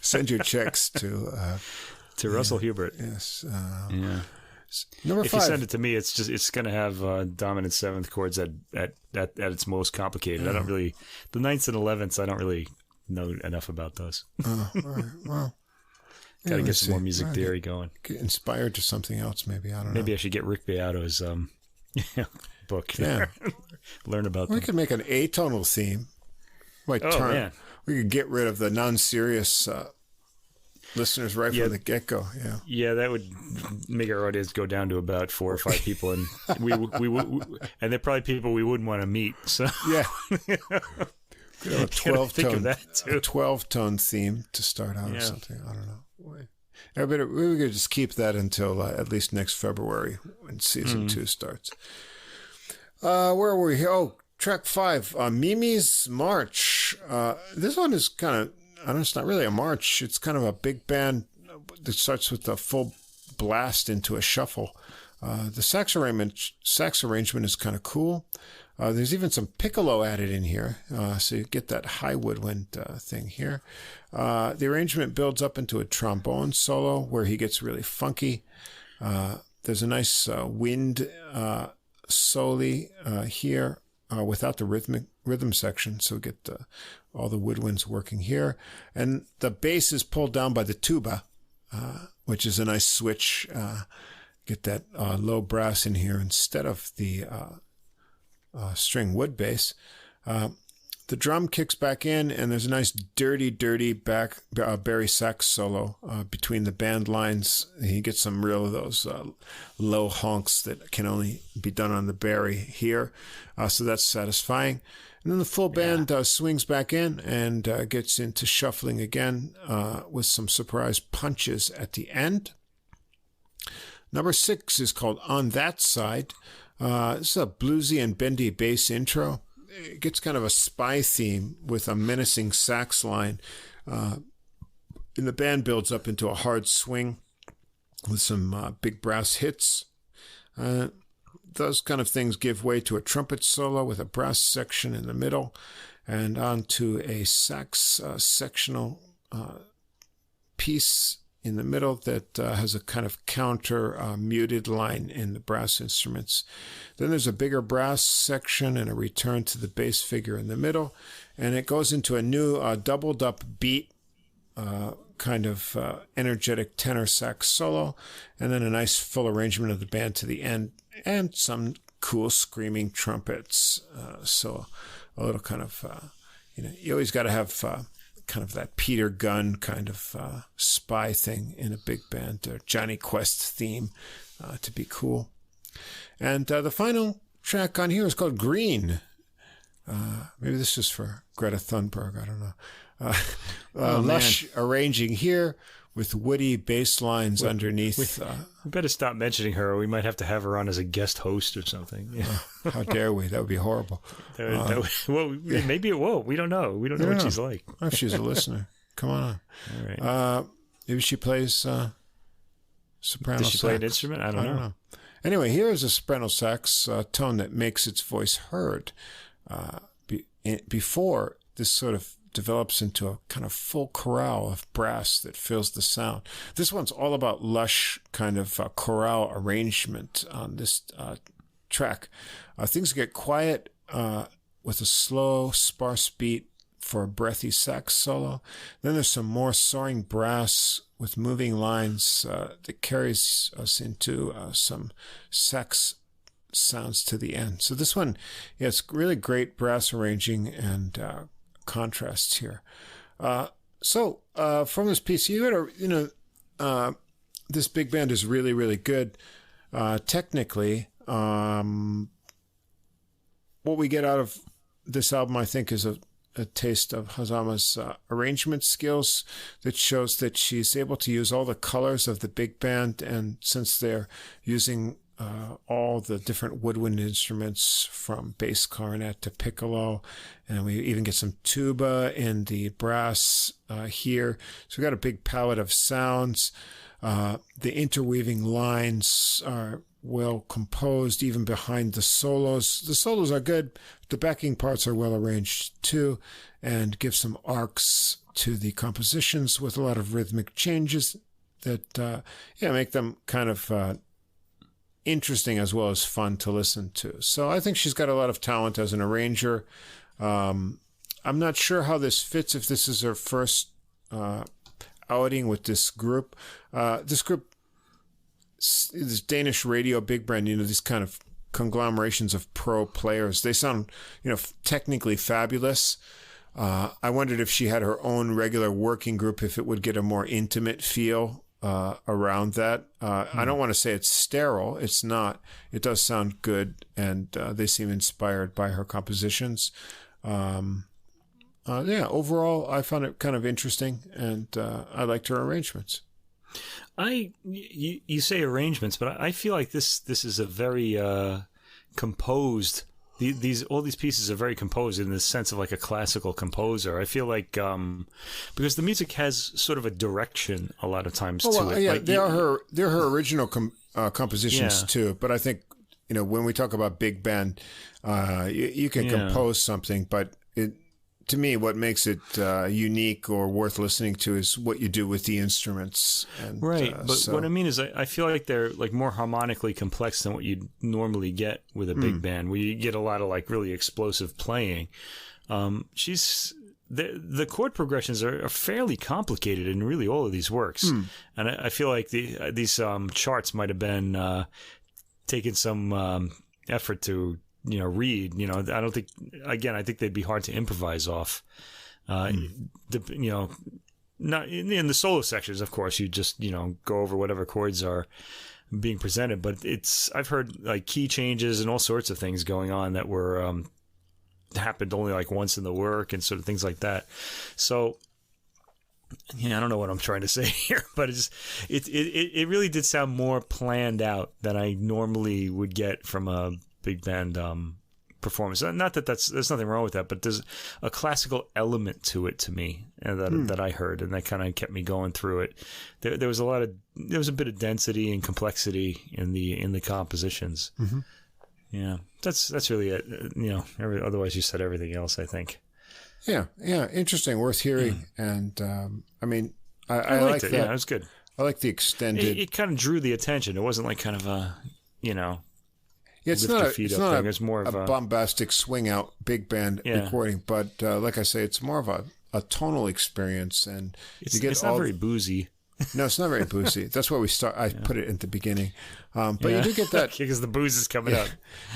Send your checks to Russell Hubert. Yes. Number 5. If you send it to me, it's going to have dominant seventh chords at its most complicated. I don't really the ninths and 11ths. I don't really know enough about those. All right. Well, got to get some more music theory going. Get inspired to something else, maybe. I don't know. Maybe I should get Rick Beato's book. Yeah. Learn about them. We could make an atonal theme. Man. We could get rid of the non-serious listeners right from the get-go. Yeah, that would make our audience go down to about 4 or 5 people, and we and they're probably people we wouldn't want to meet. So yeah, we could have a 12-tone theme to start out or something. I don't know. We could just keep that until at least next February when season 2 starts. Where were we? Oh, track 5, Mimi's March. This one is kind of, I don't know, it's not really a march. It's kind of a big band that starts with a full blast into a shuffle. The sax arrangement is kind of cool. There's even some piccolo added in here, so you get that high woodwind thing here. The arrangement builds up into a trombone solo where he gets really funky. There's a nice wind soli here without the rhythm section, so we get all the woodwinds working here. And the bass is pulled down by the tuba, which is a nice switch. Get that low brass in here instead of the string wood bass. The drum kicks back in, and there's a nice dirty back Barry sax solo between the band lines. He gets some real of those low honks that can only be done on the Barry here, so that's satisfying. And then the full band swings back in and gets into shuffling again with some surprise punches at the end. Number 6 is called On That Side. This is a bluesy and bendy bass intro. It gets kind of a spy theme with a menacing sax line. And the band builds up into a hard swing with some big brass hits. Those kind of things give way to a trumpet solo with a brass section in the middle and onto a sax sectional piece in the middle that has a kind of counter muted line in the brass instruments. Then there's a bigger brass section and a return to the bass figure in the middle, and it goes into a new doubled up beat kind of energetic tenor sax solo, and then a nice full arrangement of the band to the end, and some cool screaming trumpets. So a little kind of, you always got to have kind of that Peter Gunn kind of spy thing in a big band, or Johnny Quest theme to be cool. And the final track on here is called Green. Maybe this is for Greta Thunberg, I don't know. Lush arranging here with woody bass lines underneath. We better stop mentioning her, or we might have to have her on as a guest host or something. Yeah. How dare we? That would be horrible. Maybe it won't. We don't know. We don't know what she's like. If she's a listener, come on. All right. Maybe she plays soprano sax. Does she play an instrument? I don't know. Anyway, here is a soprano sax tone that makes its voice heard. Before this sort of develops into a kind of full chorale of brass that fills the sound. This one's all about lush kind of chorale arrangement on this track. Things get quiet with a slow, sparse beat for a breathy sax solo. Then there's some more soaring brass with moving lines that carries us into some sax sounds to the end. So this one, it's really great brass arranging and contrasts here. So from this piece, this big band is really, really good. Technically, what we get out of this album, I think, is a taste of Hazama's arrangement skills that shows that she's able to use all the colors of the big band. And since they're using all the different woodwind instruments from bass clarinet to piccolo, and we even get some tuba in the brass here. So we've got a big palette of sounds. The interweaving lines are well composed, even behind the solos. The solos are good. The backing parts are well arranged too, and give some arcs to the compositions with a lot of rhythmic changes that make them kind of interesting as well as fun to listen to. So I think she's got a lot of talent as an arranger. I'm not sure how this fits, if this is her first outing with this group. This Danish radio big band, these kind of conglomerations of pro players. They sound, technically fabulous. I wondered if she had her own regular working group, if it would get a more intimate feel around that. I don't want to say it's sterile. It's not. It does sound good, and they seem inspired by her compositions. Overall, I found it kind of interesting, and I liked her arrangements. You say arrangements, but I feel like this is a very composed. All these pieces are very composed in the sense of like a classical composer. I feel like because the music has sort of a direction a lot of times to it. Yeah, they're her original compositions too. But I think when we talk about big band, you can compose something, but to me, what makes it unique or worth listening to is what you do with the instruments. And, right, but what I mean is I feel like they're like more harmonically complex than what you'd normally get with a big band, where you get a lot of like really explosive playing. The chord progressions are fairly complicated in really all of these works, and I feel like these charts might have been taking some effort to read. I don't think. Again, I think they'd be hard to improvise off. Not in the solo sections, of course. You just go over whatever chords are being presented. But I've heard like key changes and all sorts of things going on that were happened only like once in the work and sort of things like that. So. Yeah, I don't know what I'm trying to say here, but it really did sound more planned out than I normally would get from a big band performance. Not that there's nothing wrong with that, but there's a classical element to it to me that I heard, and that kind of kept me going through it. There was a bit of density and complexity in the compositions. Mm-hmm. Yeah, that's really it. Otherwise you said everything else, I think. Yeah, interesting, worth hearing, and I liked like it. that. Yeah, it was good. I like the extended. It kind of drew the attention. It wasn't like kind of a it's lift not your feet up thing. It's more of a bombastic swing out big band recording, but like I say, it's more of a tonal experience, and it's not very boozy. No, it's not very boozy. That's why we start. I put it at the beginning, but you do get that because the booze is coming up.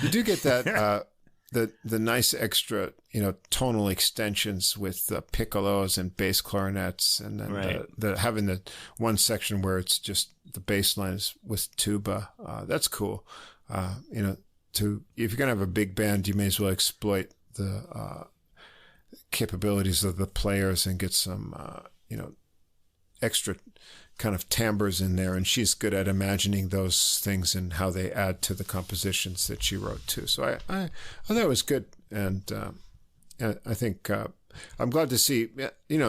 You do get that. The nice extra, tonal extensions with piccolos and bass clarinets, and then having the one section where it's just the bass lines with tuba. That's cool. If you're gonna have a big band, you may as well exploit the capabilities of the players and get some, extra kind of timbres in there, and she's good at imagining those things and how they add to the compositions that she wrote too. So I thought it was good, and I think I'm glad to see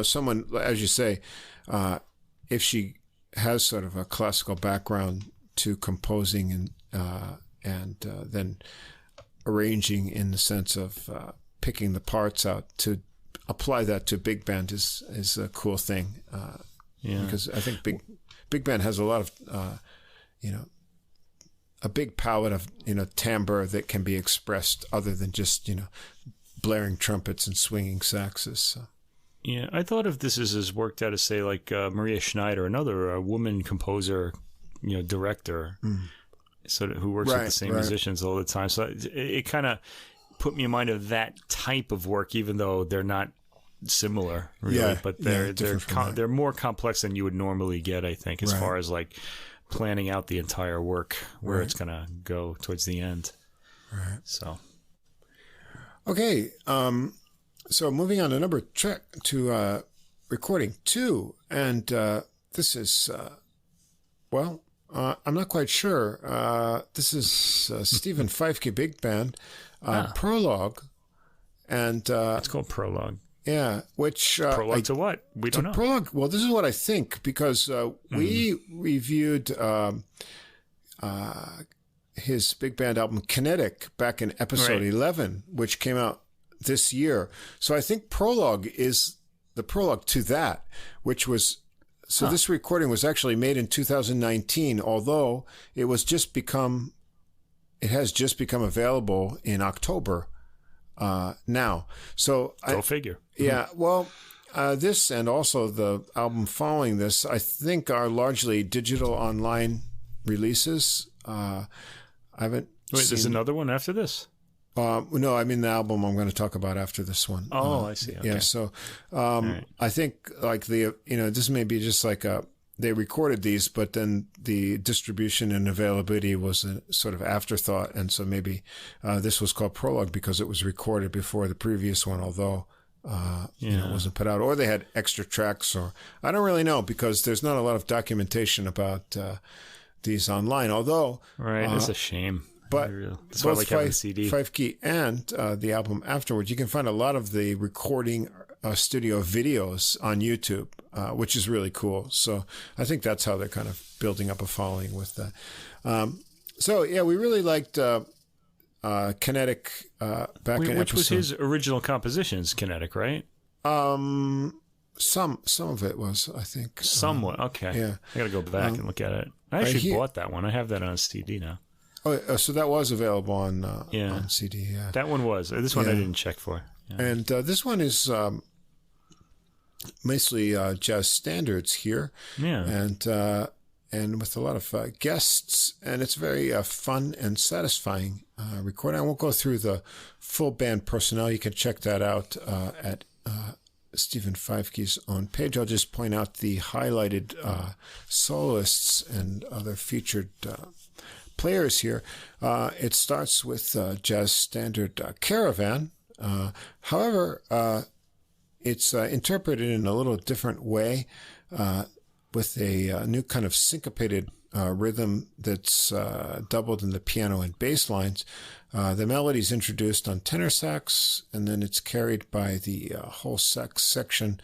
someone, as you say, if she has sort of a classical background to composing and then arranging in the sense of picking the parts out, to apply that to big band is a cool thing. Because I think big band has a lot of, a big palette of, timbre that can be expressed other than just, blaring trumpets and swinging saxes. So. Yeah, I thought of this as worked out as, say, like Maria Schneider, another woman composer, director, who works with the same musicians all the time. So it kind of put me in mind of that type of work, even though they're not similar, really, but they're more complex than you would normally get, I think, as far as like planning out the entire work where it's going to go towards the end. Right. So, okay. So moving on to recording 2, and this is I'm not quite sure. This is Stephen Feifke Big Band Prologue, and it's called Prologue. Yeah, which prologue to what? We don't know. Prologue. Well, this is what I think, because we reviewed his big band album Kinetic back in episode 11, which came out this year. So I think Prologue is the prologue to that, which was. So this recording was actually made in 2019, although it has just become available in October now. So go figure. Yeah. Well, this and also the album following this, I think, are largely digital online releases. I haven't. Wait, there's another one after this? No, I mean the album I'm going to talk about after this one. Oh, I see. Okay. Yeah, so I think like this may be just like they recorded these, but then the distribution and availability was a sort of afterthought, and so maybe this was called Prologue because it was recorded before the previous one, although it wasn't put out, or they had extra tracks, or I don't really know because there's not a lot of documentation about these online. Although that's a shame. But that's why I like having a CD. Feifke and the album afterwards, you can find a lot of the recording studio videos on YouTube, which is really cool. So I think that's how they're kind of building up a following with that. We really liked Kinetic back in which was his original compositions, Kinetic, right? Some of it was, I think. Somewhat, okay. Yeah. I got to go back and look at it. I actually bought that one. I have that on a CD now. Oh, so that was available on CD. Yeah, that one was. This one I didn't check for. Yeah. And this one is mostly jazz standards here. Yeah, and with a lot of guests, and it's very fun and satisfying recording. I won't go through the full band personnel. You can check that out at Stephen Feifke's own page. I'll just point out the highlighted soloists and other featured players here. It starts with jazz standard Caravan. However, it's interpreted in a little different way with a new kind of syncopated rhythm that's doubled in the piano and bass lines. The melody is introduced on tenor sax, and then it's carried by the whole sax section,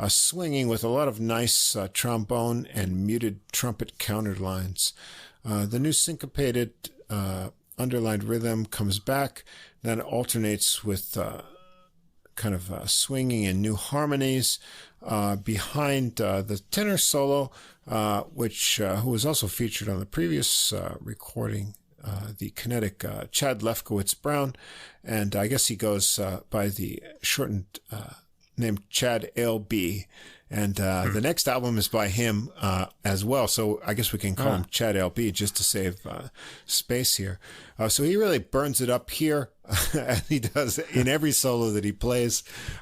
swinging with a lot of nice trombone and muted trumpet counterlines. The new syncopated underlined rhythm comes back, then alternates with kind of swinging and new harmonies behind the tenor solo, who was also featured on the previous recording, the Kinetic Chad Lefkowitz-Brown, and I guess he goes by the shortened name Chad L.B., and the next album is by him as well. So I guess we can call him Chad L.B. just to save space here. So he really burns it up here, as he does in every solo that he plays.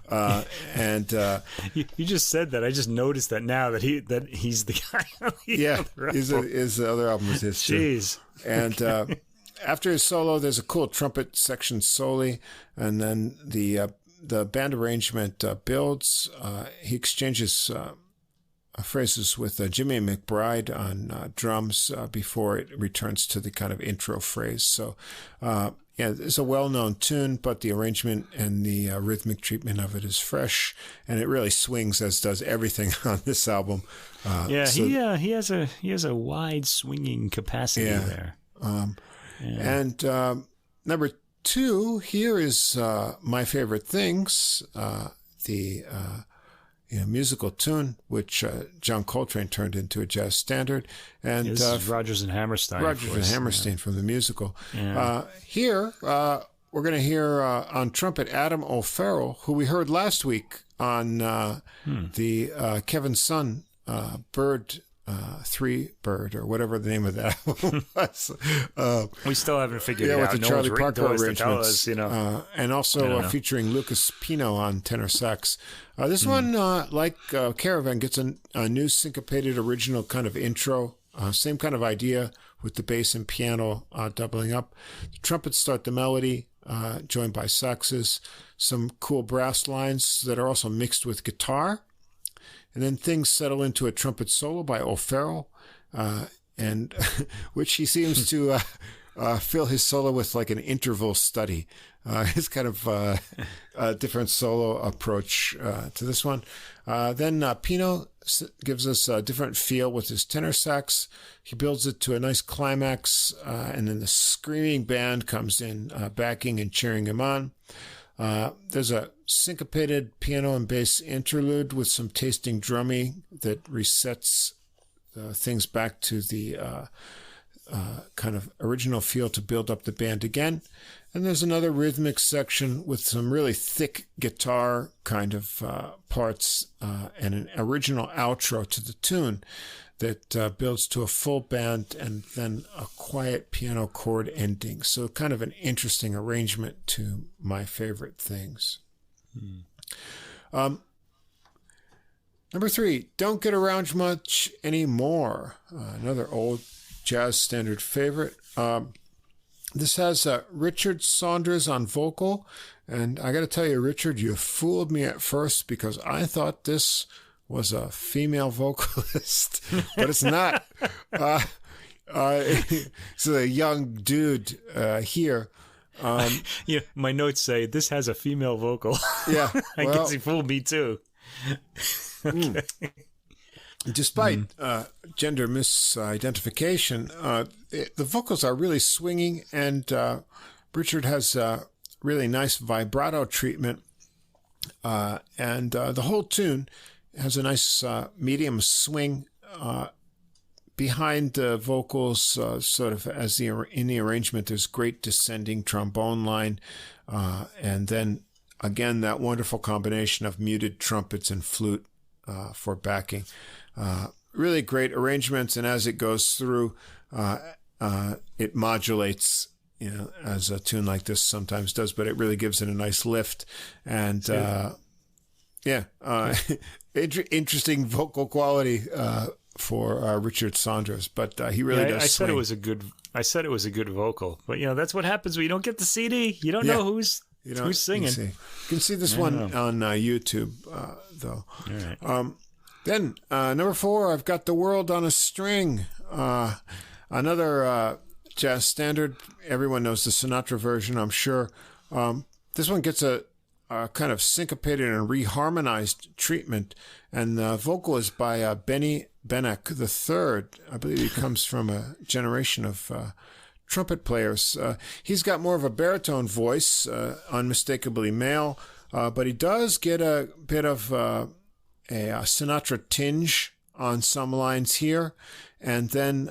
And you just said that. I just noticed that now that he's the guy. His other album is his too. Jeez. And after his solo, there's a cool trumpet section soli, and then the band arrangement builds. He exchanges phrases with Jimmy McBride on drums before it returns to the kind of intro phrase. So, it's a well-known tune, but the arrangement and the rhythmic treatment of it is fresh, and it really swings, as does everything on this album. He has a wide swinging capacity there. And number 2 here is My Favorite Things, the musical tune which John Coltrane turned into a jazz standard, and this is Rodgers and Hammerstein. From the musical. Here we're going to hear on trumpet Adam O'Farrell, who we heard last week on the Kevin Sun Bird Three Bird, or whatever the name of that album was. We still haven't figured it out. With the Charlie Parker arrangements, and also featuring Lucas Pino on tenor sax. This one, like Caravan, gets a new syncopated original kind of intro. Same kind of idea with the bass and piano doubling up. The trumpets start the melody, joined by saxes. Some cool brass lines that are also mixed with guitar. And then things settle into a trumpet solo by O'Farrell, and which he seems to fill his solo with like an interval study. It's kind of a different solo approach to this one. Then Pino gives us a different feel with his tenor sax. He builds it to a nice climax, and then the screaming band comes in, backing and cheering him on. There's a syncopated piano and bass interlude with some tasting drumming that resets things back to the kind of original feel to build up the band again. And there's another rhythmic section with some really thick guitar kind of parts and an original outro to the tune that builds to a full band and then a quiet piano chord ending. So kind of an interesting arrangement to my favorite things. Number 3, Don't Get Around Much Anymore. Another old jazz standard favorite. This has Richard Saunders on vocal. And I got to tell you, Richard, you fooled me at first because I thought this was a female vocalist, but it's not. It's a young dude here. Yeah, my notes say this has a female vocal. Yeah, I guess he fooled me too. Okay. Despite gender misidentification, the vocals are really swinging, and Richard has really nice vibrato treatment, and the whole tune has a nice medium swing behind the vocals, sort of as in the arrangement. There's great descending trombone line, and then again that wonderful combination of muted trumpets and flute for backing. Really great arrangements, and as it goes through, it modulates, as a tune like this sometimes does, but it really gives it a nice lift. And interesting vocal quality for Richard Saunders, but he really does. I said it was a good vocal, but that's what happens when you don't get the CD. You don't know who's singing. You can see this one on YouTube, though. All right. Then number 4, I've got The World on a String. Another jazz standard. Everyone knows the Sinatra version, I'm sure. This one gets a kind of syncopated and reharmonized treatment, and the vocal is by Benny Benek III. I believe he comes from a generation of trumpet players. He's got more of a baritone voice, unmistakably male, but he does get a bit of a Sinatra tinge on some lines here, and then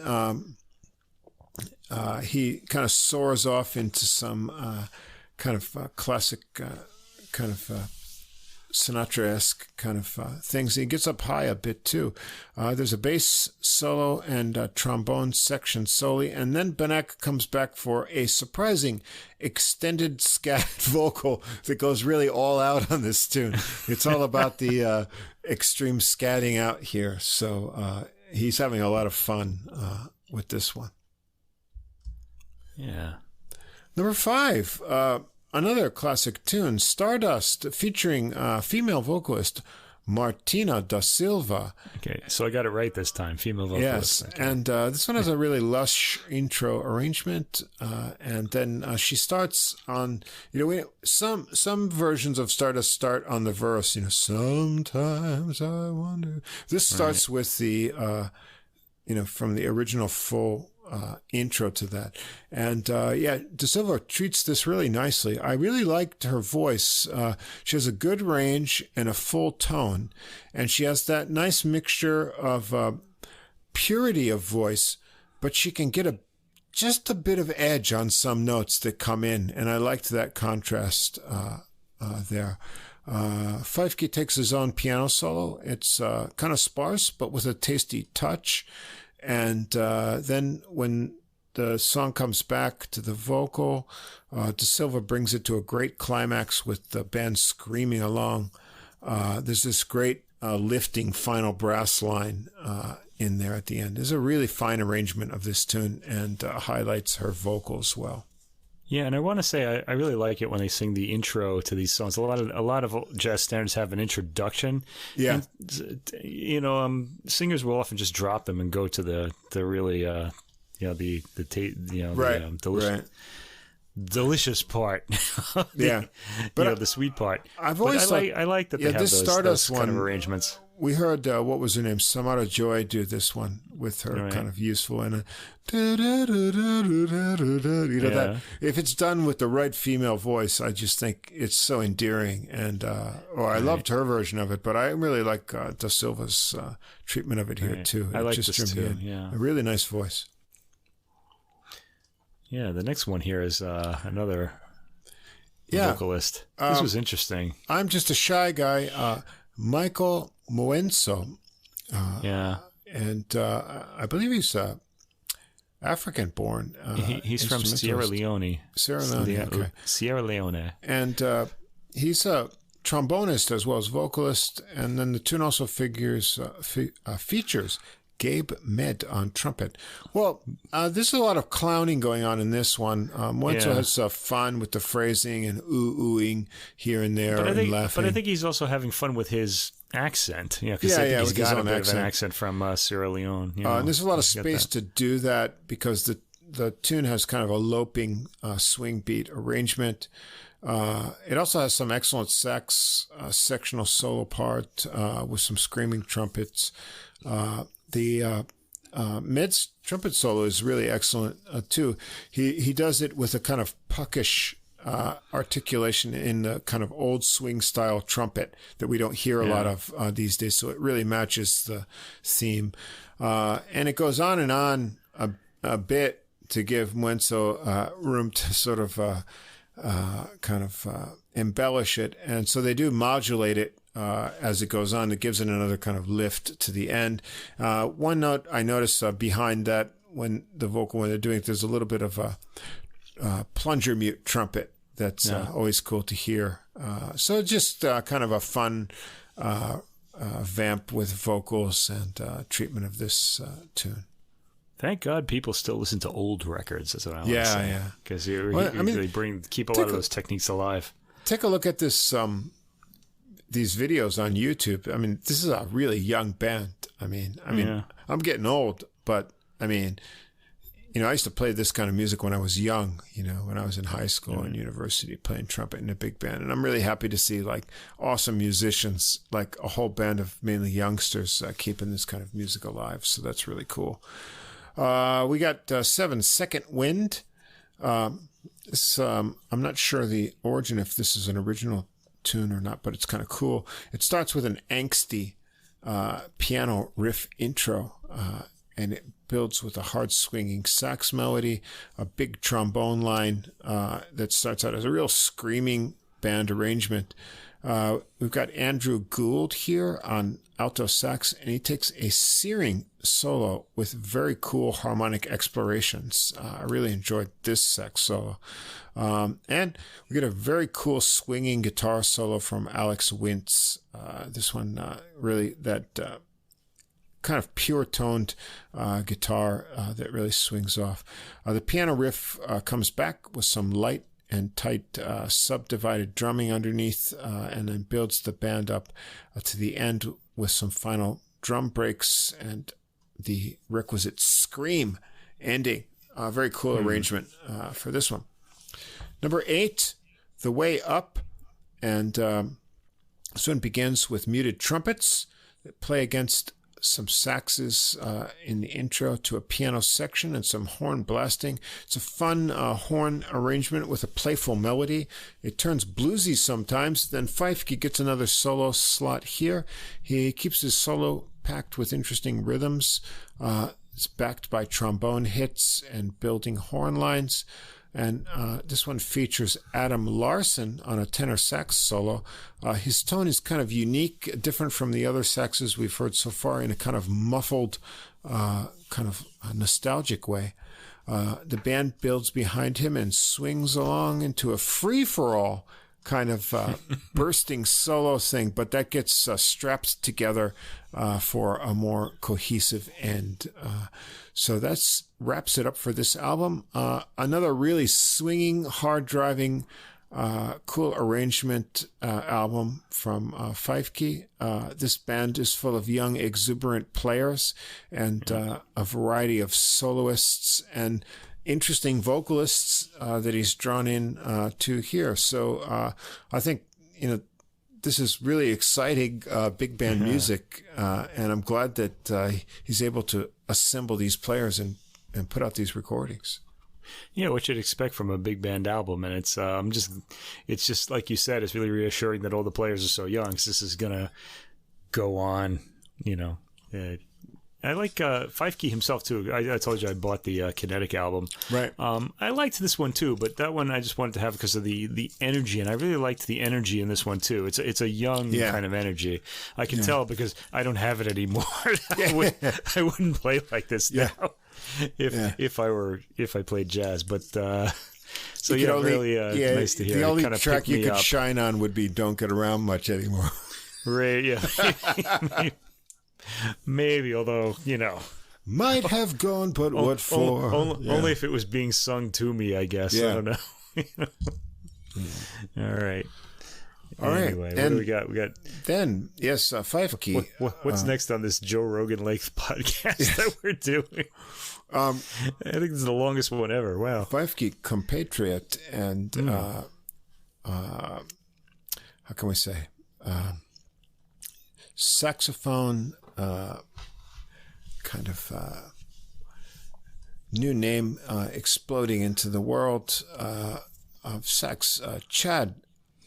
he kind of soars off into some kind of classic kind of Sinatra-esque kind of things. He gets up high a bit too. There's a bass solo and a trombone section solely, and then Benek comes back for a surprising extended scat vocal that goes really all out on this tune. It's all about the extreme scatting out here. So he's having a lot of fun with this one. Yeah. Number 5, another classic tune, Stardust, featuring female vocalist Martina da Silva. Okay, so I got it right this time, female vocalist. Yes, okay. and this one has a really lush intro arrangement, and then she starts on, some versions of Stardust start on the verse, sometimes I wonder. This starts with the, from the original full intro to that. And De Silva treats this really nicely. I really liked her voice. She has a good range and a full tone, and she has that nice mixture of purity of voice, but she can get just a bit of edge on some notes that come in, and I liked that contrast there. Feifke takes his own piano solo. It's kind of sparse, but with a tasty touch. And then when the song comes back to the vocal, De Silva brings it to a great climax with the band screaming along. There's this great lifting final brass line in there at the end. There's a really fine arrangement of this tune and highlights her vocals well. Yeah, and I want to say I really like it when they sing the intro to these songs. A lot of jazz standards have an introduction. Yeah, and, singers will often just drop them and go to the really delicious part. But the sweet part. I've always I like that they have those kind of arrangements. We heard what was her name, Samara Joy, do this one with her kind of useful and that. If it's done with the right female voice, I just think it's so endearing. And I loved her version of it, but I really like Da Silva's treatment of it here too. I like this too. Yeah, a really nice voice. Yeah, the next one here is another vocalist. This was interesting. I'm just a shy guy. Michael Moenso. And I believe he's African-born. He's from Sierra Leone. Okay. Sierra Leone. And he's a trombonist as well as vocalist. And then the tune also features Gabe Med on trumpet. Well, there's a lot of clowning going on in this one. Moenso has fun with the phrasing and oohing here and there and laughing. But I think he's also having fun with his accent. Because I think he's got a bit of an accent from Sierra Leone. And there's a lot of space to do that because the tune has kind of a loping swing beat arrangement. It also has some excellent sectional solo part with some screaming trumpets. The Med's trumpet solo is really excellent too. He does it with a kind of puckish articulation in the kind of old swing style trumpet that we don't hear a lot of these days. So it really matches the theme, and it goes on and on a bit to give Moenso room to sort of embellish it, and so they do modulate it. As it goes on, it gives it another kind of lift to the end. One note I noticed behind that when they're doing it, there's a little bit of a plunger mute trumpet that's always cool to hear. So just kind of a fun vamp with vocals and treatment of this tune. Thank God people still listen to old records. That's what I want to say. Yeah, because they keep a lot of those techniques alive. Take a look at this. These videos on YouTube. I mean, this is a really young band. I mean, I'm getting old, but I mean, I used to play this kind of music when I was young, when I was in high school and university playing trumpet in a big band. And I'm really happy to see like awesome musicians, like a whole band of mainly youngsters keeping this kind of music alive. So that's really cool. We got 7 Second Wind. I'm not sure the origin, if this is an original tune or not, but it's kind of cool. It starts with an angsty piano riff intro, and it builds with a hard swinging sax melody, a big trombone line that starts out as a real screaming band arrangement. We've got Andrew Gould here on alto sax, and he takes a searing solo with very cool harmonic explorations. I really enjoyed this sax solo. And we get a very cool swinging guitar solo from Alex Wintz. This one really that kind of pure-toned guitar that really swings off. The piano riff comes back with some light and tight subdivided drumming underneath, and then builds the band up to the end with some final drum breaks and the requisite scream ending. Very cool arrangement for this one. Number 8, The Way Up, and this one begins with muted trumpets that play against some saxes in the intro to a piano section and some horn blasting. It's a fun horn arrangement with a playful melody. It turns bluesy sometimes. Then Feifke gets another solo slot here. He keeps his solo packed with interesting rhythms. It's backed by trombone hits and building horn lines. And this one features Adam Larson on a tenor sax solo. His tone is kind of unique, different from the other saxes we've heard so far, in a kind of muffled, kind of nostalgic way. The band builds behind him and swings along into a free-for-all kind of bursting solo thing, but that gets strapped together for a more cohesive end. So that's wraps it up for this album. Another really swinging, hard-driving, cool arrangement album from Fiefke. This band is full of young, exuberant players and a variety of soloists and interesting vocalists that he's drawn in to here. So I think, this is really exciting big band music, and I'm glad that he's able to assemble these players and put out these recordings. Yeah, what you'd expect from a big band album, and it's just like you said, it's really reassuring that all the players are so young. Because this is gonna go on, I like Fiefke himself too. I told you I bought the Kinetic album. Right. I liked this one too, but that one I just wanted to have because of the energy, and I really liked the energy in this one too. It's a young kind of energy. I can tell because I don't have it anymore. I wouldn't play like this now if I played jazz. But so really nice to hear. The only kind of track you could shine on would be "Don't Get Around Much Anymore." Right. Yeah. Maybe, although, might have gone, but what for? Only if it was being sung to me, I guess. Yeah. I don't know. All right. Anyway, what do we got? Then, Fiefke. What's next on this Joe Rogan length podcast that we're doing? I think this is the longest one ever. Wow. Fiefke, compatriot, and how can we say? Saxophone, kind of new name exploding into the world of sax. Chad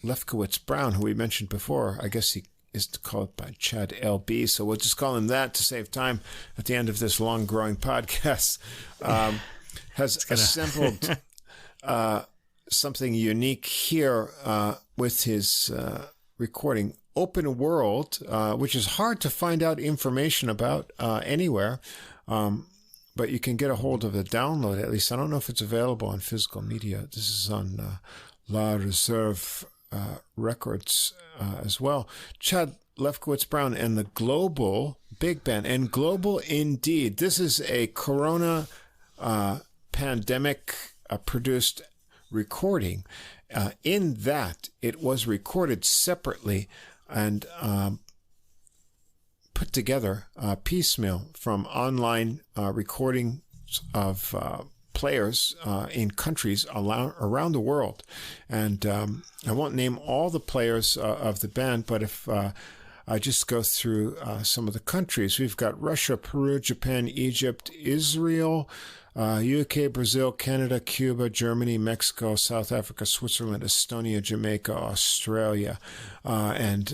Lefkowitz-Brown, who we mentioned before, I guess he is called by Chad LB, so we'll just call him that to save time at the end of this long-growing podcast, has assembled something unique here with his recording Open World, which is hard to find out information about anywhere, but you can get a hold of the download at least. I don't know if it's available on physical media. This is on La Reserve Records as well. Chad Lefkowitz-Brown and the Global Big Band, and global indeed. This is a corona pandemic produced recording. In that, it was recorded separately and put together piecemeal from online recordings of players in countries around the world. And I won't name all the players of the band, but if I just go through some of the countries, we've got Russia, Peru, Japan, Egypt, Israel, UK, Brazil, Canada, Cuba, Germany, Mexico, South Africa, Switzerland, Estonia, Jamaica, Australia, and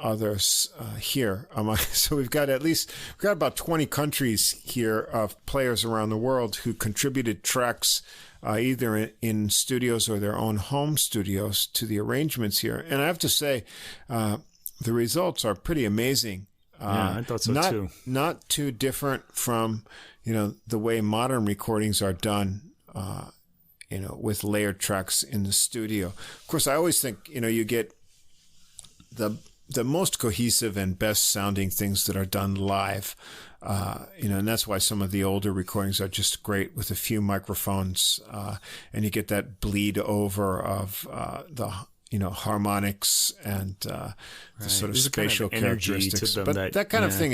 others here. So we've got about 20 countries here of players around the world who contributed tracks either in studios or their own home studios to the arrangements here. And I have to say, the results are pretty amazing. I thought so too. Not too different from the way modern recordings are done, with layered tracks in the studio. Of course, I always think, you get the most cohesive and best sounding things that are done live, and that's why some of the older recordings are just great with a few microphones, and you get that bleed over of the harmonics and the sort of spatial kind of characteristics. But that kind of thing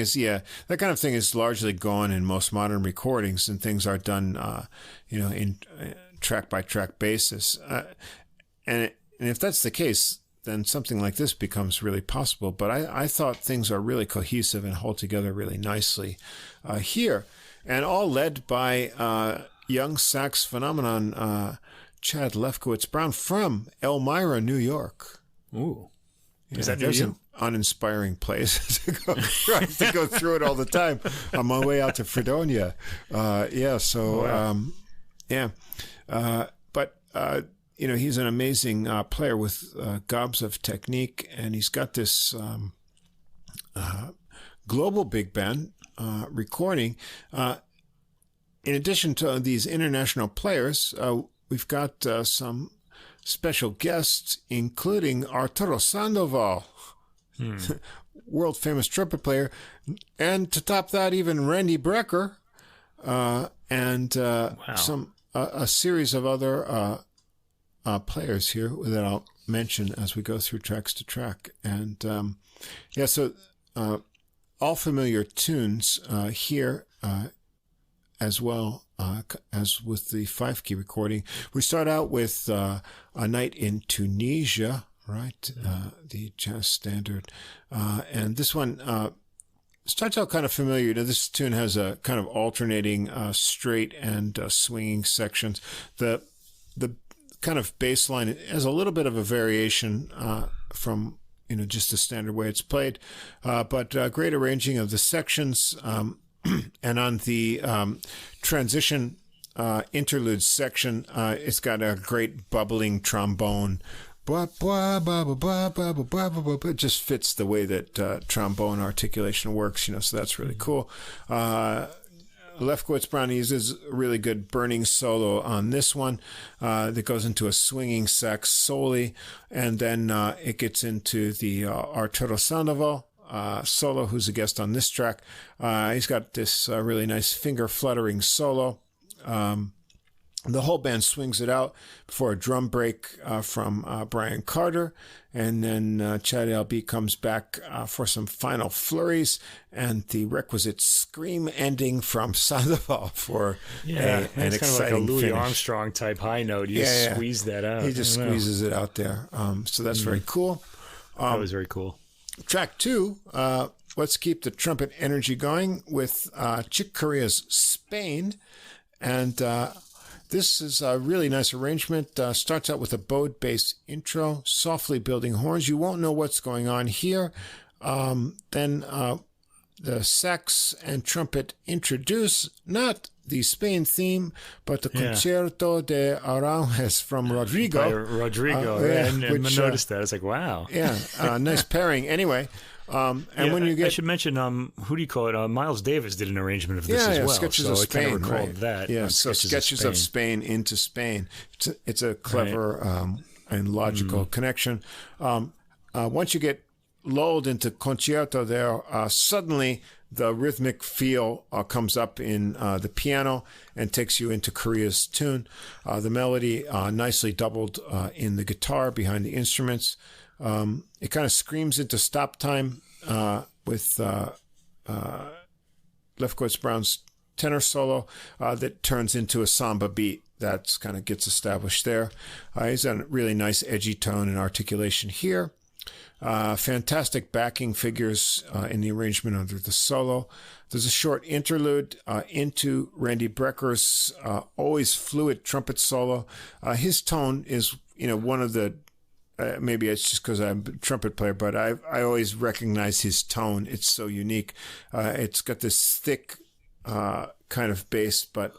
is largely gone in most modern recordings, and things are done, in track by track basis. And if that's the case, then something like this becomes really possible. But I thought things are really cohesive and hold together really nicely here, and all led by young sax phenomenon Chad Lefkowitz-Brown from Elmira, New York. Ooh. Is that there's an uninspiring place to go through it all the time on my way out to Fredonia. But he's an amazing player with gobs of technique, and he's got this global big band recording. In addition to these international players, we've got some special guests, including Arturo Sandoval, world famous trumpet player, and to top that, even Randy Brecker, and a series of other players here that I'll mention as we go through tracks to track. And so all familiar tunes here as well as with the 5-key recording. We start out with A Night in Tunisia, right? The jazz standard. And this one starts out kind of familiar. This tune has a kind of alternating straight and swinging sections. The kind of bass line has a little bit of a variation from just the standard way it's played, but great arranging of the sections. And on the transition interlude section, it's got a great bubbling trombone. It just fits the way that trombone articulation works, so that's really cool. Lefkowitz-Brown uses a really good burning solo on this one that goes into a swinging sax soli, and then it gets into the Arturo Sandoval solo, who's a guest on this track. He's got this really nice finger fluttering solo. The whole band swings it out before a drum break from Brian Carter, and then Chad Albee comes back for some final flurries and the requisite scream ending from Sandoval for an exciting kind of like a Louis finish. Armstrong type high note. You squeeze that out. He just squeezes it out there. So that's very cool. That was very cool. Track 2, let's keep the trumpet energy going with Chick Corea's Spain. And this is a really nice arrangement. Starts out with a bowed bass intro, softly building horns. You won't know what's going on here. Then the sax and trumpet introduce not the Spain theme, but the Concerto de Aranjuez from Rodrigo. By Rodrigo, I noticed that. It's like, wow. Nice pairing. Anyway, and when you get... I should mention, who do you call it? Miles Davis did an arrangement of this as well. Sketches of Spain. I kind of recalled that. Yeah, so Sketches of Spain into Spain. It's a clever and logical connection. Once you get lulled into Concerto there, suddenly the rhythmic feel comes up in the piano and takes you into Korea's tune. The melody nicely doubled in the guitar behind the instruments. It kind of screams into stop time with Lefkowitz-Brown's tenor solo that turns into a samba beat. That kind of gets established there. He's got a really nice edgy tone and articulation here. Fantastic backing figures in the arrangement under the solo. There's a short interlude into Randy Brecker's always fluid trumpet solo. His tone is, one of the, maybe it's just because I'm a trumpet player, but I always recognize his tone. It's so unique. It's got this thick kind of bass, but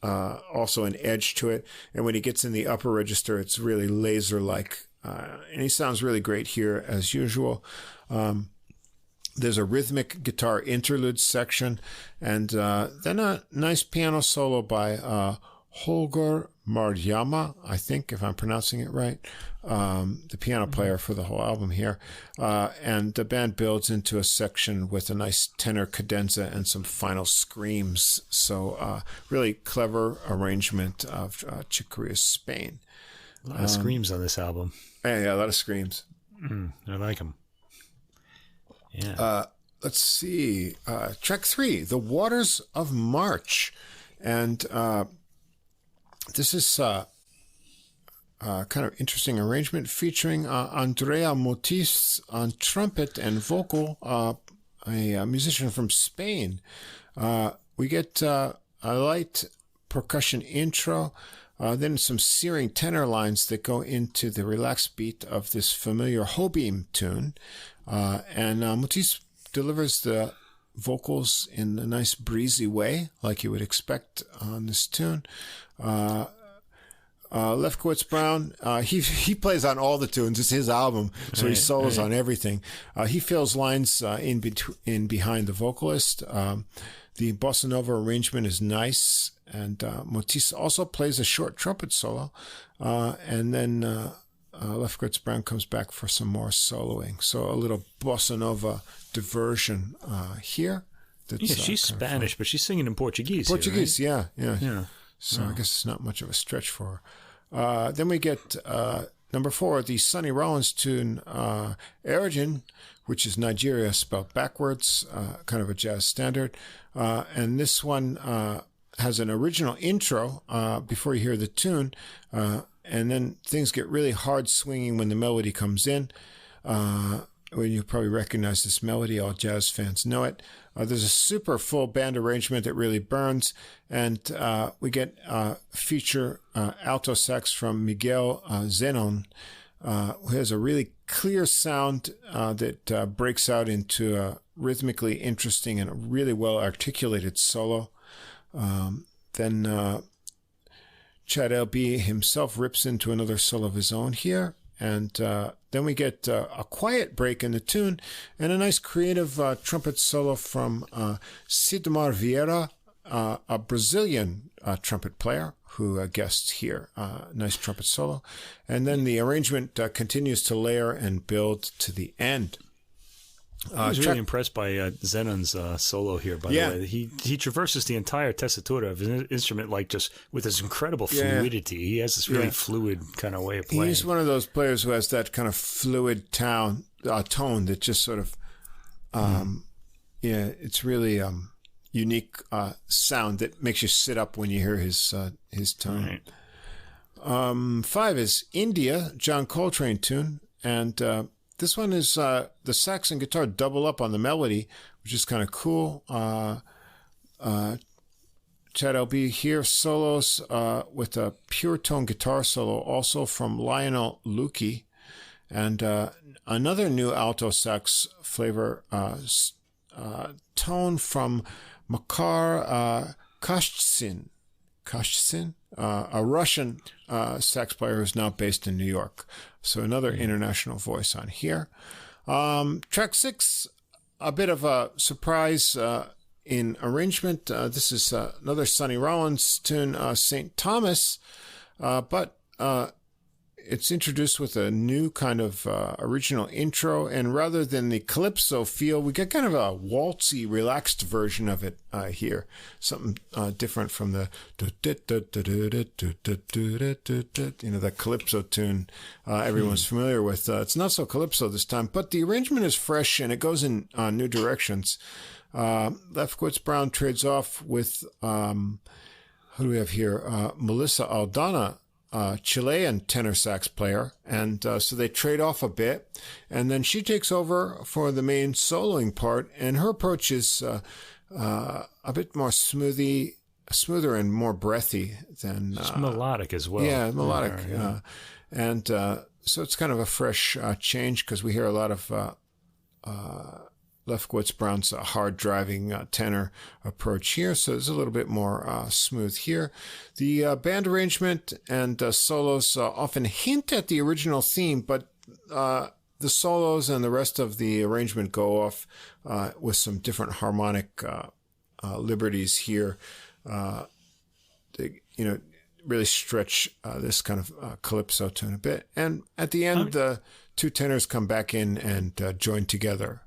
also an edge to it. And when he gets in the upper register, it's really laser-like. And he sounds really great here as usual. There's a rhythmic guitar interlude section, and then a nice piano solo by Holger Marjama, I think, if I'm pronouncing it right, the piano player for the whole album here. And the band builds into a section with a nice tenor cadenza and some final screams. So really clever arrangement of Chick Corea's Spain. A lot of screams on this album. Yeah, a lot of screams. I like them. Yeah. Let's see. Track 3, The Waters of March. And this is kind of interesting arrangement featuring Andrea Motis on trumpet and vocal, a musician from Spain. We get a light percussion intro. Then some searing tenor lines that go into the relaxed beat of this familiar Hobeam tune. And Motis delivers the vocals in a nice breezy way, like you would expect on this tune. Lefkowitz-Brown, he plays on all the tunes. It's his album, so he solos on everything. He fills lines in behind the vocalist. The bossa nova arrangement is nice, and Batista also plays a short trumpet solo, and then Lefkowitz-Brown comes back for some more soloing. So a little bossa nova diversion here. She's Spanish, but she's singing in Portuguese. Portuguese, here, right? yeah. So I guess it's not much of a stretch for her. Then we get number 4, the Sonny Rollins tune, Erigin, which is Nigeria spelled backwards, kind of a jazz standard. And this one has an original intro before you hear the tune, and then things get really hard swinging when the melody comes in. When you probably recognize this melody, all jazz fans know it. There's a super full band arrangement that really burns, and we get feature alto sax from Miguel Zenon, who has a really clear sound that breaks out into a rhythmically interesting and a really well articulated solo. Then Chad L.B. himself rips into another solo of his own here. And then we get a quiet break in the tune and a nice creative trumpet solo from Sidmar Vieira, a Brazilian trumpet player who guests here. Nice trumpet solo. And then the arrangement continues to layer and build to the end. I was really impressed by Zenon's solo here, by the way. He traverses the entire tessitura of his instrument like just with this incredible fluidity. He has this really fluid kind of way of playing. He's one of those players who has that kind of fluid tone that just sort of, it's really unique sound that makes you sit up when you hear his tone. Right. 5 is India, John Coltrane tune, and this one is the sax and guitar double up on the melody, which is kind of cool. Chad L.B. here solos with a pure tone guitar solo, also from Lionel Luki, and another new alto sax flavor tone from Makar Kashtin, a Russian sax player who's now based in New York. So another international voice on here. Track 6, a bit of a surprise in arrangement. This is another Sonny Rollins tune, St. Thomas, but it's introduced with a new kind of original intro, and rather than the calypso feel, we get kind of a waltzy, relaxed version of it here. Something different from the the calypso tune everyone's familiar with. It's not so calypso this time, but the arrangement is fresh and it goes in new directions. Lefkowitz-Brown trades off with who do we have here? Melissa Aldana, Chilean tenor sax player, and so they trade off a bit, and then she takes over for the main soloing part, and her approach is a bit more smoother and more breathy than it's melodic as well. Yeah, melodic, and so it's kind of a fresh change because we hear a lot of Lefkowitz-Brown's hard driving tenor approach here, so it's a little bit more smooth here. The band arrangement and solos often hint at the original theme, but the solos and the rest of the arrangement go off with some different harmonic liberties here. They, really stretch this kind of calypso tune a bit, and at the end, the two tenors come back in and join together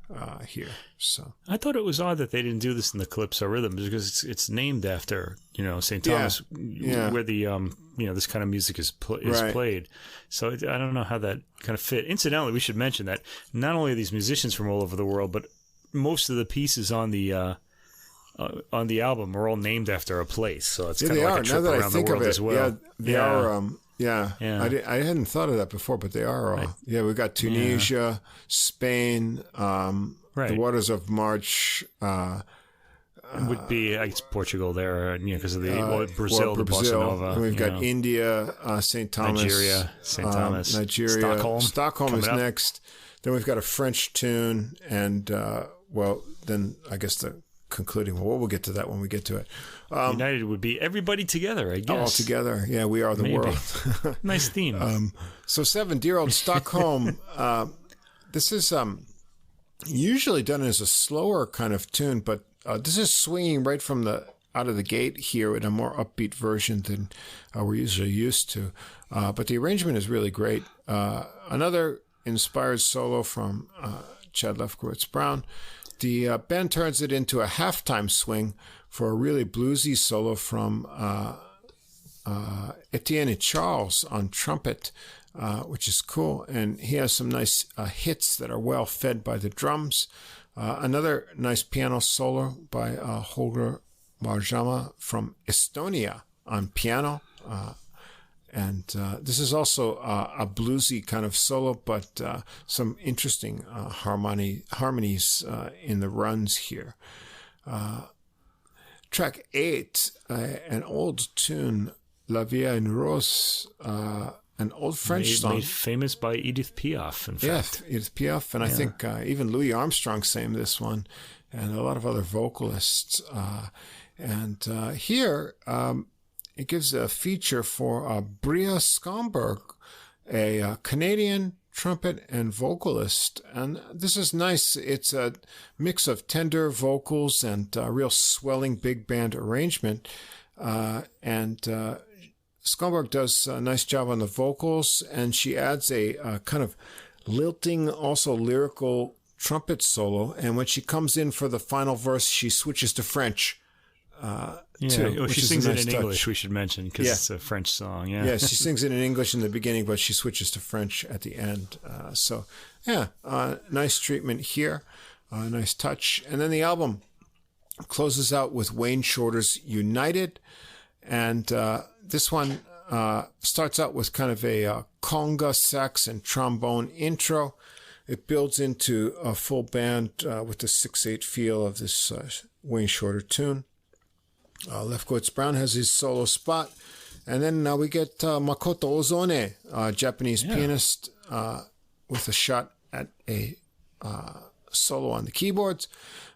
here. So I thought it was odd that they didn't do this in the calypso rhythm because it's named after St. Thomas, where the this kind of music is played. So I don't know how that kind of fit. Incidentally, we should mention that not only are these musicians from all over the world, but most of the pieces on the album are all named after a place. So it's kind of like a trip around the world as well. Yeah, they are. I hadn't thought of that before, but they are all. Right. Yeah, we've got Tunisia, Spain, the waters of March. It would be, I guess, Portugal there, because of the Brazil, the Bossa Nova. And we've got India, St. Thomas. Nigeria, St. Thomas. Nigeria. Stockholm is next. Then we've got a French tune, and, then I guess the concluding. Well, we'll get to that when we get to it. United would be everybody together, I guess. All together. Yeah, we are the world. Nice theme. So 7, Dear Old Stockholm. This is usually done as a slower kind of tune, but this is swinging right from out of the gate here in a more upbeat version than we're usually used to. But the arrangement is really great. Another inspired solo from Chad Lefkowitz-Brown. The band turns it into a halftime swing for a really bluesy solo from Etienne Charles on trumpet, which is cool. And he has some nice hits that are well fed by the drums. Another nice piano solo by Holger Hazama from Estonia on piano. And this is also a bluesy kind of solo, but some interesting harmonies in the runs here. Track 8, an old tune, La Vie en Rose, an old French song. Made famous by Edith Piaf, in fact. Yeah, Edith Piaf, and I think even Louis Armstrong sang this one, and a lot of other vocalists. And here... it gives a feature for Bria Skomberg, a Canadian trumpet and vocalist. And this is nice. It's a mix of tender vocals and real swelling big band arrangement. And Skomberg does a nice job on the vocals, and she adds a kind of lilting, also lyrical trumpet solo. And when she comes in for the final verse, she switches to French. She sings it in English, we should mention, because it's a French song. Yeah, she sings it in English in the beginning, but she switches to French at the end. Nice treatment here, nice touch. And then the album closes out with Wayne Shorter's United. And this one starts out with kind of a conga, sax, and trombone intro. It builds into a full band with the 6/8 feel of this Wayne Shorter tune. Lefkowitz-Brown has his solo spot. And then we get Makoto Ozone, a Japanese pianist, with a shot at a solo on the keyboards.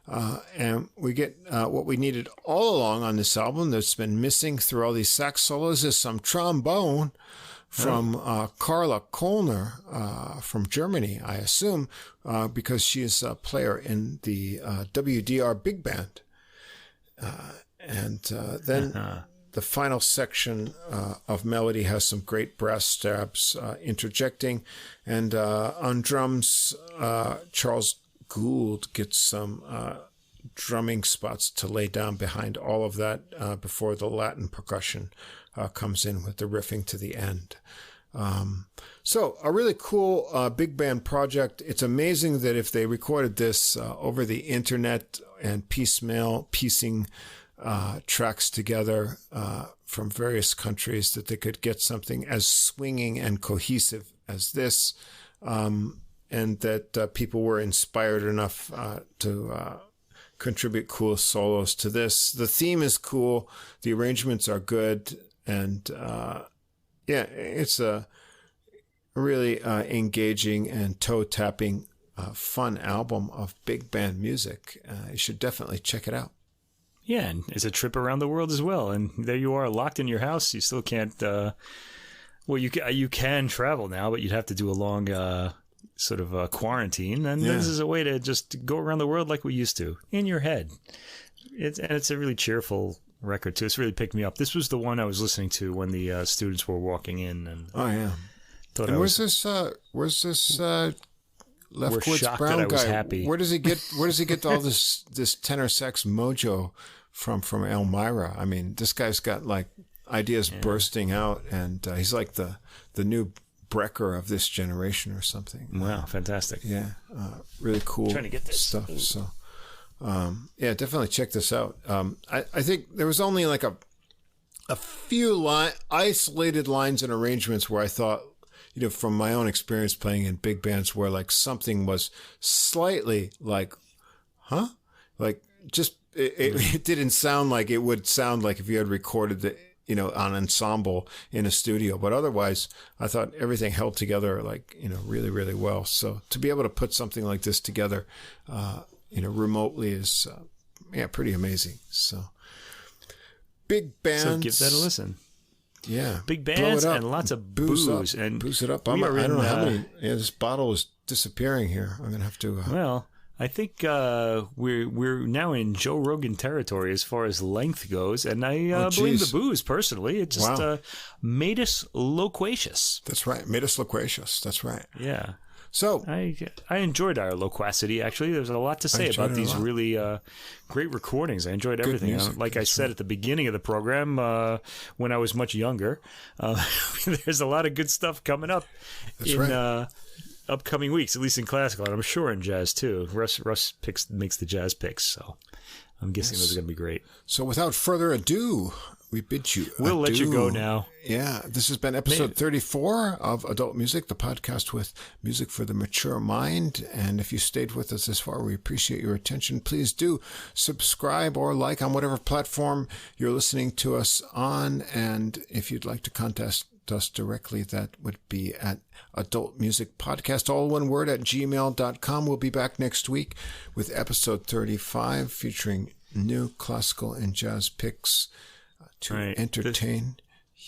And we get what we needed all along on this album that's been missing through all these sax solos is some trombone from Carla Kollner from Germany, I assume, because she is a player in the WDR Big Band. And then the final section of melody has some great brass stabs interjecting. And on drums, Charles Gould gets some drumming spots to lay down behind all of that before the Latin percussion comes in with the riffing to the end. So a really cool big band project. It's amazing that if they recorded this over the internet and piecing tracks together from various countries, that they could get something as swinging and cohesive as this, and that people were inspired enough to contribute cool solos to this. The theme is cool. The arrangements are good. And it's a really engaging and toe-tapping fun album of big band music. You should definitely check it out. Yeah, and it's a trip around the world as well. And there you are, locked in your house. You still can't. You can travel now, but you'd have to do a long sort of quarantine. And this is a way to just go around the world like we used to, in your head. It's a really cheerful record too. It's really picked me up. This was the one I was listening to when the students were walking in. And where's this Lefkowitz-Brown guy? Happy. Where does he get all this tenor sax mojo from Elmira? I mean, this guy's got like ideas bursting out, and he's like the new Brecker of this generation or something. Wow, fantastic! Yeah, really cool. I'm trying to get this stuff. So, definitely check this out. I think there was only like a few isolated lines and arrangements where I thought, from my own experience playing in big bands, where like something was slightly like, like just it didn't sound like it would sound like if you had recorded the on ensemble in a studio. But otherwise, I thought everything held together like really, really well. So to be able to put something like this together, remotely is pretty amazing. So big bands. So give that a listen. Yeah. Big bands and lots of booze. And booze it up. I don't know how many. Yeah, this bottle is disappearing here. I'm going to have to... Well, I think we're now in Joe Rogan territory as far as length goes. And I blame the booze, personally. It just made us loquacious. That's right. Made us loquacious. That's right. Yeah. So I enjoyed our loquacity, actually. There's a lot to say about these really great recordings. I enjoyed everything. Music, like I said at the beginning of the program, when I was much younger, there's a lot of good stuff coming up upcoming weeks, at least in classical, and I'm sure in jazz too. Russ makes the jazz picks, so I'm guessing those are going to be great. So without further ado, we bid you We'll let you go now. Yeah, this has been episode 34 of Adult Music, the podcast with music for the mature mind. And if you stayed with us this far, we appreciate your attention. Please do subscribe or like on whatever platform you're listening to us on. And if you'd like to contact us directly, that would be at Adult Music Podcast, all one word, at gmail.com. We'll be back next week with episode 35 featuring new classical and jazz picks to entertain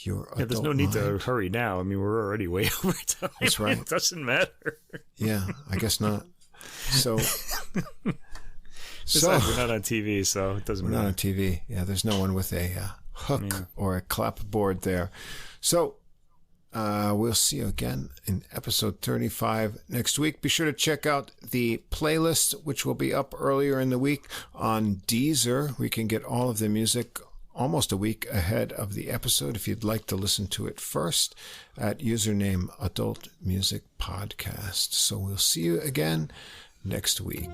your adult there's no need to hurry now. I mean, we're already way over time. That's right. It doesn't matter. Yeah, I guess not. So Besides, we're not on TV, so it doesn't matter. We're not on TV. Yeah, there's no one with a hook or a clapboard there. So we'll see you again in episode 35 next week. Be sure to check out the playlist, which will be up earlier in the week on Deezer. We can get all of the music almost a week ahead of the episode if you'd like to listen to it first at username Adult Music Podcast. So we'll see you again next week.